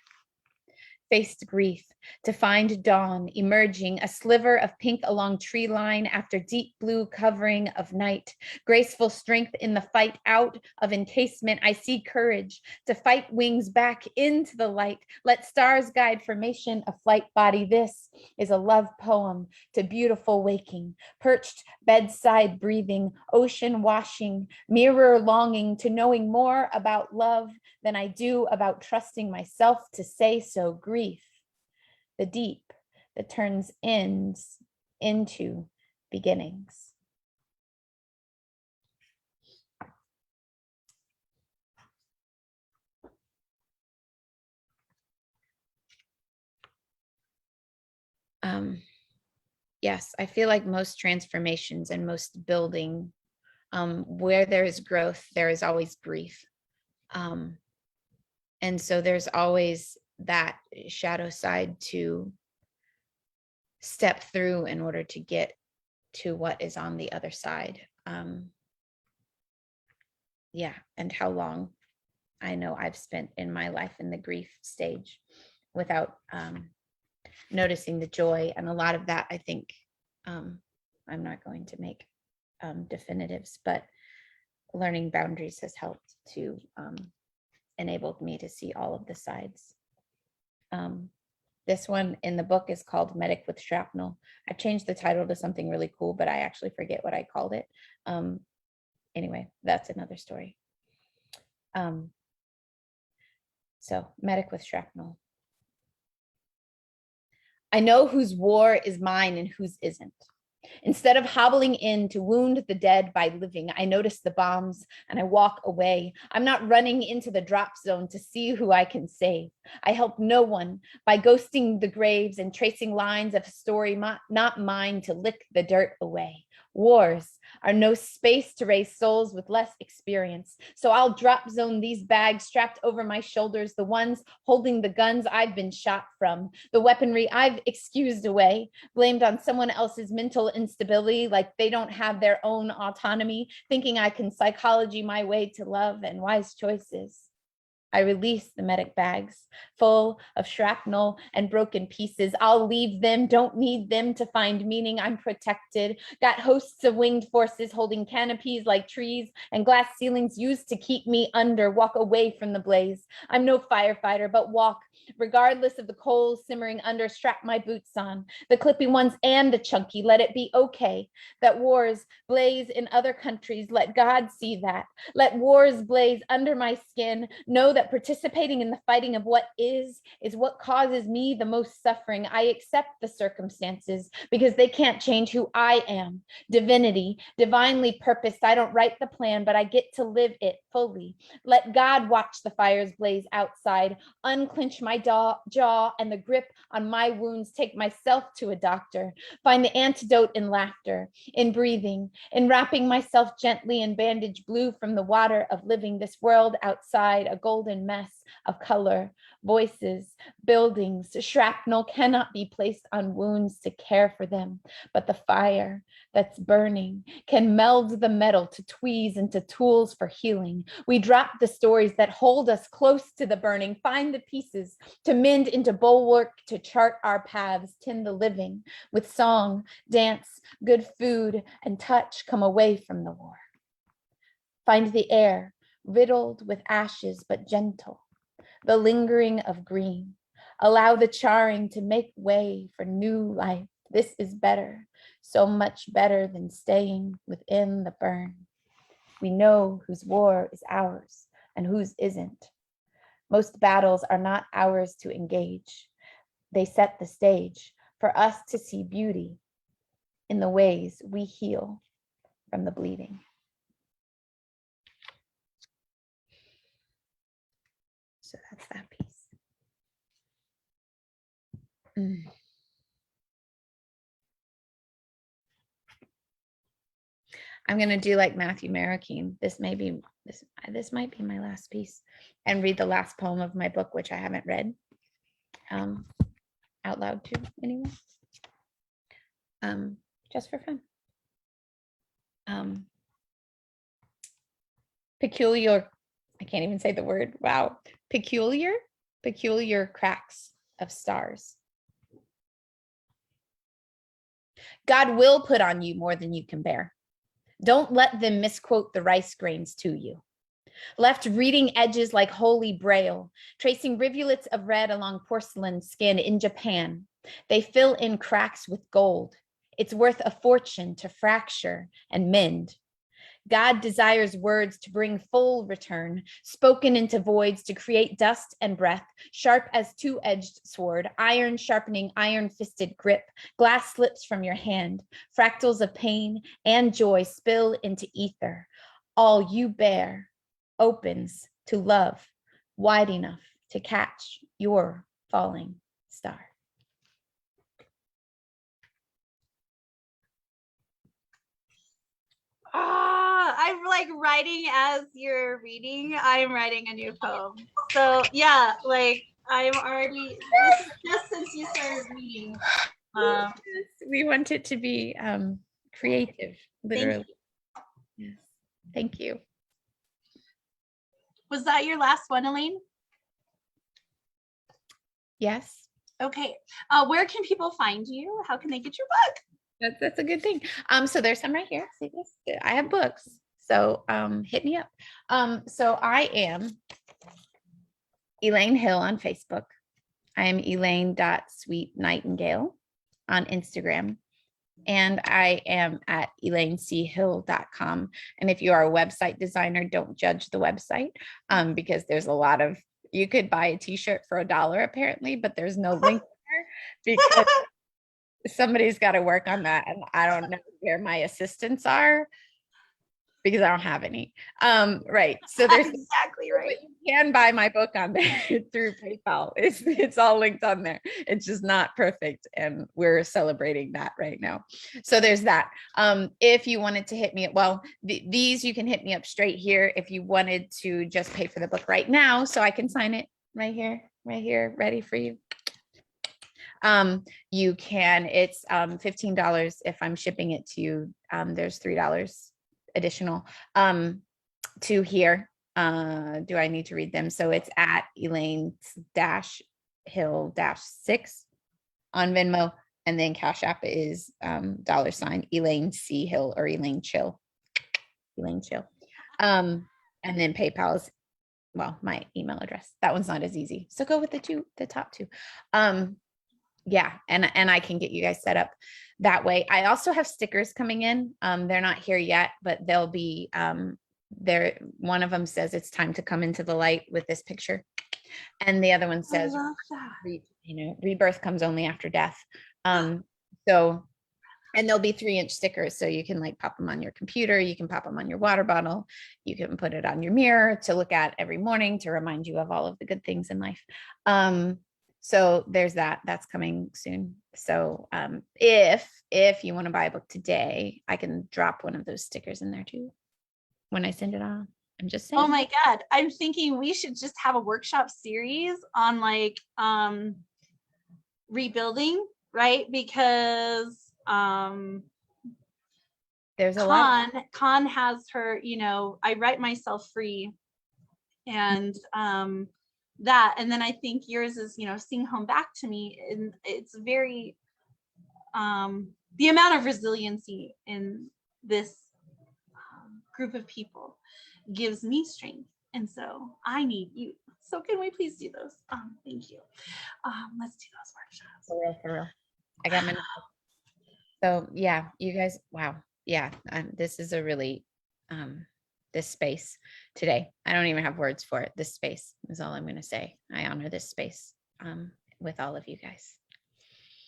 faced grief to find dawn emerging, a sliver of pink along tree line after deep blue covering of night, graceful strength in the fight out of encasement. I see courage to fight wings back into the light. Let stars guide formation of flight body. This is a love poem to beautiful waking, perched bedside breathing, ocean washing, mirror longing to knowing more about love than I do about trusting myself to say so. Grief, the deep that turns ends into beginnings. Yes, I feel like most transformations and most building, where there is growth, there is always grief. And so there's always that shadow side to step through in order to get to what is on the other side. Yeah, and how long I know I've spent in my life in the grief stage without noticing the joy. And a lot of that, I think, I'm not going to make definitives, but learning boundaries has helped to enabled me to see all of the sides. This one in the book is called Medic with Shrapnel. I changed the title to something really cool, but I actually forget what I called it. Anyway, that's another story. So Medic with Shrapnel. I know whose war is mine and whose isn't. Instead of hobbling in to wound the dead by living, I notice the bombs and I walk away. I'm not running into the drop zone to see who I can save. I help no one by ghosting the graves and tracing lines of a story not mine to lick the dirt away. Wars are no space to raise souls with less experience. So I'll drop zone these bags strapped over my shoulders, the ones holding the guns I've been shot from, the weaponry I've excused away, blamed on someone else's mental instability, like they don't have their own autonomy, thinking I can psychology my way to love and wise choices. I release the medic bags full of shrapnel and broken pieces. I'll leave them, don't need them to find meaning. I'm protected. Got hosts of winged forces holding canopies like trees and glass ceilings used to keep me under. Walk away from the blaze. I'm no firefighter, but walk regardless of the coals simmering under. Strap my boots on, the clippy ones and the chunky. Let it be okay that wars blaze in other countries. Let God see that. Let wars blaze under my skin. Know that participating in the fighting of what is what causes me the most suffering. I accept the circumstances because they can't change who I am. Divinity, divinely purposed. I don't write the plan, but I get to live it fully. Let God watch the fires blaze outside. Unclench my jaw and the grip on my wounds. Take myself to a doctor. Find the antidote in laughter, in breathing, in wrapping myself gently in bandage blue from the water of living. This world outside, a golden mess of color, voices, buildings. Shrapnel cannot be placed on wounds to care for them, but the fire that's burning can meld the metal to tweeze into tools for healing. We drop the stories that hold us close to the burning, find the pieces to mend into bulwark, to chart our paths, tend the living with song, dance, good food, and touch. Come away from the war. Find the air riddled with ashes, but gentle, the lingering of green. Allow the charring to make way for new life. This is better, so much better than staying within the burn. We know whose war is ours and whose isn't. Most battles are not ours to engage. They set the stage for us to see beauty in the ways we heal from the bleeding. So that's that piece. I'm going to do like Matthew Marroquin. This might be my last piece, and read the last poem of my book, which I haven't read out loud to anyone, just for fun. Peculiar, I can't even say the word. Wow. Peculiar cracks of stars. God will put on you more than you can bear. Don't let them misquote the rice grains to you. Left reading edges like holy braille, tracing rivulets of red along porcelain skin in Japan. They fill in cracks with gold. It's worth a fortune to fracture and mend. God desires words to bring full return, spoken into voids to create dust and breath, sharp as two-edged sword, iron sharpening iron-fisted grip. Glass slips from your hand, fractals of pain and joy spill into ether. All you bear opens to love, wide enough to catch your falling star. I'm like writing as you're reading. I'm writing a new poem. So yeah, like I'm already, this is just since you started reading. We want it to be creative, literally. Yes. Thank you. Was that your last one, Elaine? Yes. Okay. Where can people find you? How can they get your book? That's a good thing. So there's some right here. See this? I have books. So hit me up. So I am Elaine Hill on Facebook. I am Elaine.sweetnightingale on Instagram. And I am at ElaineCHill.com. And if you are a website designer, don't judge the website because there's a lot of, you could buy a t-shirt for $1 apparently, but there's no link there because somebody's got to work on that. And I don't know where my assistants are because I don't have any. Right. So there's exactly right. But you can buy my book on there through PayPal. It's all linked on there. It's just not perfect, and we're celebrating that right now. So there's that. If you wanted to hit me, well, these you can hit me up straight here if you wanted to just pay for the book right now, so I can sign it right here, ready for you. You can. It's $15 if I'm shipping it to you. There's $3 additional to here. Do I need to read them? So it's at Elaine-Hill-6 on Venmo, and then Cash App is $ Elaine C Hill or Elaine Chill. Elaine Chill. And then PayPal is, well, my email address. That one's not as easy. So go with the top two. Yeah, and I can get you guys set up that way. I also have stickers coming in. They're not here yet, but they'll be there. One of them says it's time to come into the light with this picture, and the other one says, rebirth comes only after death. So, and there'll be 3-inch stickers, so you can like pop them on your computer, you can pop them on your water bottle, you can put it on your mirror to look at every morning to remind you of all of the good things in life. So there's that's coming soon. So if you want to buy a book today, I can drop one of those stickers in there too when I send it on. I'm just saying. Oh my God. I'm thinking we should just have a workshop series on like rebuilding, right? Because there's a lot. Con has her, I write myself free, and that, and then I think yours is, Sing Home Back to Me, and it's very the amount of resiliency in this group of people gives me strength, and so I need you. So can we please do those? Thank you. Let's do those workshops. For real. I got my. So yeah, you guys, wow. Yeah, this is a really, this space today. I don't even have words for it. This space is all I'm going to say. I honor this space with all of you guys.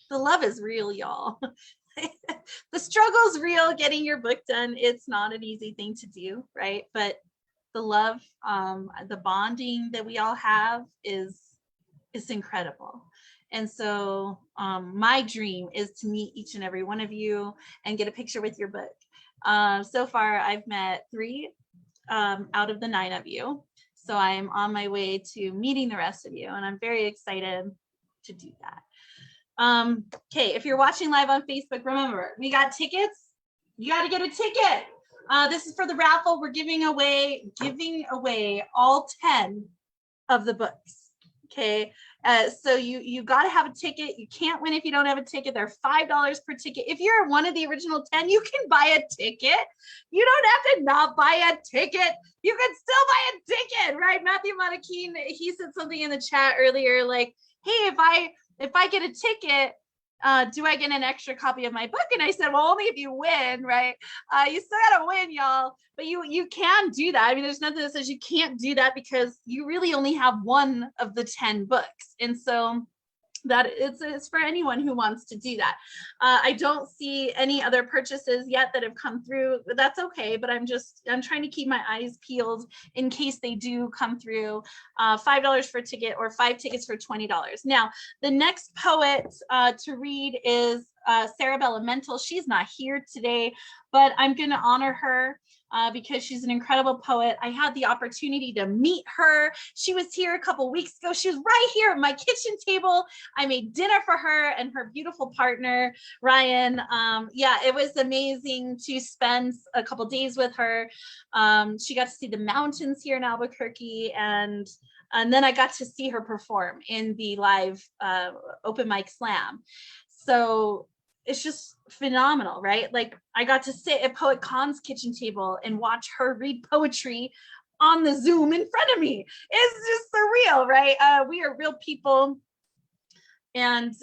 The love is real, y'all. The struggle's real getting your book done. It's not an easy thing to do, right? But the love, the bonding that we all have is incredible. And so my dream is to meet each and every one of you and get a picture with your book. So far, I've met 3 out of the 9 of you. So I am on my way to meeting the rest of you, and I'm very excited to do that. Okay, if you're watching live on Facebook, remember, we got tickets. You got to get a ticket. This is for the raffle. We're giving away all 10 of the books. Okay, so you got to have a ticket. You can't win if you don't have a ticket. They're $5 per ticket. If you're one of the original 10, you can buy a ticket. You don't have to not buy a ticket. You can still buy a ticket, right? Matthew Monakeen, he said something in the chat earlier, like, hey, if I get a ticket, do I get an extra copy of my book? And I said, well, only if you win, right? You still gotta win, y'all. But you can do that. I mean, there's nothing that says you can't do that, because you really only have one of the 10 books. And so that it's for anyone who wants to do that. I don't see any other purchases yet that have come through, but that's okay. But I'm trying to keep my eyes peeled in case they do come through. $5 for a ticket, or 5 tickets for $20. Now, the next poet to read is Sarah Elemental. She's not here today, but I'm going to honor her because she's an incredible poet. I had the opportunity to meet her. She was here a couple weeks ago. She was right here at my kitchen table. I made dinner for her and her beautiful partner, Ryan. Yeah, it was amazing to spend a couple days with her. She got to see the mountains here in Albuquerque, and then I got to see her perform in the live open mic slam. So it's just phenomenal, right? Like, I got to sit at Poet Khan's kitchen table and watch her read poetry on the Zoom in front of me. It's just surreal, right? We are real people. And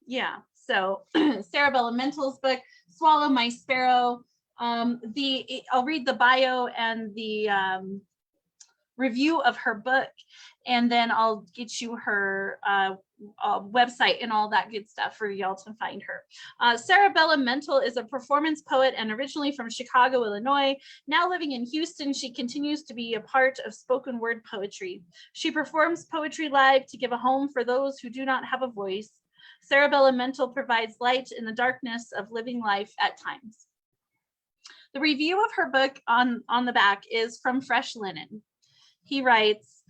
yeah, so Sarah Elemental's book, Swallow My Sparrow. I'll read the bio and the review of her book, and then I'll get you her website and all that good stuff for y'all to find her. Sarabella Mental is a performance poet and originally from Chicago, Illinois. Now living in Houston, she continues to be a part of spoken word poetry. She performs poetry live to give a home for those who do not have a voice. Sarabella Mental provides light in the darkness of living life at times. The review of her book on the back is from Fresh Linen. He writes,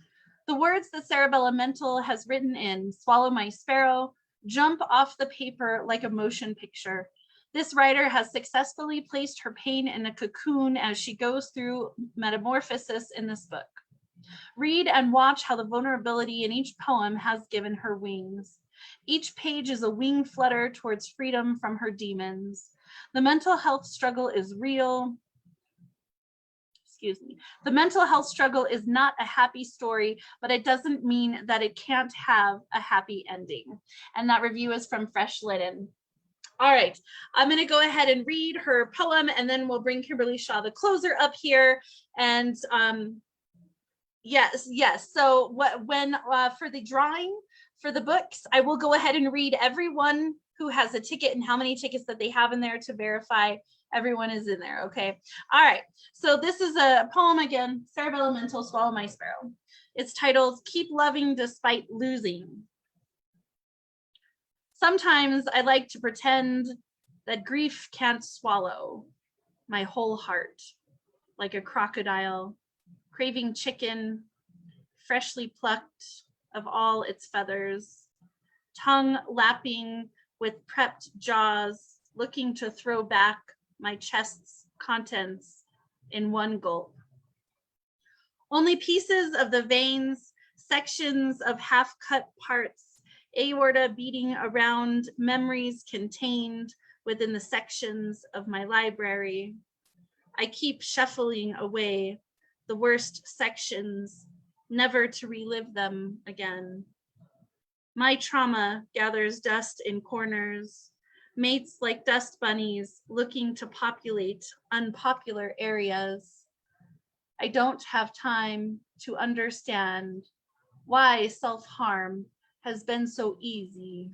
the words that Sarabella Mental has written in Swallow My Sparrow jump off the paper like a motion picture. This writer has successfully placed her pain in a cocoon as she goes through metamorphosis in this book. Read and watch how the vulnerability in each poem has given her wings. Each page is a wing flutter towards freedom from her demons. The mental health struggle is real. The mental health struggle is not a happy story, but it doesn't mean that it can't have a happy ending. And that review is from Fresh Linen. All right, I'm going to go ahead and read her poem, and then we'll bring Kimberly Shaw, the closer, up here. And yes. So when for the drawing for the books, I will go ahead and read everyone who has a ticket and how many tickets that they have in there to verify everyone is in there. Okay. All right. So this is a poem again, Sarabella Mental, Swallow My Sparrow. It's titled Keep Loving Despite Losing. Sometimes I like to pretend that grief can't swallow my whole heart, like a crocodile craving chicken, freshly plucked of all its feathers, tongue lapping with prepped jaws, looking to throw back my chest's contents in one gulp. Only pieces of the veins, sections of half-cut parts, aorta beating around memories contained within the sections of my library. I keep shuffling away the worst sections, never to relive them again. My trauma gathers dust in corners, mates like dust bunnies looking to populate unpopular areas. I don't have time to understand why self-harm has been so easy,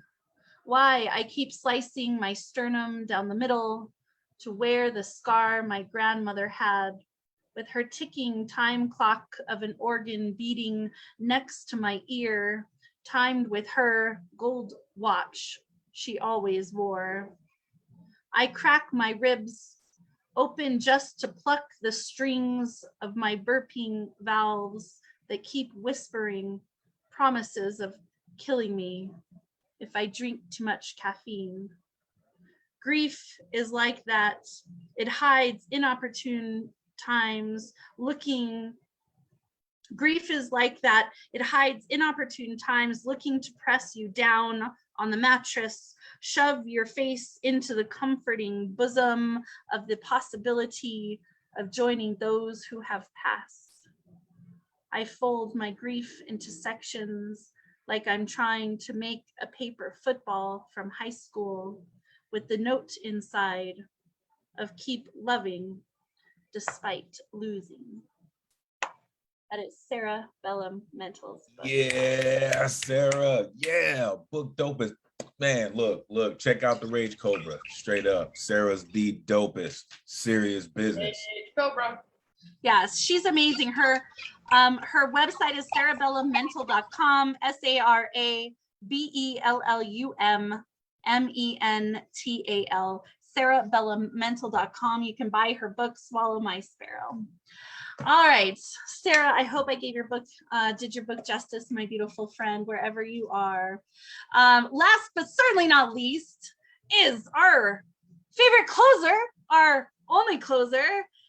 why I keep slicing my sternum down the middle to wear the scar my grandmother had, with her ticking time clock of an organ beating next to my ear, timed with her gold watch she always wore. I crack my ribs open just to pluck the strings of my burping valves that keep whispering promises of killing me if I drink too much caffeine. Grief is like that. It hides inopportune times looking. Grief is like that. It hides inopportune times looking to press you down on the mattress, shove your face into the comforting bosom of the possibility of joining those who have passed. I fold my grief into sections like I'm trying to make a paper football from high school with the note inside of keep loving despite losing. That is Sarabella Mental's book. Yeah, Sarah. Yeah, book dope as man. Look, check out the Rage Cobra. Straight up. Sarah's the dopest. Serious business. Rage Cobra. Yes, she's amazing. Her website is sarabellamental.com, SarabelluMental, sarabellamental.com. You can buy her book, Swallow My Sparrow. All right, Sarah, I hope I gave your book, did your book justice, my beautiful friend, wherever you are. Last but certainly not least is our favorite closer, our only closer,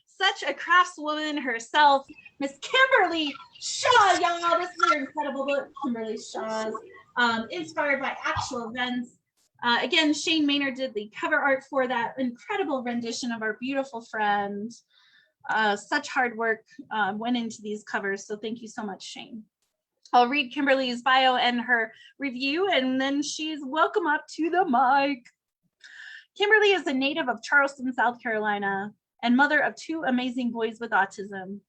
such a craftswoman herself, Miss Kimberly Shaw, y'all. This is her incredible book, Kimberly Shaw's, inspired by actual events. Again, Shane Maynard did the cover art for that incredible rendition of our beautiful friend. Such hard work went into these covers, so thank you so much, Shane. I'll read Kimberly's bio and her review, and then she's welcome up to the mic. Kimberly is a native of Charleston, South Carolina, and mother of two amazing boys with autism.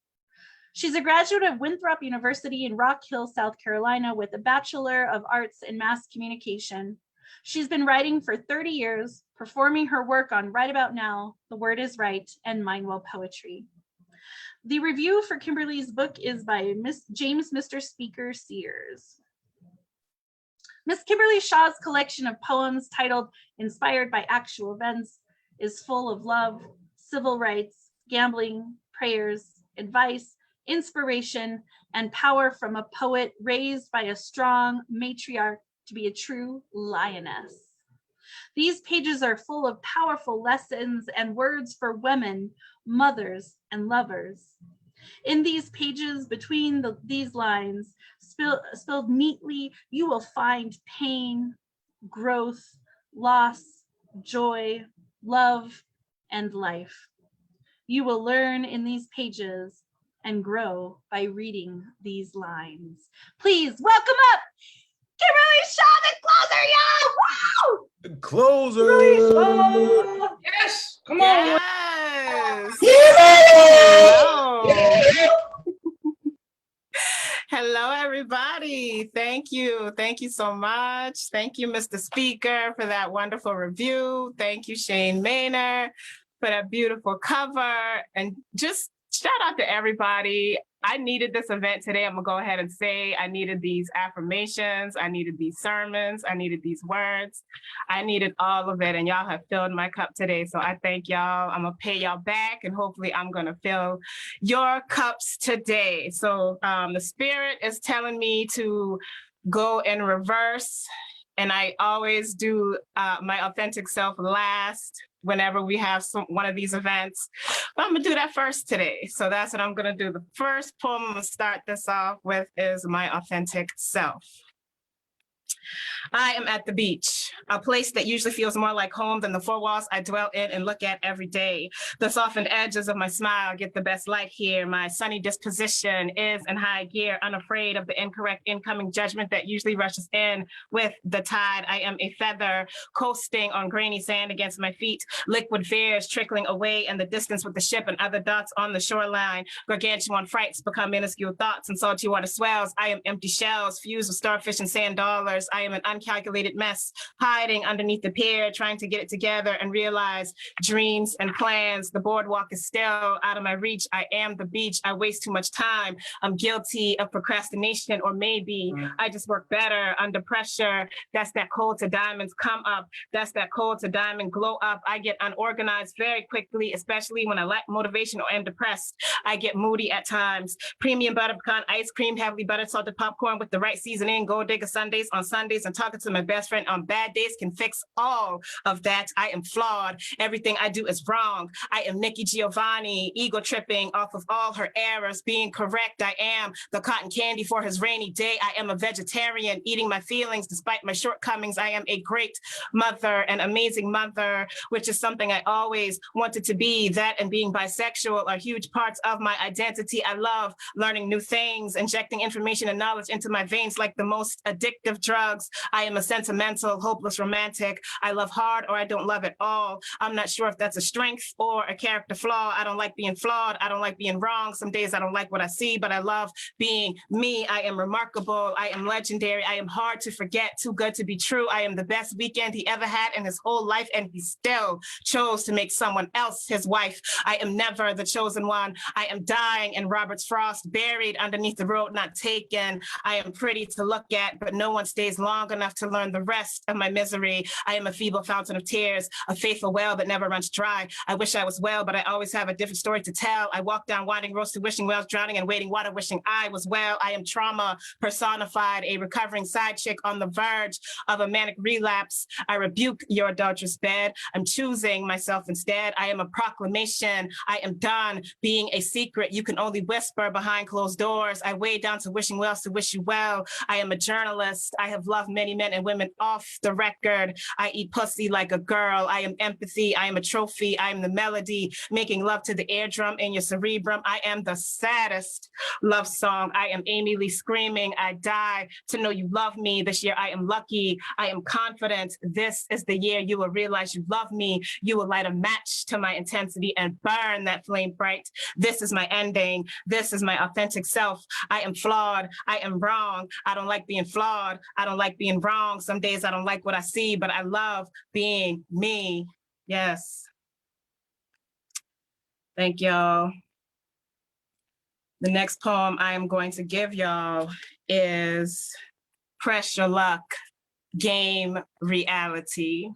She's a graduate of Winthrop University in Rock Hill, South Carolina, with a Bachelor of Arts in Mass Communication. She's been writing for 30 years, performing her work on Right About Now, The Word Is Right, and Mindwell Poetry. The review for Kimberly's book is by James Mr. Speaker Sears. Miss Kimberly Shaw's collection of poems titled Inspired by Actual Events is full of love, civil rights, gambling, prayers, advice, inspiration, and power from a poet raised by a strong matriarch to be a true lioness. These pages are full of powerful lessons and words for women, mothers, and lovers. In these pages, between these lines, spelled neatly, you will find pain, growth, loss, joy, love, and life. You will learn in these pages and grow by reading these lines. Please welcome up Kimberly Shaw, the closer, y'all. Woo! Closer. Yes, come on. Yes. Hello. Hello, everybody. Thank you. Thank you so much. Thank you, Mr. Speaker, for that wonderful review. Thank you, Shane Maynard, for that beautiful cover. And just shout out to everybody. I needed this event today. I'm gonna go ahead and say I needed these affirmations. I needed these sermons. I needed these words. I needed all of it, and y'all have filled my cup today. So I thank y'all. I'm gonna pay y'all back, and hopefully I'm gonna fill your cups today. So the Spirit is telling me to go in reverse, and I always do my authentic self last whenever we have one of these events. But I'm gonna do that first today. So that's what I'm gonna do. The first poem I'm gonna start this off with is my authentic self. I am at the beach, a place that usually feels more like home than the four walls I dwell in and look at every day. The softened edges of my smile get the best light here. My sunny disposition is in high gear, unafraid of the incorrect incoming judgment that usually rushes in with the tide. I am a feather coasting on grainy sand against my feet, liquid fears trickling away in the distance with the ship and other dots on the shoreline. Gargantuan frights become minuscule thoughts and salty water swells. I am empty shells fused with starfish and sand dollars. I am an uncalculated mess, hiding underneath the pier, trying to get it together and realize dreams and plans. The boardwalk is still out of my reach. I am the beach. I waste too much time. I'm guilty of procrastination, or maybe I just work better under pressure. That's that coal to diamonds come up. That's that coal to diamond glow up. I get unorganized very quickly, especially when I lack motivation or am depressed. I get moody at times. Premium butter pecan ice cream, heavily buttered salted popcorn with the right seasoning, gold digger Sundays on Sundays, and talking to my best friend on bad days can fix all of that. I am flawed. Everything I do is wrong. I am Nikki Giovanni, ego tripping off of all her errors, being correct. I am the cotton candy for his rainy day. I am a vegetarian, eating my feelings despite my shortcomings. I am a great mother, an amazing mother, which is something I always wanted to be. That and being bisexual are huge parts of my identity. I love learning new things, injecting information and knowledge into my veins like the most addictive drugs. I am a sentimental, hopeless romantic. I love hard or I don't love at all. I'm not sure if that's a strength or a character flaw. I don't like being flawed. I don't like being wrong. Some days I don't like what I see, but I love being me. I am remarkable. I am legendary. I am hard to forget, too good to be true. I am the best weekend he ever had in his whole life, and he still chose to make someone else his wife. I am never the chosen one. I am dying in Robert's Frost, buried underneath the road not taken. I am pretty to look at, but no one stays long enough to learn the rest of my misery. I am a feeble fountain of tears, a faithful well that never runs dry. I wish I was well, but I always have a different story to tell. I walk down winding roads to wishing wells, drowning and waiting water, wishing I was well. I am trauma personified, a recovering side chick on the verge of a manic relapse. I rebuke your adulterous bed. I'm choosing myself instead. I am a proclamation. I am done being a secret you can only whisper behind closed doors. I weigh down to wishing wells to wish you well. I am a journalist. I have loved many men and women off the record. I eat pussy like a girl. I am empathy. I am a trophy. I am the melody, making love to the eardrum in your cerebrum. I am the saddest love song. I am Amy Lee screaming, I die to know you love me. This year I am lucky. I am confident. This is the year you will realize you love me. You will light a match to my intensity and burn that flame bright. This is my ending. This is my authentic self. I am flawed. I am wrong. I don't like being flawed. I don't like being wrong. Some days I don't like what I see, but I love being me. Yes. Thank y'all. The next poem I am going to give y'all is Press Your Luck, Game Reality.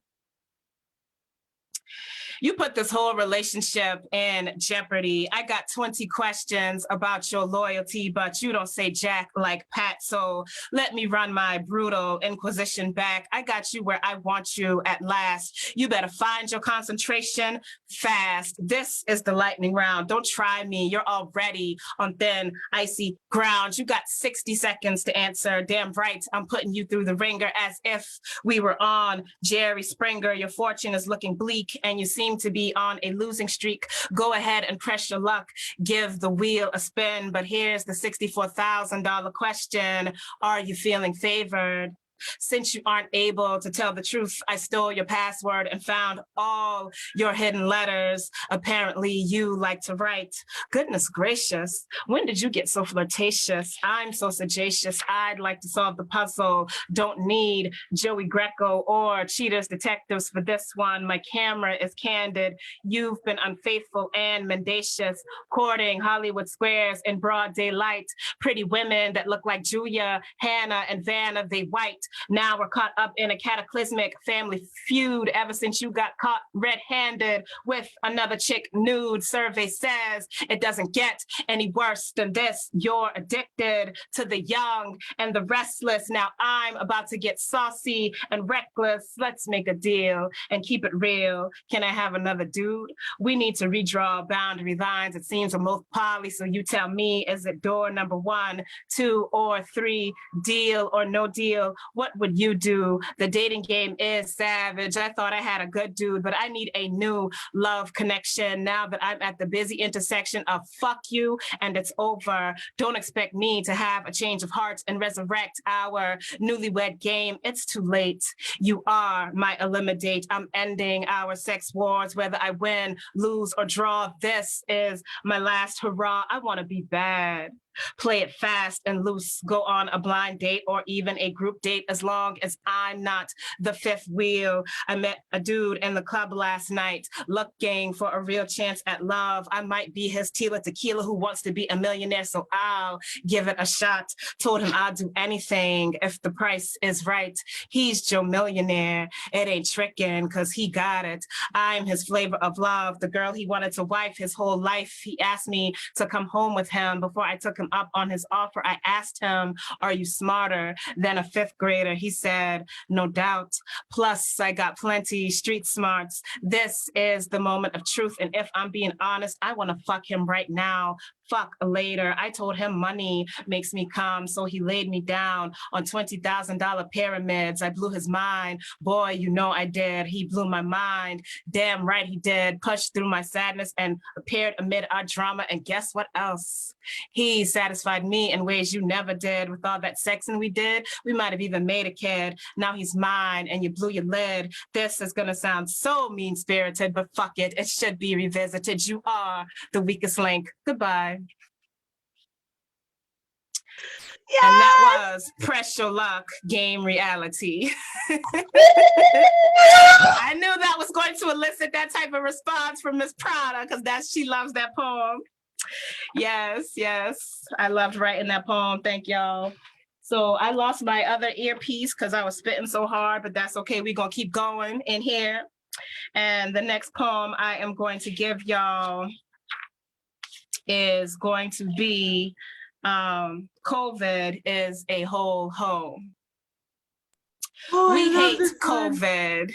You put this whole relationship in jeopardy. I got 20 questions about your loyalty, but you don't say jack like Pat. So let me run my brutal inquisition back. I got you where I want you at last. You better find your concentration fast. This is the lightning round. Don't try me. You're already on thin, icy ground. You got 60 seconds to answer. Damn right, I'm putting you through the ringer as if we were on Jerry Springer. Your fortune is looking bleak and you seem to be on a losing streak. Go ahead and press your luck. Give the wheel a spin. But here's the $64,000 question. Are you feeling favored? Since you aren't able to tell the truth, I stole your password and found all your hidden letters. Apparently you like to write. Goodness gracious, when did you get so flirtatious? I'm so sagacious, I'd like to solve the puzzle. Don't need Joey Greco or Cheetah's detectives for this one. My camera is candid. You've been unfaithful and mendacious, courting Hollywood squares in broad daylight. Pretty women that look like Julia, Hannah, and Vanna, they white. Now we're caught up in a cataclysmic family feud ever since you got caught red-handed with another chick nude. Survey says it doesn't get any worse than this. You're addicted to the young and the restless. Now I'm about to get saucy and reckless. Let's make a deal and keep it real. Can I have another dude? We need to redraw boundary lines. It seems we're both poly, so you tell me, is it door number 1, 2, or 3, deal or no deal? What would you do? The dating game is savage. I thought I had a good dude, but I need a new love connection now that I'm at the busy intersection of fuck you and it's over. Don't expect me to have a change of heart and resurrect our newlywed game. It's too late. You are my eliminate. I'm ending our sex wars, whether I win, lose, or draw. This is my last hurrah. I want to be bad. Play it fast and loose, go on a blind date or even a group date as long as I'm not the fifth wheel. I met a dude in the club last night looking for a real chance at love. I might be his Tila Tequila who wants to be a millionaire, so I'll give it a shot. Told him I'll do anything if the price is right. He's Joe Millionaire. It ain't tricking because he got it. I'm his flavor of love, the girl he wanted to wife his whole life. He asked me to come home with him before I took him up on his offer. I asked him, are you smarter than a fifth grader? He said, no doubt. Plus, I got plenty street smarts. This is the moment of truth. And if I'm being honest, I want to fuck him right now. Fuck later. I told him money makes me come, so he laid me down on $20,000 pyramids. I blew his mind. Boy, you know I did. He blew my mind. Damn right he did. Pushed through my sadness and appeared amid our drama. And guess what else? He satisfied me in ways you never did. With all that sexing we did, we might have even made a kid. Now he's mine and you blew your lid. This is gonna sound so mean-spirited, but fuck it. It should be revisited. You are the weakest link. Goodbye. Yes! And that was Press Your Luck, Game Reality. I knew that was going to elicit that type of response from Miss Prada because she loves that poem. Yes, yes. I loved writing that poem. Thank y'all. So I lost my other earpiece because I was spitting so hard, but that's okay. We're going to keep going in here. And the next poem I am going to give y'all is going to be COVID is a whole hoe. Oh, We I love hate this one. COVID.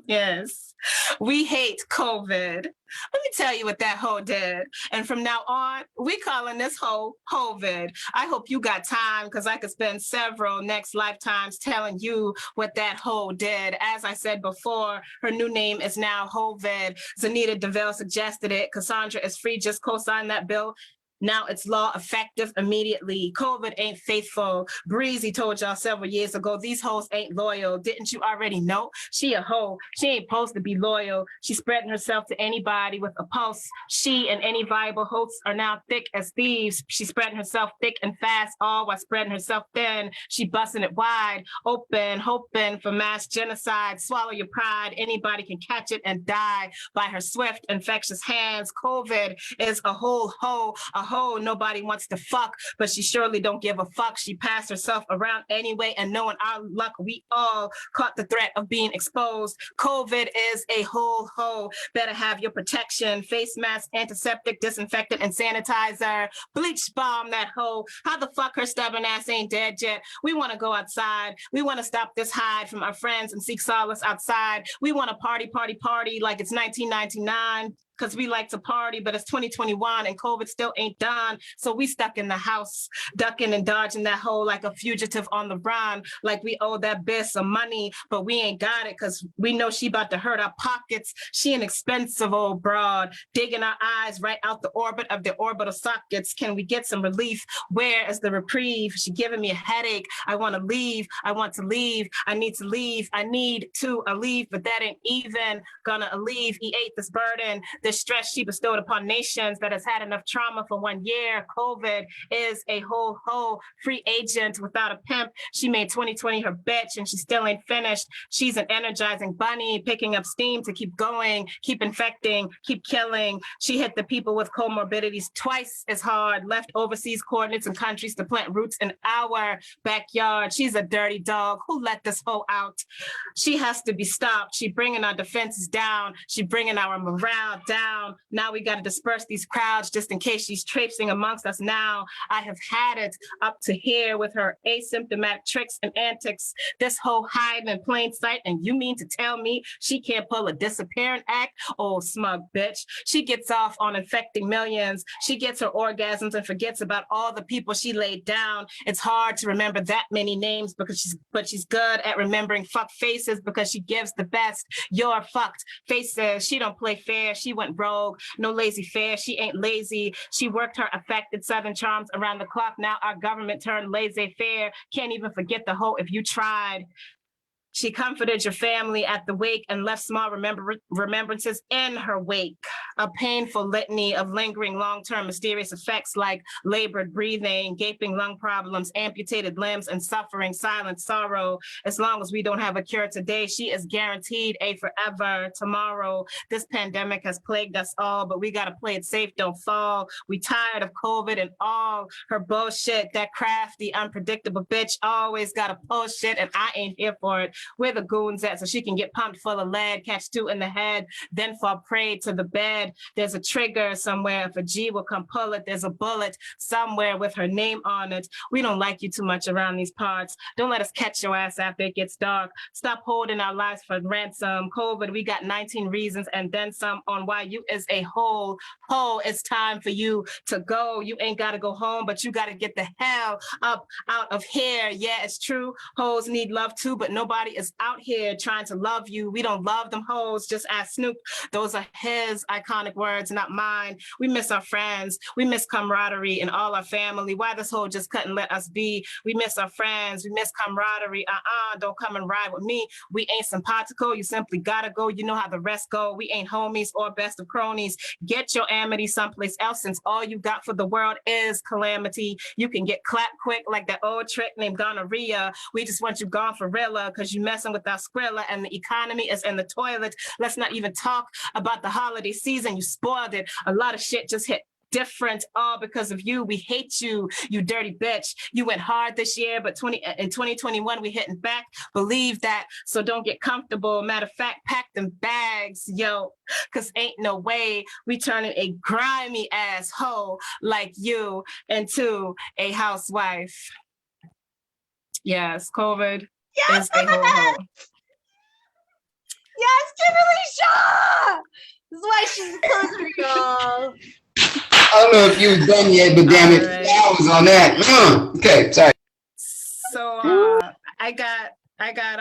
Yes. We hate COVID. Let me tell you what that hoe did. And from now on, we calling this hoe COVID. I hope you got time because I could spend several next lifetimes telling you what that hoe did. As I said before, her new name is now Hovid. Zanita DeVille suggested it. Cassandra is free. Just co-sign that bill. Now it's law effective immediately. COVID ain't faithful. Breezy told y'all several years ago, these hoes ain't loyal. Didn't you already know? She a hoe. She ain't supposed to be loyal. She's spreading herself to anybody with a pulse. She and any viable hosts are now thick as thieves. She's spreading herself thick and fast, all while spreading herself thin. She busting it wide, open, hoping for mass genocide. Swallow your pride. Anybody can catch it and die by her swift, infectious hands. COVID is a whole hoe, a hoe nobody wants to fuck, but she surely don't give a fuck. She passed herself around anyway, and knowing our luck, we all caught the threat of being exposed. COVID is a whole hoe. Better have your protection, face mask, antiseptic, disinfectant, and sanitizer. Bleach bomb that hoe. How the fuck her stubborn ass ain't dead yet? We want to go outside. We want to stop this hide from our friends and seek solace outside. We want to party, party, party like it's 1999. Because we like to party, but it's 2021 and COVID still ain't done. So we stuck in the house, ducking and dodging that hole like a fugitive on the run, like we owe that bitch some money, but we ain't got it because we know she about to hurt our pockets. She an expensive old broad, digging our eyes right out the orbit of the orbital sockets. Can we get some relief? Where is the reprieve? She giving me a headache. I want to leave. I want to leave. I need to leave. I need to leave, but that ain't even gonna alleviate this burden. The stress she bestowed upon nations that has had enough trauma for 1 year. COVID is a whole free agent without a pimp. She made 2020 her bitch and she still ain't finished. She's an energizing bunny, picking up steam to keep going, keep infecting, keep killing. She hit the people with comorbidities twice as hard, left overseas coordinates and countries to plant roots in our backyard. She's a dirty dog. Who let this hoe out? She has to be stopped. She bringing our defenses down. She bringing our morale down. Now we got to disperse these crowds just in case she's traipsing amongst us now. I have had it up to here with her asymptomatic tricks and antics. This whole hiding in plain sight, and you mean to tell me she can't pull a disappearing act? Oh, smug bitch. She gets off on infecting millions. She gets her orgasms and forgets about all the people she laid down. It's hard to remember that many names but she's good at remembering fuck faces because she gives the best. You're fucked faces. She don't play fair. She went rogue. No lazy fair. She ain't lazy. She worked her affected Southern charms around the clock. Now our government turned laissez-faire. Can't even forget the hoe if you tried. She comforted your family at the wake and left small remembrances in her wake. A painful litany of lingering long-term mysterious effects like labored breathing, gaping lung problems, amputated limbs, and suffering, silent sorrow. As long as we don't have a cure today, she is guaranteed a forever tomorrow. This pandemic has plagued us all, but we got to play it safe, don't fall. We tired of COVID and all her bullshit. That crafty, unpredictable bitch always got to pull shit, and I ain't here for it. Where the goons at so she can get pumped full of lead, catch two in the head, then fall prey to the bed. There's a trigger somewhere. If a G will come pull it, there's a bullet somewhere with her name on it. We don't like you too much around these parts. Don't let us catch your ass after it gets dark. Stop holding our lives for ransom. COVID, we got 19 reasons and then some on why you is a whole. It's time for you to go. You ain't got to go home, but you got to get the hell up out of here. Yeah, it's true. Hoes need love too, but nobody is out here trying to love you. We don't love them hoes. Just ask Snoop. Those are his iconic words, not mine. We miss our friends. We miss camaraderie and all our family. Why this hoe just couldn't let us be? We miss our friends. We miss camaraderie. Don't come and ride with me. We ain't simpatico. You simply gotta go. You know how the rest go. We ain't homies or best of cronies. Get your amity someplace else since all you got for the world is calamity. You can get clapped quick like that old trick named gonorrhea. We just want you gone for real because you messing with our Skrilla and the economy is in the toilet. Let's not even talk about the holiday season. You spoiled it. A lot of shit just hit different all because of you. We hate you, you dirty bitch. You went hard this year, but in 2021 we hitting back. Believe that. So don't get comfortable. Matter of fact, pack them bags, yo, because ain't no way we turning a grimy ass hoe like you into a housewife. Yes, COVID is a whole hoe. Yes, Kimberly Shaw. This is why she's a closer, y'all. I don't know if you was done yet, but damn it, All right. I was on that. Okay, sorry. So I got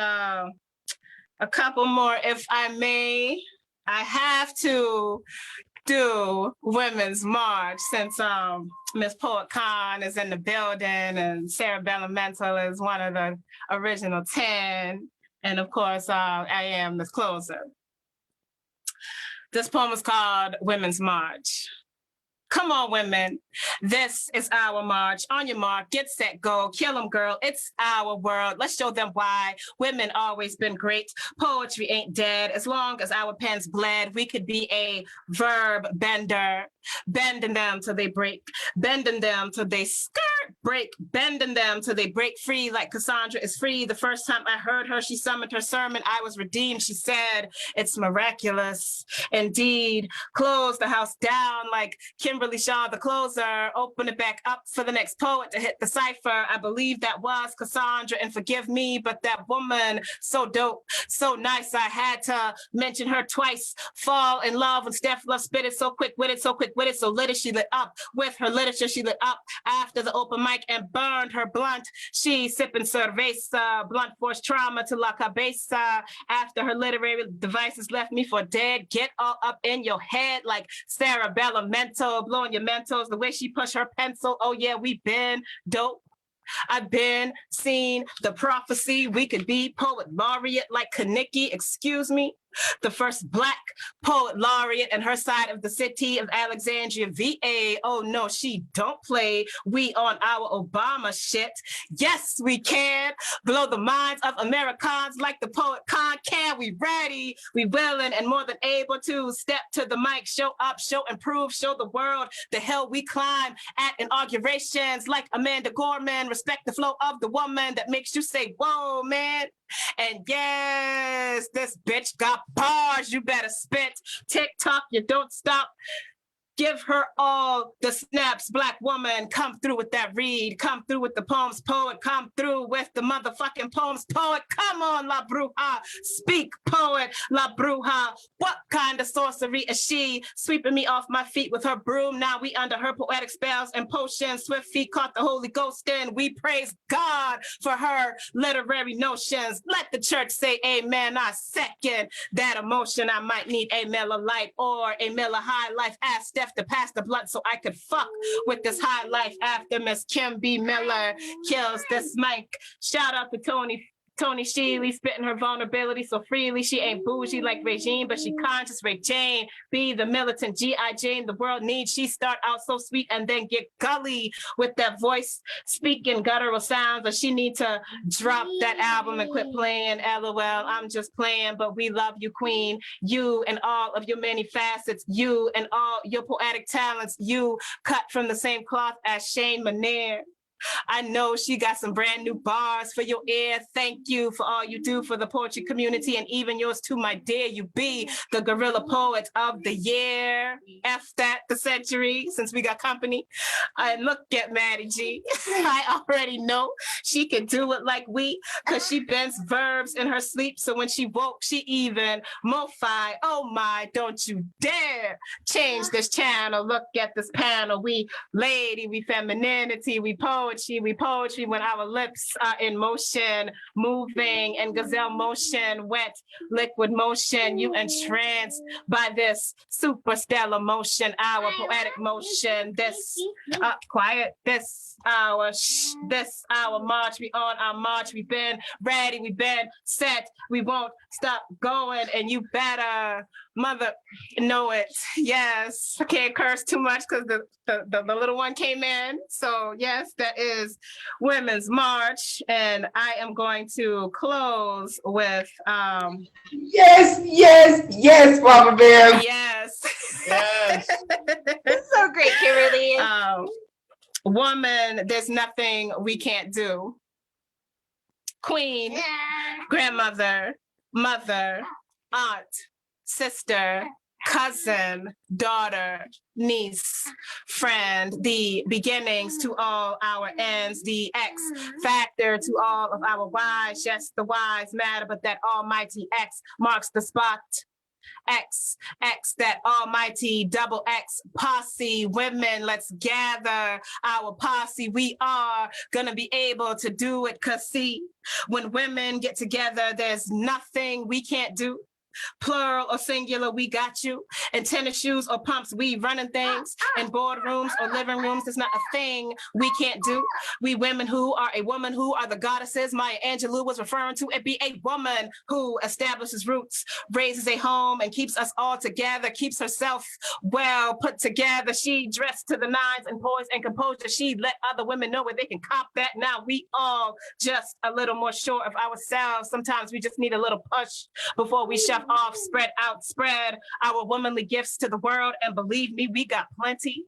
a couple more, if I may. I have to do Women's March since Miss Poet Khan is in the building and Sarah Bellamental is one of the original 10. And of course, I am the closer. This poem is called Women's March. Come on, women. This is our march. On your mark, get set, go. Kill them, girl. It's our world. Let's show them why women always been great. Poetry ain't dead. As long as our pens bled, we could be a verb bender. Bending them till they break. Bending them till they break. Bending them till they break free like Cassandra is free. The first time I heard her, she summoned her sermon. I was redeemed. She said, it's miraculous. Indeed, close the house down like Kimberly Shaw, the closer, open it back up for the next poet to hit the cipher. I believe that was Cassandra, and forgive me, but that woman, so dope, so nice. I had to mention her twice. Fall in love with Steph Love, spit it so quick with it, so quick with it, so lit it. She lit up with her literature. She lit up after the open mic and burned her blunt. She sipping cerveza, blunt force trauma to la cabeza. After her literary devices left me for dead, get all up in your head like Sarah Bellamental, blowing your mentals, the way she pushed her pencil. Oh yeah, we been dope. I've been seen the prophecy. We could be poet laureate like Kaniki, excuse me. The first Black poet laureate in her side of the city of Alexandria, VA. Oh no, she don't play. We on our Obama shit. Yes, we can blow the minds of Americans like the poet Khan can. We ready, we willing and more than able to step to the mic, show up, show and prove, show the world the hill we climb at inaugurations like Amanda Gorman. Respect the flow of the woman that makes you say, whoa, man. And yes, this bitch got bars. You better spit. TikTok, you don't stop. Give her all the snaps, Black woman. Come through with that read. Come through with the poems, poet. Come through with the motherfucking poems, poet. Come on, La Bruja. Speak, poet, La Bruja. What kind of sorcery is she? Sweeping me off my feet with her broom. Now we under her poetic spells and potions. Swift feet caught the Holy Ghost in. We praise God for her literary notions. Let the church say amen. I second that emotion. I might need a Miller Lite or a Miller High Life. Ask Steph to pass the blunt so I could fuck with this high life after Miss Kim B. Miller kills this mic. Shout out to Tony Sheely spitting her vulnerability so freely. She ain't bougie like Regine, but she conscious. Ray Jane, be the militant G.I. Jane the world needs. She start out so sweet and then get gully with that voice speaking guttural sounds. But she need to drop that album and quit playing. LOL, I'm just playing, but we love you, queen. You and all of your many facets. You and all your poetic talents. You cut from the same cloth as Shane Manier. I know she got some brand new bars for your ear. Thank you for all you do for the poetry community and even yours too, my dear. You be the Guerrilla Poet of the Year. F that, the century, since we got company. I look at Maddie G. I already know she can do it like we, because she bends verbs in her sleep. So when she woke, she even mo-fi. Oh my, don't you dare change this channel. Look at this panel. We lady, we femininity, we poetry when our lips are in motion, moving in gazelle motion, wet liquid motion. You entranced by this superstellar motion, our poetic motion. This quiet, this our march. We on our march. We've been ready. We've been set. We won't stop going, and you better mother know it. Yes, I can't curse too much because the little one came in. So yes, that is Women's March, and I am going to close with yes, Mama Bear. yes. This is so great, Kimberly. Woman, there's nothing we can't do. Queen, grandmother, mother, aunt, sister, cousin, daughter, niece, friend, the beginnings to all our ends, the X factor to all of our Y's. Yes, the Y's matter, but that almighty X marks the spot. X, that almighty double X posse. Women, let's gather our posse. We are gonna be able to do it, cause see, when women get together, there's nothing we can't do. Plural or singular, we got you. In tennis shoes or pumps, we running things. In boardrooms or living rooms, there's not a thing we can't do. We women who are a woman who are the goddesses Maya Angelou was referring to. It be a woman who establishes roots, raises a home, and keeps us all together, keeps herself well put together. She dressed to the nines in poise and composure. She let other women know where they can cop that. Now we all just a little more sure of ourselves. Sometimes we just need a little push before we shove off, spread out, spread our womanly gifts to the world. And believe me, we got plenty.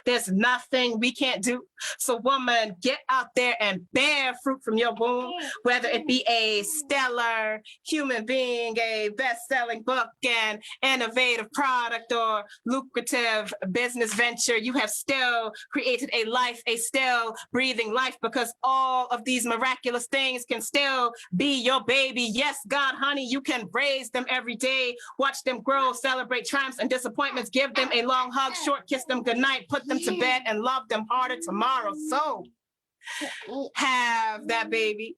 There's nothing we can't do. So woman, get out there and bear fruit from your womb, whether it be a stellar human being, a best-selling book, an innovative product, or lucrative business venture. You have still created a life, a still breathing life, because all of these miraculous things can still be your baby. Yes, God, honey, you can raise them every day, watch them grow, celebrate triumphs and disappointments, give them a long hug, short kiss them goodnight, put them to bed, and love them harder tomorrow. So have that baby.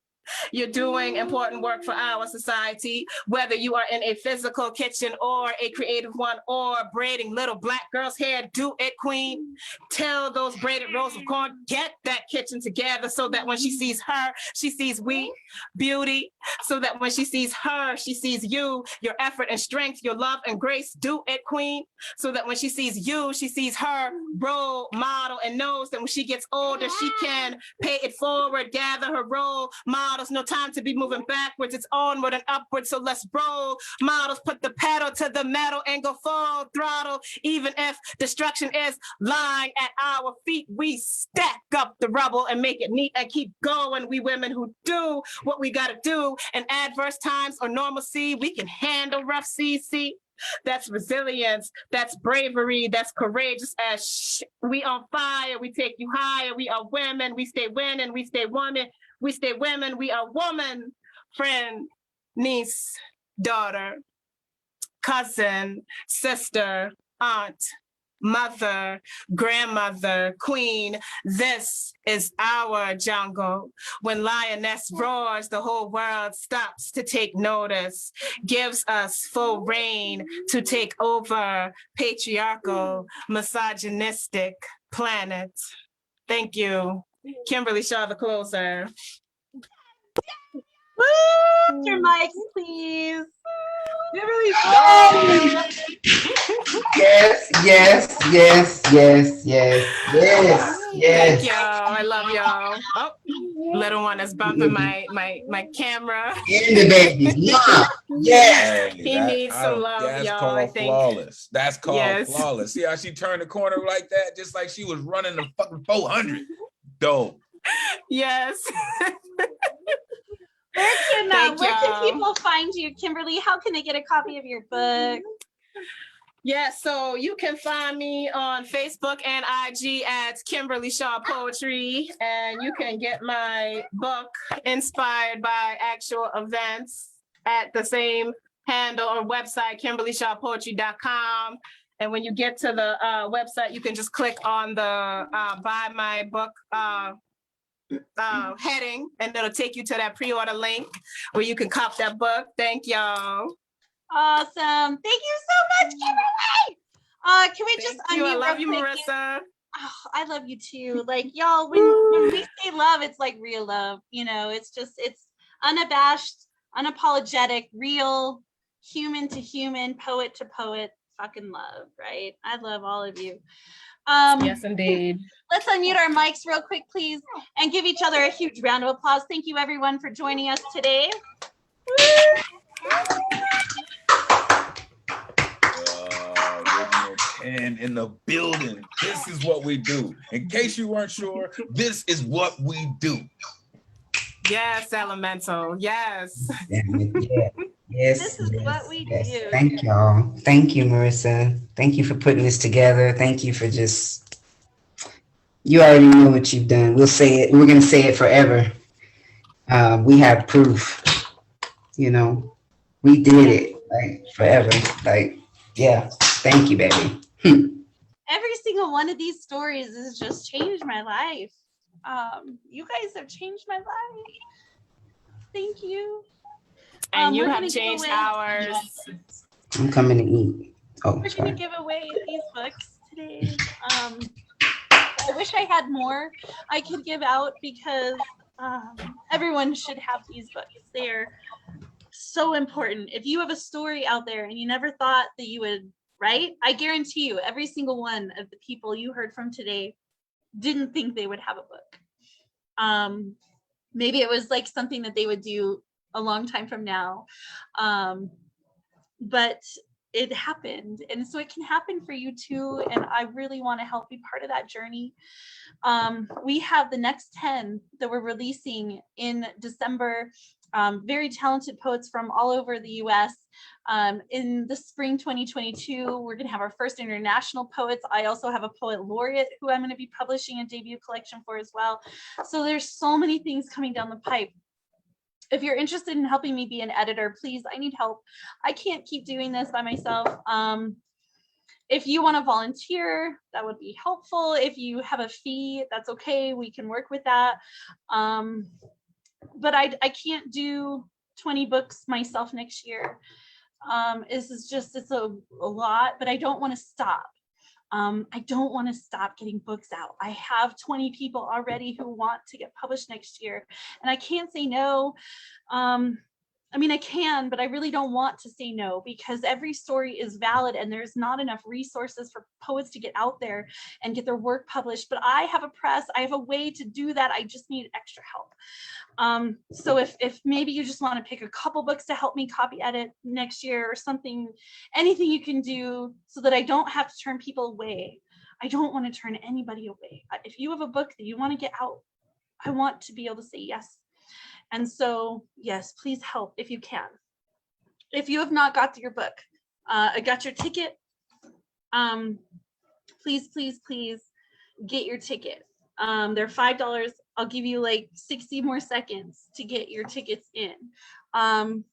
You're doing important work for our society, whether you are in a physical kitchen or a creative one, or braiding little black girls' hair. Do it, queen. Till those braided rows of corn. Get that kitchen together so that when she sees her, she sees we, beauty, so that when she sees her, she sees you, your effort and strength, your love and grace. Do it, queen, so that when she sees you, she sees her role model, and knows that when she gets older, she can pay it forward, gather her role models. No time to be moving backwards, it's onward and upward. So let's roll models, put the pedal to the metal and go full throttle. Even if destruction is lying at our feet, we stack up the rubble and make it neat and keep going. We women who do what we gotta do in adverse times or normalcy, we can handle rough seas. See, that's resilience, that's bravery, that's courageous as we on fire, we take you higher. We are women, we stay winning, we stay women. We stay women, we are woman, friend, niece, daughter, cousin, sister, aunt, mother, grandmother, queen. This is our jungle. When lioness roars, the whole world stops to take notice, gives us full reign to take over patriarchal, misogynistic planet. Thank you. Kimberly Shaw, the closer. Woo! Your mics, please. Kimberly Shaw. Yes. Thank y'all. I love y'all. Oh, little one is bumping my camera. In the baby. Yeah. Yes. Hey, He needs some love, that's y'all. called I think. flawless. That's called Yes. flawless. See how she turned the corner like that, just like she was running the fucking 400. Dope. Yes. Where can people find you, Kimberly? How can they get a copy of your book? Yeah, so you can find me on Facebook and IG at Kimberly Shaw Poetry, and you can get my book inspired by actual events at the same handle or website, KimberlyShawPoetry.com. And when you get to the website, you can just click on the buy my book heading, and it'll take you to that pre-order link where you can cop that book. Thank y'all. Awesome. Thank you so much, Kimberly. Can we just unmute I love you, real quick? Marissa. Oh, I love you too. Like, y'all, when we say love, it's like real love. You know, it's unabashed, unapologetic, real, human to human, poet to poet, fucking love, right? I love all of you. Yes, indeed. Let's unmute our mics real quick, please, and give each other a huge round of applause. Thank you, everyone, for joining us today. Original 10 in the building. This is what we do. In case you weren't sure, this is what we do. Yes, Elemental. Yes. Yes, This is what we yes. do. Thank y'all. Thank you, Marissa. Thank you for putting this together. Thank you for just, you already know what you've done. We'll say it. We're going to say it forever. We have proof, you know, we did it like forever. Like, yeah. Thank you, baby. Every single one of these stories has just changed my life. You guys have changed my life. Thank you. And you We're have gonna give changed away. ours. I'm coming to eat. Oh, We're gonna sorry. give away these books today. I wish I had more I could give out because everyone should have these books. They're so important. If you have a story out there and you never thought that you would write, I guarantee you every single one of the people you heard from today didn't think they would have a book. Maybe it was like something that they would do a long time from now. But it happened, and so it can happen for you too, and I really want to help be part of that journey. We have the next 10 that we're releasing in December. Very talented poets from all over the US. In the spring 2022, we're going to have our first international poets. I also have a poet laureate who I'm going to be publishing a debut collection for as well. So there's so many things coming down the pipe. If you're interested in helping me be an editor, please, I need help. I can't keep doing this by myself. If you want to volunteer, that would be helpful. If you have a fee, that's okay. We can work with that. But I can't do 20 books myself next year. This is just, it's a lot, but I don't want to stop. I don't want to stop getting books out. I have 20 people already who want to get published next year, and I can't say no. I mean, I can, but I really don't want to say no because every story is valid and there's not enough resources for poets to get out there and get their work published. But I have a press, I have a way to do that. I just need extra help. So if maybe you just want to pick a couple books to help me copy edit next year or something, anything you can do so that I don't have to turn people away. I don't want to turn anybody away. If you have a book that you want to get out, I want to be able to say yes. And so, yes, please help if you can. If you have not got your book, got your ticket, please, please, please get your ticket. They're $5. I'll give you like 60 more seconds to get your tickets in. And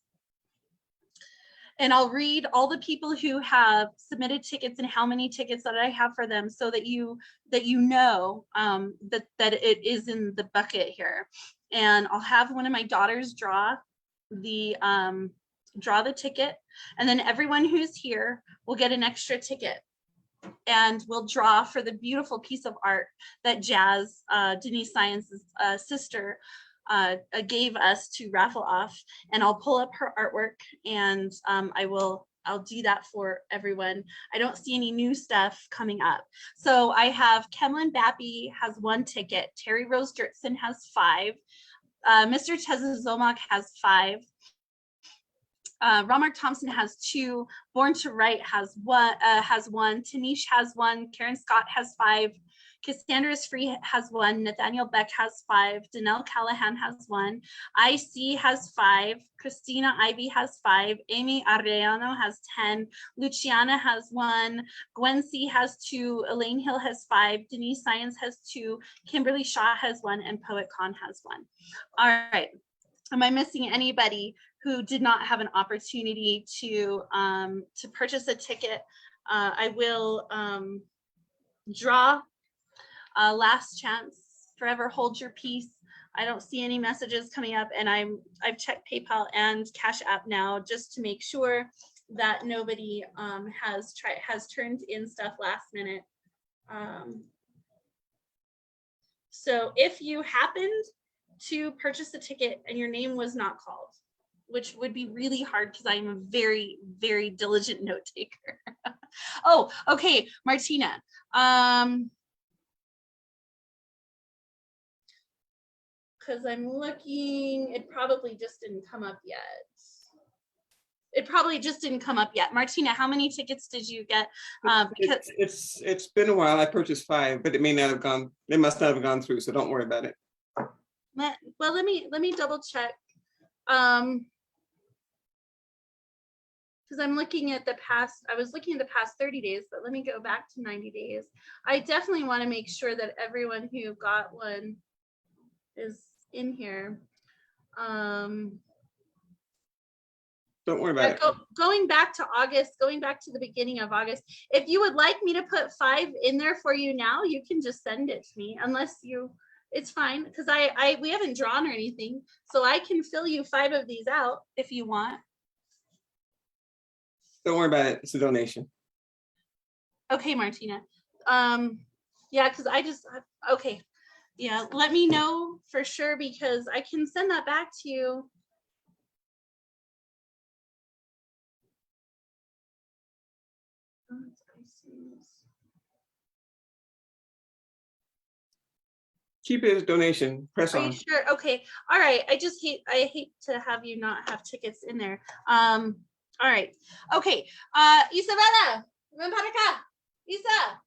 I'll read all the people who have submitted tickets and how many tickets that I have for them so that you know that it is in the bucket here. And I'll have one of my daughters draw the ticket, and then everyone who's here will get an extra ticket. And we'll draw for the beautiful piece of art that Jazz, Denise Science's sister, gave us to raffle off. And I'll pull up her artwork, and I'll do that for everyone. I don't see any new stuff coming up. So I have Kemlyn Bappy has 1 ticket. Terry Rose Dirtson has 5. Mr. Tezazomak has 5. Ramark Thompson has 2. Born to Write has 1. Tanish has 1. Karen Scott has 5. Cassandra Free has 1. Nathaniel Beck has 5. Danelle Callahan has 1. IC has 5. Christina Ivy has 5. Amy Arellano has 10. Luciana has 1. Gwen C has 2. Elaine Hill has 5. Denise Science has 2. Kimberly Shaw has 1. And Poet Con has 1. All right. Am I missing anybody who did not have an opportunity to purchase a ticket? I will draw last chance. Forever hold your peace. I don't see any messages coming up, and I've checked PayPal and Cash App now just to make sure that nobody has turned in stuff last minute. So if you happened to purchase a ticket and your name was not called, which would be really hard because I'm a very, very diligent note taker. Oh, okay, Martina. Because I'm looking, it probably just didn't come up yet. Martina, how many tickets did you get? Because it's been a while. I purchased 5, but it may not have gone. They must not have gone through. So don't worry about it. Let me double check. because I'm looking at the past, I was looking at the past 30 days, but let me go back to 90 days. I definitely want to make sure that everyone who got one is in here. Don't worry about it. Going back to August, going back to the beginning of August, if you would like me to put 5 in there for you now, you can just send it to me, unless you, it's fine, because we haven't drawn or anything, so I can fill you 5 of these out if you want. Don't worry about it. It's a donation. Okay, Martina. Yeah, because okay. Yeah, let me know for sure, because I can send that back to you. Keep it as donation. Press Are on. you sure? Okay. All right. I hate to have you not have tickets in there. All right. Okay. Isabella, ven para acá. Isa.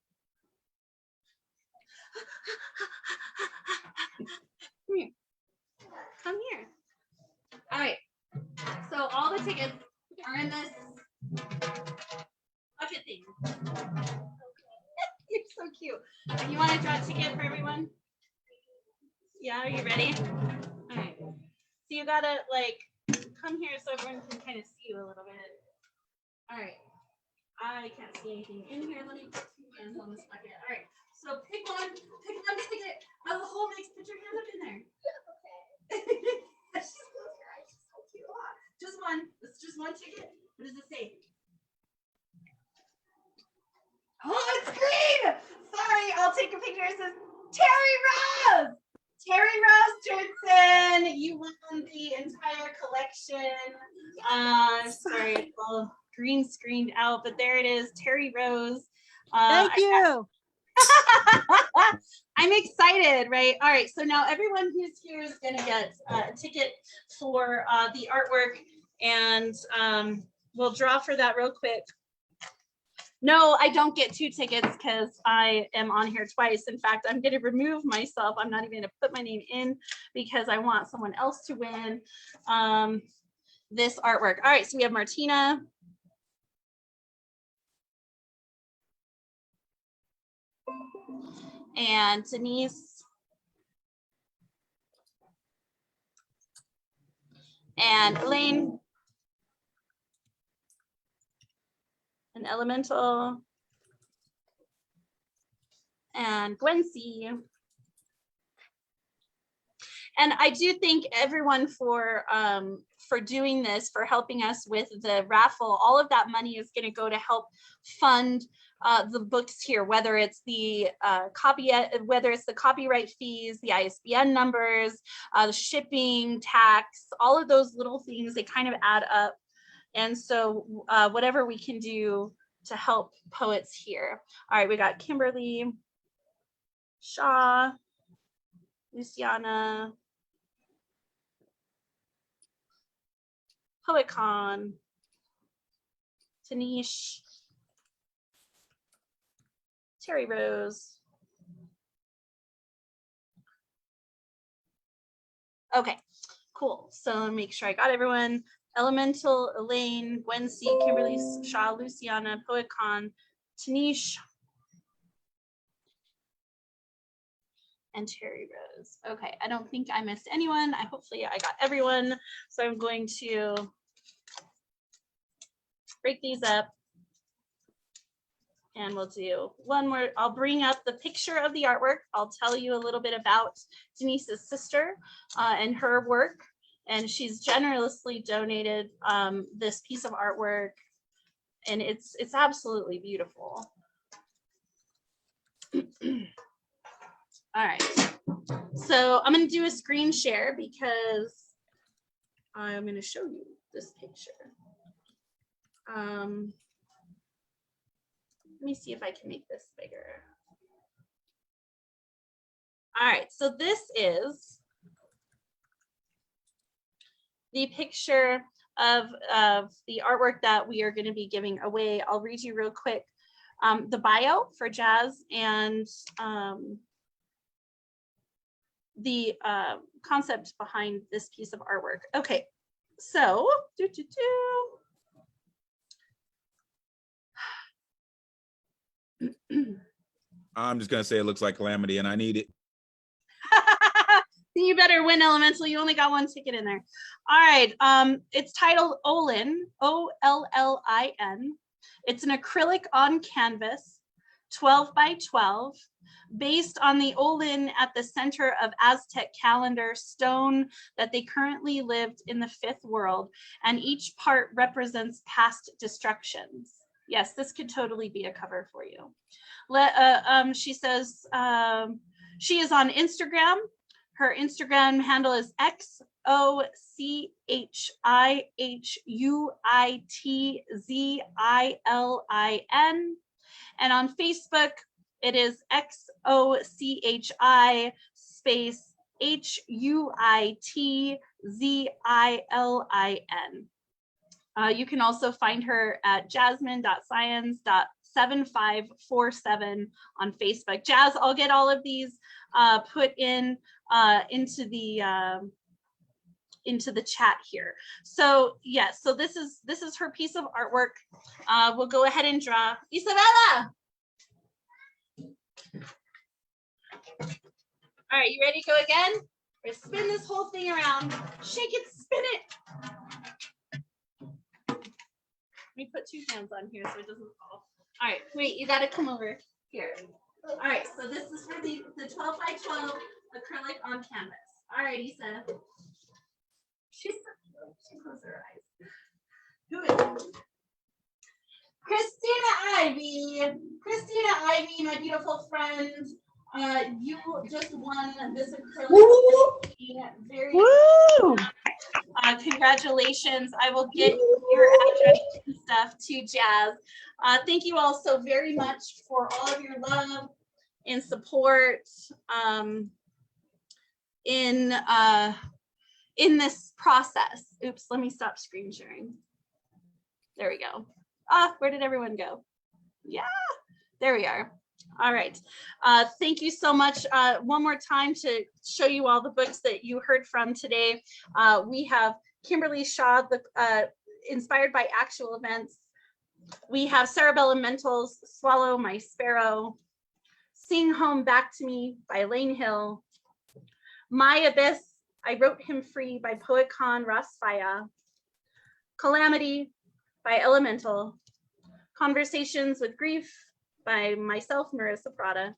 Come here. Come here. All right. So all the tickets are in this bucket thing. You're so cute. And you want to draw a ticket for everyone? Yeah, are you ready? All right. So you gotta like come here so everyone can kind of see you a little bit. All right. I can't see anything in here. Let me put 2 hands on this bucket. All right. So pick one ticket out of the whole mix. Put your hand up in there. Okay. So cute. Just one. It's just one ticket. What does it say? Oh, it's green. Sorry, I'll take a picture. It says Terry Rose. Terry Rose Johnson, you won the entire collection. Sorry, it's all green screened out, but there it is, Terry Rose. Thank you. I'm excited, right? All right, so now everyone who's here is going to get a ticket for the artwork, and we'll draw for that real quick. No, I don't get 2 tickets because I am on here twice. In fact, I'm going to remove myself. I'm not even going to put my name in because I want someone else to win this artwork. All right, so we have Martina. And Denise. And Elaine. An elemental, and Gwency. And I do thank everyone for doing this, for helping us with the raffle. All of that money is going to go to help fund the books here, whether it's the copyright fees, the ISBN numbers, the shipping, tax, all of those little things, they kind of add up. And so whatever we can do to help poets here. All right, we got Kimberly, Shaw, Luciana, PoetCon, Tanish, Terry Rose. Okay, cool. So make sure I got everyone. Elemental, Elaine, Gwency, Kimberly, Shaw, Luciana, PoetCon, Tanish, and Terry Rose. Okay, I don't think I missed anyone. Hopefully I got everyone. So I'm going to break these up. And we'll do one more. I'll bring up the picture of the artwork. I'll tell you a little bit about Denise's sister and her work. And she's generously donated this piece of artwork, and it's absolutely beautiful. All right, so I'm going to do a screen share because I'm going to show you this picture. Let me see if I can make this bigger. All right, so this is the picture of the artwork that we are going to be giving away. I'll read you real quick the bio for Jazz and the concept behind this piece of artwork. Okay, so I'm just gonna say it looks like Calamity, and I need it. You better win, Elemental. You only got one ticket in there. All right. It's titled Olin, Ollin. It's an acrylic on canvas, 12 by 12, based on the Olin at the center of Aztec calendar stone that they currently lived in the fifth world, and each part represents past destructions. Yes, this could totally be a cover for you. She says she is on Instagram. Her Instagram handle is XOCHIHUITZILIN. And on Facebook, it is XOCHI space HUITZILIN. You can also find her at jasmine.science.7547 on Facebook. Jazz, I'll get all of these put in into the chat here. So yes, so this is her piece of artwork. We'll go ahead and draw. Isabella. All right, you ready to go again? We're gonna spin this whole thing around. Shake it, spin it. Let me put two hands on here so it doesn't fall. All right, wait, you gotta come over here. All right, so this is for the 12 by 12 acrylic on canvas. All right, Issa. She closed her eyes. Who is it? Christina Ivy. Christina Ivy, my beautiful friend. You just won this acrylic. Very congratulations. I will get your address and stuff to Jazz. Thank you all so very much for all of your love and support in this process. Oops, let me stop screen sharing. There we go. Where did everyone go? Yeah, there we are. All right. Thank you so much. One more time to show you all the books that you heard from today. We have Kimberly Shaw, inspired by actual events. We have Cerebellum Mental's Swallow My Sparrow. Sing Home Back to Me by Lane Hill. My Abyss, I Wrote Him Free by Poet Khan Rasfaya. Calamity by Elemental. Conversations with Grief by myself, Marissa Prada.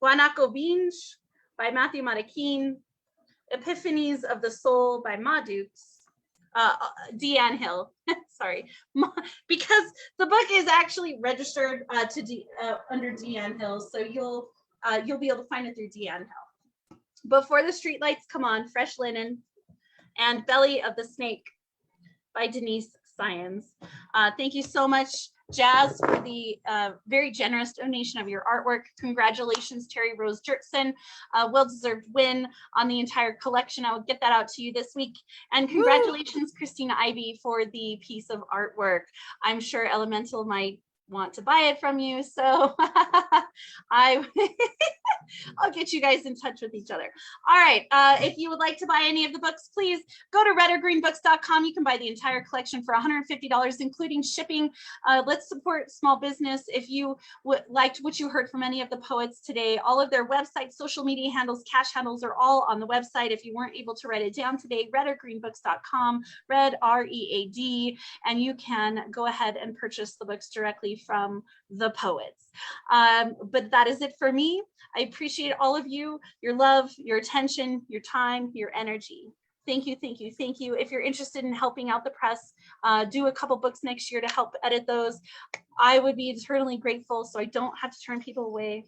Guanaco Binge by Matthew Matakin. Epiphanies of the Soul by Ma Dukes. Deanne Hill, sorry, because the book is actually registered under Deanne Hill, so you'll be able to find it through Deanne Hill. Before the Streetlights Come On, Fresh Linen, and Belly of the Snake by Denise Science. Thank you so much, Jazz, for the very generous donation of your artwork. Congratulations, Terry Rose Jertson. Well-deserved win on the entire collection. I will get that out to you this week. And congratulations, Christina Ivy, for the piece of artwork. I'm sure Elemental might want to buy it from you, so I'll get you guys in touch with each other. All right, if you would like to buy any of the books, please go to redorgreenbooks.com. You can buy the entire collection for $150, including shipping. Let's support small business. If you liked what you heard from any of the poets today, all of their websites, social media handles, cash handles are all on the website. If you weren't able to write it down today, redorgreenbooks.com, red, R-E-A-D, and you can go ahead and purchase the books directly from the poets. But that is it for me. I appreciate all of you, your love, your attention, your time, your energy. Thank you, thank you, thank you. If you're interested in helping out the press, do a couple books next year to help edit those. I would be eternally grateful, so I don't have to turn people away.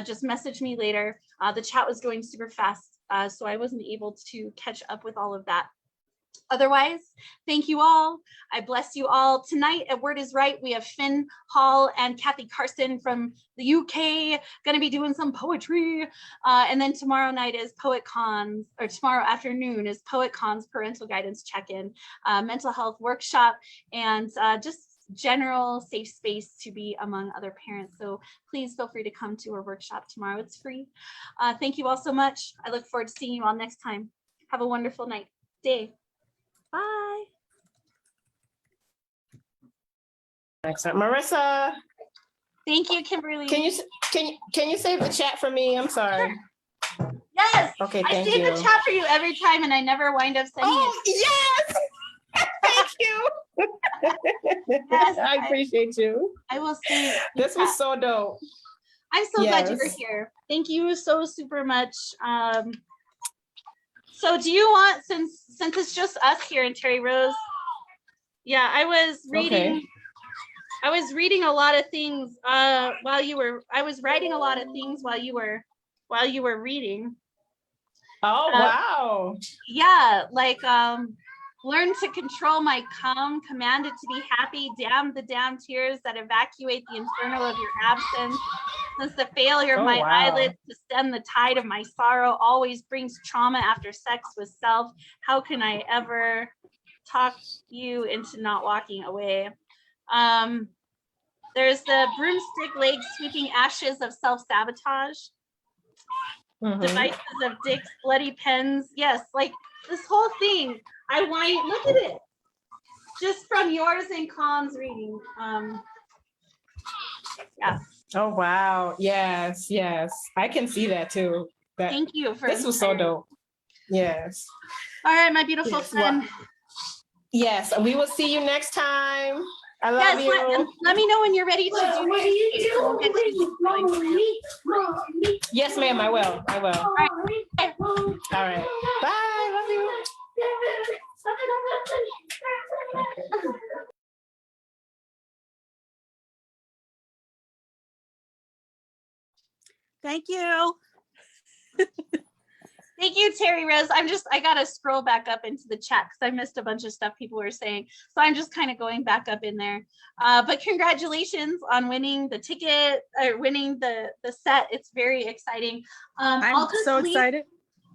Just message me later. The chat was going super fast, so I wasn't able to catch up with all of that. Otherwise, thank you all. I bless you all. Tonight at Word is Right, we have Finn Hall and Kathy Carson from the UK going to be doing some poetry. And then tomorrow night is Poet Cons, or tomorrow afternoon is Poet Cons parental guidance check-in, mental health workshop, and just general safe space to be among other parents. So please feel free to come to our workshop tomorrow. It's free. Thank you all so much. I look forward to seeing you all next time. Have a wonderful night, day. Bye. Excellent. Marissa. Thank you, Kimberly. Can you save the chat for me? I'm sorry. Yes. Okay, I thank save you. the chat for you every time, and I never wind up sending Oh, yes. Thank you. Yes, I appreciate you. I will save. This was so dope. I'm so glad you're Yes. here. Thank you so super much. So do you want, since it's just us here in Terry Rose? Yeah, I was reading. Okay. I was reading a lot of things while you were. I was writing a lot of things while you were reading. Oh wow. Yeah, like learn to control my calm, command it to be happy, damn the damn tears that evacuate the inferno of your absence. Since the failure of my eyelids to stem the tide of my sorrow always brings trauma after sex with self, how can I ever talk you into not walking away? There's the broomstick leg sweeping ashes of self-sabotage. Devices of dicks, bloody pens. Yes, like this whole thing. I want you, look at it. Just from yours and Khan's reading. Yeah. Oh wow. Yes, yes. I can see that too. Thank you for this was so dope. Yes. All right, my beautiful friend. Yes, we will see you next time. I love you. Let me know when you're ready to do it. Yes, ma'am, I will. I will. All right. All right. Bye. Love you. Thank you. Thank you, Terry Rose. I gotta scroll back up into the chat because I missed a bunch of stuff people were saying. So I'm just kind of going back up in there. But congratulations on winning the ticket, or winning the set. It's very exciting. I'm so excited.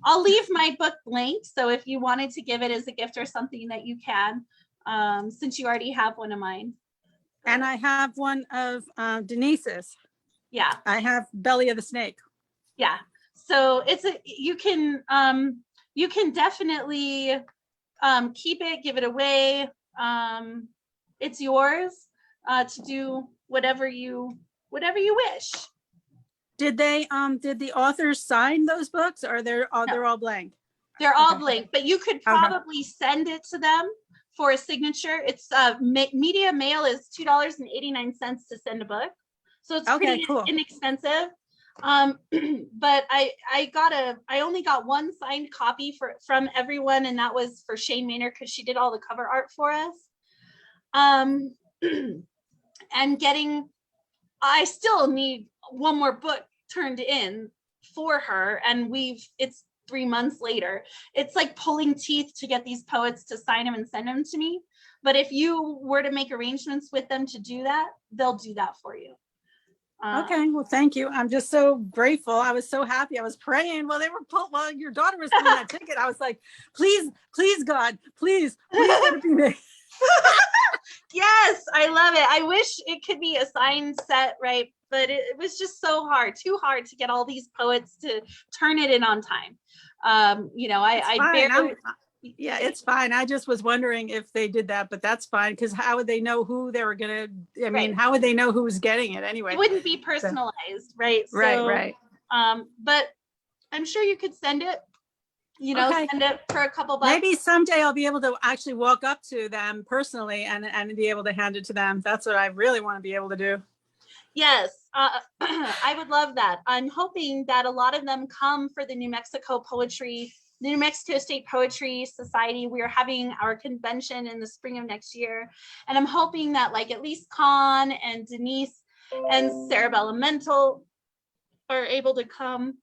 I'll leave my book blank. So if you wanted to give it as a gift or something, that you can, since you already have one of mine. And I have one of Denise's. Yeah. I have Belly of the Snake. Yeah. So you can definitely keep it, give it away. It's yours to do whatever you wish. Did the authors sign those books, or they're all blank? They're all blank, but you could probably send it to them for a signature. It's media mail is $2.89 to send a book. So it's pretty cool. inexpensive. But I only got one signed copy from everyone, and that was for Shane Maynard because she did all the cover art for us. And I still need one more book turned in for her, and it's 3 months later. It's like pulling teeth to get these poets to sign them and send them to me. But if you were to make arrangements with them to do that, they'll do that for you. Okay, well, thank you. I'm just so grateful. I was so happy. I was praying while your daughter was pulling that ticket. I was like, please, God, please let it be me. Yes, I love it. I wish it could be a signed set, right? But it was just too hard to get all these poets to turn it in on time. Yeah, it's fine. I just was wondering if they did that, but that's fine, because how would they know who they were gonna? How would they know who was getting it anyway? It wouldn't be personalized, right? Right. But I'm sure you could send it. Send it for a couple bucks. Maybe someday I'll be able to actually walk up to them personally and be able to hand it to them. That's what I really want to be able to do. Yes, I would love that. I'm hoping that a lot of them come for the New Mexico State Poetry Society. We are having our convention in the spring of next year. And I'm hoping that at least Khan and Denise and Sarah Elemental are able to come.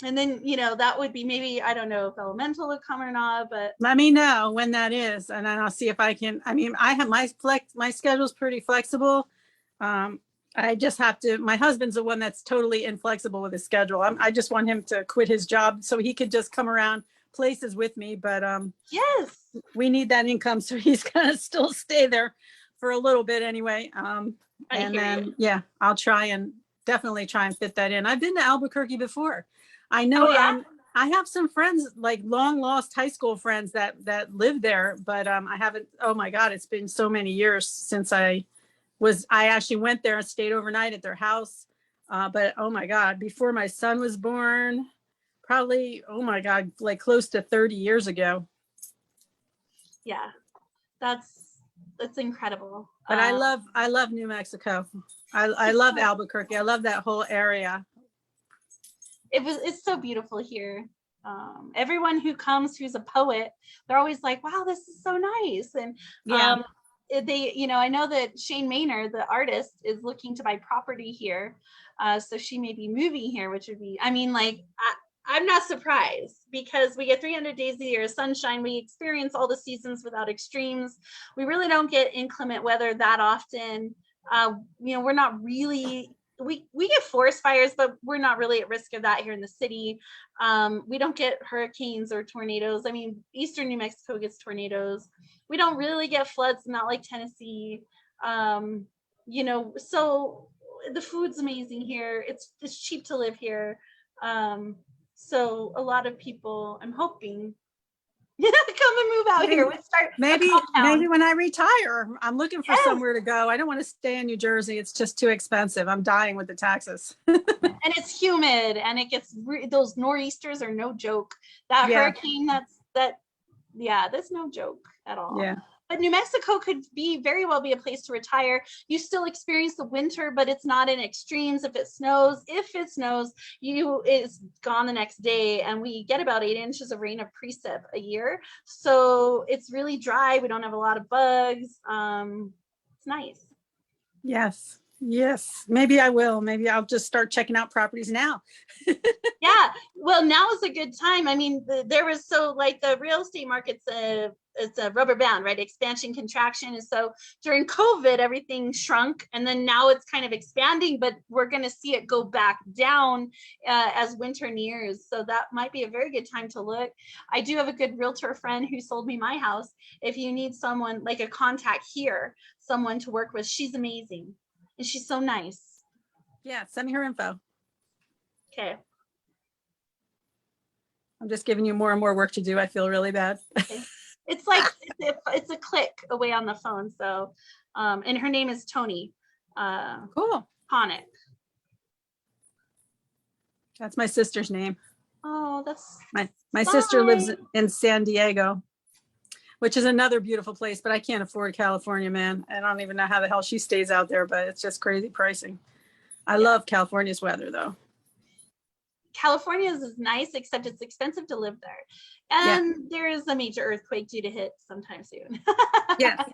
And then, that would be maybe, I don't know if Elemental would come or not, but. Let me know when that is. And then I'll see if I can, I have my schedule's pretty flexible. I just have to, my husband's the one that's totally inflexible with his schedule. I just want him to quit his job so he could just come around places with me. But yes, we need that income. So he's going to still stay there for a little bit anyway. I'll definitely try and fit that in. I've been to Albuquerque before. I know. I have some friends, like long lost high school friends that live there, but I haven't. Oh my God, it's been so many years since I I actually went there and stayed overnight at their house. But oh my God, before my son was born, probably, oh my God, like close to 30 years ago. Yeah, that's incredible. But I love New Mexico. I love Albuquerque. I love that whole area. It's so beautiful here. Everyone who comes who's a poet, they're always like, wow, this is so nice. And Yeah. they, I know that Shane Maynor, the artist, is looking to buy property here. So she may be moving here, which would be, I'm not surprised because we get 300 days a year of sunshine. We experience all the seasons without extremes. We really don't get inclement weather that often. We're not really, we get forest fires, but we're not really at risk of that here in the city. We don't get hurricanes or tornadoes. I mean, Eastern New Mexico gets tornadoes. We don't really get floods, not like Tennessee. So the food's amazing here. It's cheap to live here. So a lot of people, I'm hoping, come and move out here. Maybe when I retire, I'm looking for somewhere to go. I don't want to stay in New Jersey. It's just too expensive. I'm dying with the taxes. And it's humid, and it gets those nor'easters are no joke. That hurricane, that's no joke at all. Yeah. But New Mexico could very well be a place to retire. You still experience the winter, but it's not in extremes. If it snows, it's gone the next day, and we get about 8 inches of rain of precip a year. So it's really dry. We don't have a lot of bugs. It's nice. Yes. Maybe I will. Maybe I'll just start checking out properties now. Yeah. Well, now is a good time. I mean, the real estate market's it's a rubber band, right? Expansion, contraction. And so during COVID, everything shrunk, and then now it's kind of expanding, but we're going to see it go back down as winter nears. So that might be a very good time to look. I do have a good realtor friend who sold me my house. If you need someone like a contact here, someone to work with, she's amazing. And she's so nice. Yeah, send me her info. Okay. I'm just giving you more and more work to do. I feel really bad. Okay. It's like it's a click away on the phone. So, and her name is Tony. Cool. Honick. That's my sister's name. Oh, that's my sister lives in San Diego, which is another beautiful place, but I can't afford California, man. I don't even know how the hell she stays out there, but it's just crazy pricing. I love California's weather though. California is nice, except it's expensive to live there. And there is a major earthquake due to hit sometime soon. Yes.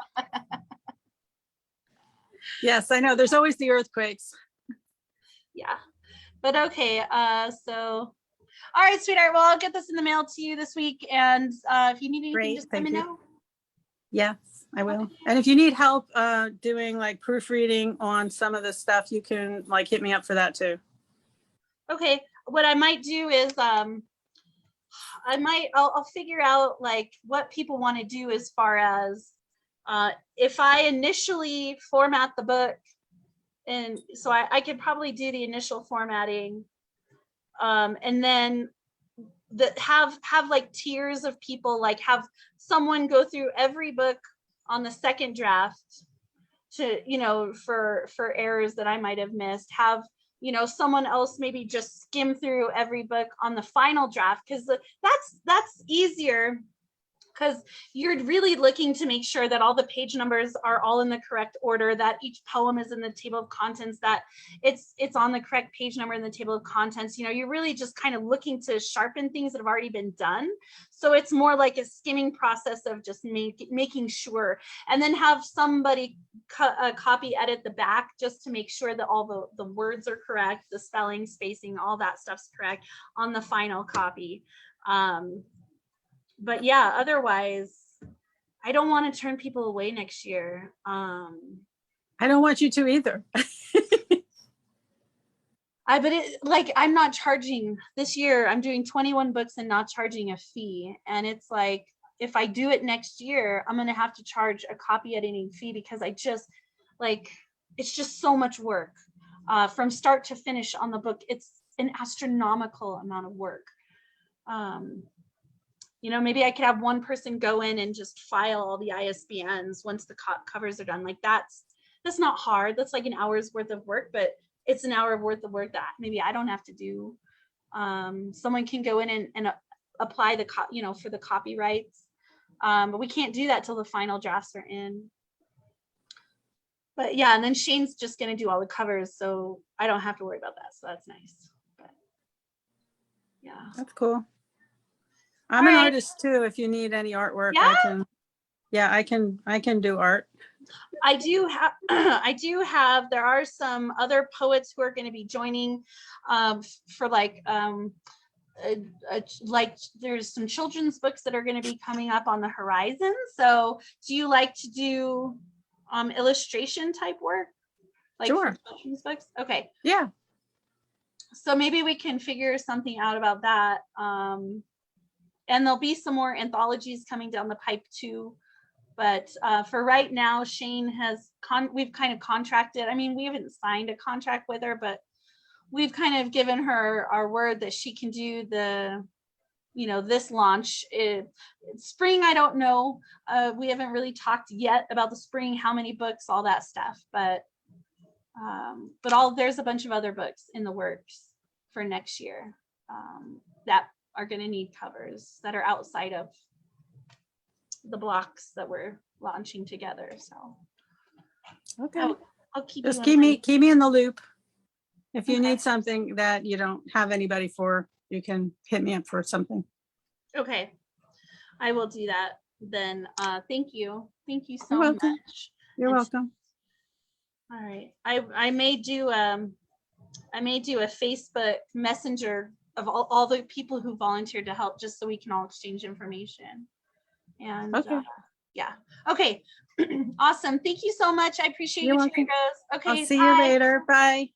Yes, I know. There's always the earthquakes. Yeah. But okay. So, all right, sweetheart. Well, I'll get this in the mail to you this week. And if you need anything, just let me know. Yes, I will. Okay. And if you need help doing like proofreading on some of the stuff, you can like hit me up for that too. Okay. What I might do is I'll figure out like what people want to do as far as if I initially format the book, and so I could probably do the initial formatting, and then have like tiers of people, like have someone go through every book on the second draft to for errors that I might have missed, have someone else maybe just skim through every book on the final draft, because that's easier, because you're really looking to make sure that all the page numbers are all in the correct order, that each poem is in the table of contents, that it's on the correct page number in the table of contents. You're really just kind of looking to sharpen things that have already been done. So it's more like a skimming process of just making sure, and then have somebody copy edit the back just to make sure that all the words are correct, the spelling, spacing, all that stuff's correct on the final copy. But yeah, otherwise, I don't want to turn people away next year. I don't want you to either. I'm not charging this year. I'm doing 21 books and not charging a fee. And it's like, if I do it next year, I'm going to have to charge a copy editing fee, because it's just so much work from start to finish on the book. It's an astronomical amount of work. Maybe I could have one person go in and just file all the ISBNs once the covers are done. Like that's that's not hard. That's like an hour's worth of work, but it's an hour worth of work that maybe I don't have to do. Someone can go in and apply the for the copyrights, but we can't do that till the final drafts are in. But yeah, and then Shane's just gonna do all the covers, so I don't have to worry about that. So that's nice. But yeah, That's cool. I'm an artist too. If you need any artwork, Yeah? I can do art. I do have there are some other poets who are going to be joining for like there's some children's books that are going to be coming up on the horizon. So do you like to do illustration type work? Like Sure. for children's books? Okay. Yeah. So maybe we can figure something out about that. And there'll be some more anthologies coming down the pipe too. But for right now, Shane has we've kind of contracted. I mean, we haven't signed a contract with her, but we've kind of given her our word that she can do the, this launch. Spring, I don't know. We haven't really talked yet about the spring, how many books, all that stuff. But there's a bunch of other books in the works for next year that are going to need covers that are outside of the blocks that we're launching together. So Okay. I'll keep Just you in mind. keep me in the loop. If you Okay. need something that you don't have anybody for, you can hit me up for something. Okay, I will do that then. Thank you so You're welcome. much. You're welcome. All right, I may do a Facebook Messenger of all the people who volunteered to help, just so we can all exchange information. And Okay. yeah, okay. Awesome. Thank you so much. I appreciate You're you, welcome. Rose. Okay, I'll see you later. Bye.